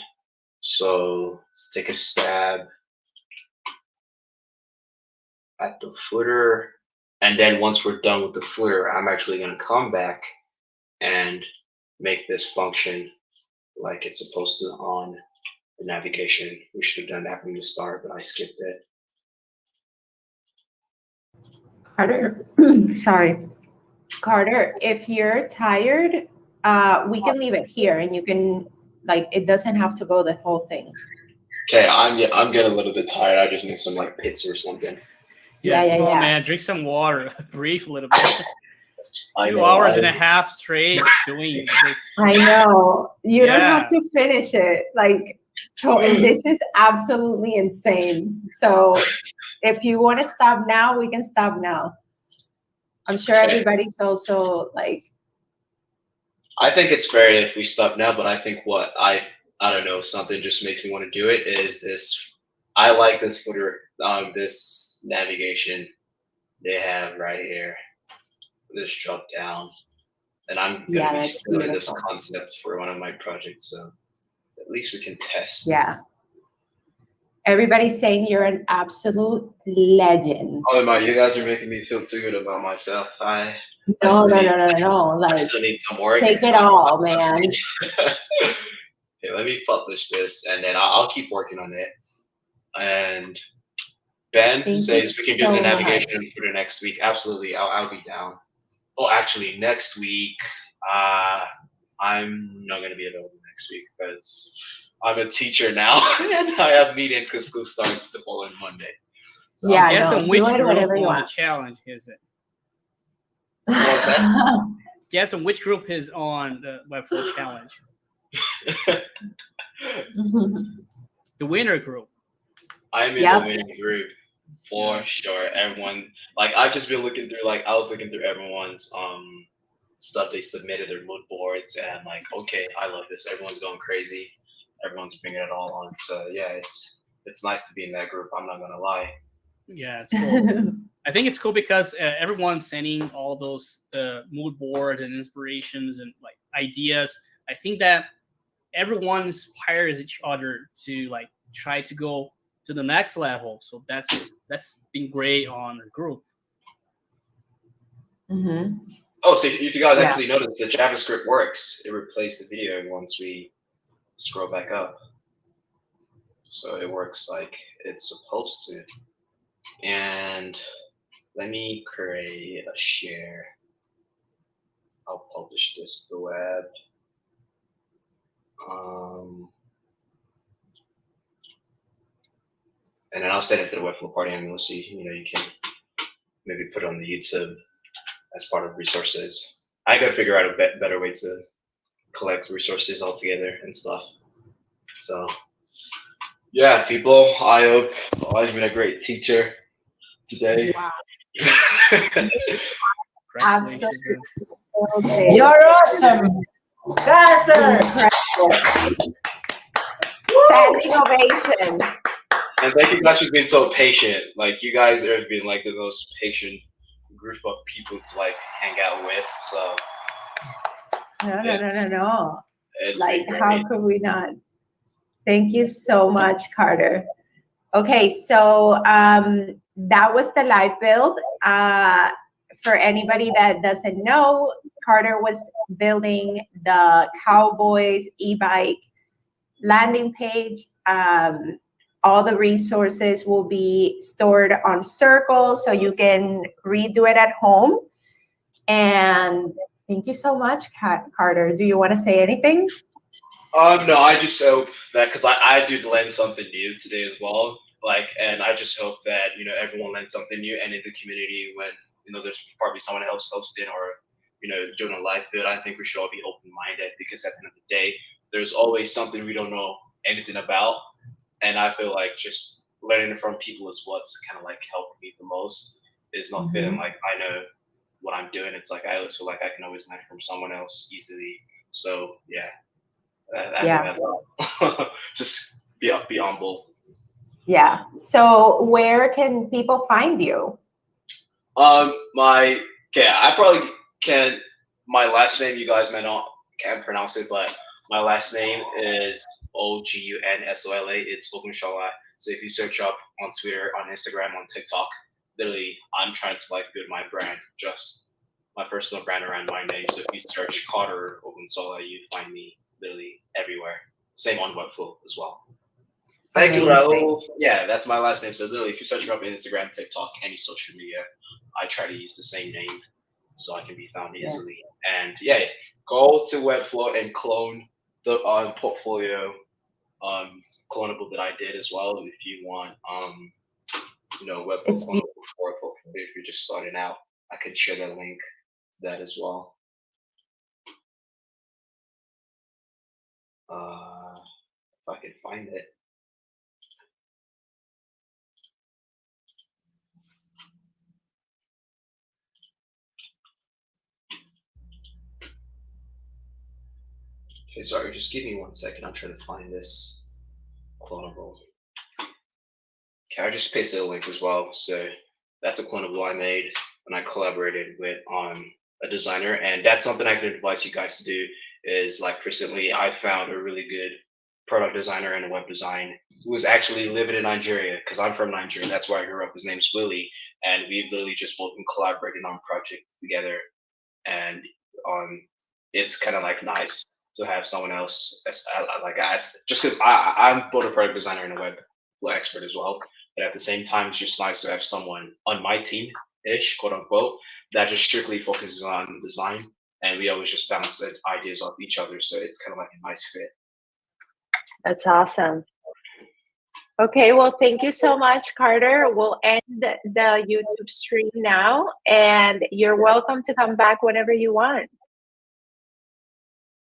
Speaker 2: So let's take a stab at the footer. And then once we're done with the footer, I'm actually going to come back and make this function like it's supposed to on the navigation. We should have done that from the start, but I skipped it.
Speaker 5: Carter, sorry. Carter, if you're tired, we can leave it here and you can, like, it doesn't have to go the whole thing.
Speaker 2: Okay, I'm getting a little bit tired. I just need some like pizza or something.
Speaker 5: Yeah.
Speaker 4: Come on, man, drink some water. Breathe a little bit.
Speaker 2: I
Speaker 4: 2
Speaker 2: know,
Speaker 4: hours and a half straight doing this.
Speaker 5: I know. You don't
Speaker 4: Yeah.
Speaker 5: have to finish it. Like, this is absolutely insane. So if you want to stop now, we can stop now. I'm sure
Speaker 2: Okay.
Speaker 5: everybody's also like,
Speaker 2: I think it's fair if we stop now, but I think what I don't know, something just makes me want to do it is this. I like this footer, this navigation they have right here, this drop down, and I'm gonna
Speaker 5: Yeah,
Speaker 2: be
Speaker 5: that's
Speaker 2: stealing this
Speaker 5: beautiful.
Speaker 2: concept for one of my projects, so at least we can test.
Speaker 5: yeah. Everybody's saying you're an absolute legend.
Speaker 2: Oh my, you guys are making me feel too good about myself. I
Speaker 5: No.
Speaker 2: I
Speaker 5: Like,
Speaker 2: still need some work.
Speaker 5: take it all, man.
Speaker 2: Okay, let me publish this, and then I'll keep working on it. And Ben
Speaker 5: Thank
Speaker 2: says
Speaker 5: you
Speaker 2: we can do
Speaker 5: so
Speaker 2: the navigation for the next week. Absolutely, I'll be down. Oh, actually, next week, I'm not gonna be available next week because I'm a teacher now, and I have meeting because school starts the following Monday. So
Speaker 5: Yeah,
Speaker 4: Guess
Speaker 5: no,
Speaker 4: on which
Speaker 5: do it
Speaker 4: group
Speaker 5: whatever you
Speaker 4: on the
Speaker 5: want.
Speaker 4: challenge is it?
Speaker 2: What's that?
Speaker 4: Guess on which group is on the Webflow challenge? The winner group.
Speaker 2: I'm in
Speaker 5: Yep.
Speaker 2: the winning group for sure. Everyone, like I've just been looking through, like I was looking through everyone's stuff they submitted, their mood boards, and like, okay, I love this. Everyone's going crazy. Everyone's bringing it all on. So yeah, it's nice to be in that group. I'm not gonna lie.
Speaker 4: Yeah, it's cool. I think it's cool because everyone's sending all those mood boards and inspirations and like ideas. I think that everyone inspires each other to like try to go to the next level. So that's been great on the group.
Speaker 5: Mhm.
Speaker 2: Oh, so if you guys
Speaker 5: Yeah.
Speaker 2: actually noticed, the JavaScript works. It replaced the video once we scroll back up. So it works like it's supposed to. And let me create a share. I'll publish this to the web. And then I'll send it to the Webflow party, and we'll see. You know, you can maybe put it on the YouTube as part of resources. I gotta figure out a better way to collect resources all together and stuff. So yeah, people, I hope I've been a great teacher today.
Speaker 5: Wow.
Speaker 4: Congratulations, guys.
Speaker 5: Okay.
Speaker 6: You're awesome, Carter.
Speaker 5: Standing ovation.
Speaker 2: And thank you guys for being so patient. Like you guys have been like the most patient group of people to like hang out with. So
Speaker 5: No.
Speaker 2: it's
Speaker 5: Like,
Speaker 2: been
Speaker 5: how
Speaker 2: great.
Speaker 5: could we not? Thank you so much, Carter. Okay, so that was the live build. For anybody that doesn't know, Carter was building the Cowboys e-bike landing page. All the resources will be stored on Circle, so you can redo it at home. And thank you so much, Carter. Do you want to say anything?
Speaker 2: No, I just hope that because I did learn something new today as well. Like, and I just hope that everyone learns something new, and in the community when there's probably someone else hosting or doing a live build, I think we should all be open minded because at the end of the day, there's always something we don't know anything about, and I feel like just learning from people is what's kind of like helped me the most. Is not feeling like I know what I'm doing. It's like I always feel like I can always learn from someone else easily. So yeah. Just be humble.
Speaker 5: Yeah. So where can people find you?
Speaker 2: I probably can. My last name, you guys might not can't pronounce it, but my last name is Ogunsola. It's Ogunsola. So if you search up on Twitter, on Instagram, on TikTok, literally, I'm trying to like build my brand just my personal brand around my name. So if you search Carter Ogunsola, you find me literally everywhere. Same on Webflow as well. Thank you, Raul. Yeah, that's my last name. So literally, if you search me up on Instagram, TikTok, any social media, I try to use the same name so I can be found easily. And yeah, go to Webflow and clone the portfolio clonable that I did as well. If you want, Webflow clonable for a portfolio, if you're just starting out, I can share that link to that as well. If I can find it. Okay, sorry, just give me 1 second. I'm trying to find this clonable. Okay, I just pasted a link as well. So that's a clonable I made when I collaborated with a designer, and that's something I could advise you guys to do. Is like recently I found a really good product designer and a web design who was actually living in Nigeria, because I'm from Nigeria. That's where I grew up. His name's Willie, and we've literally just both been collaborating on projects together. And it's kind of like nice to have someone else just because I'm both a product designer and a Webflow expert as well. But at the same time, it's just nice to have someone on my team-ish, quote unquote, that just strictly focuses on design. And we always just bounce ideas off each other. So it's kind of like a nice fit.
Speaker 1: That's awesome. Okay, well, thank you so much, Carter. We'll end the YouTube stream now, and you're welcome to come back whenever you want.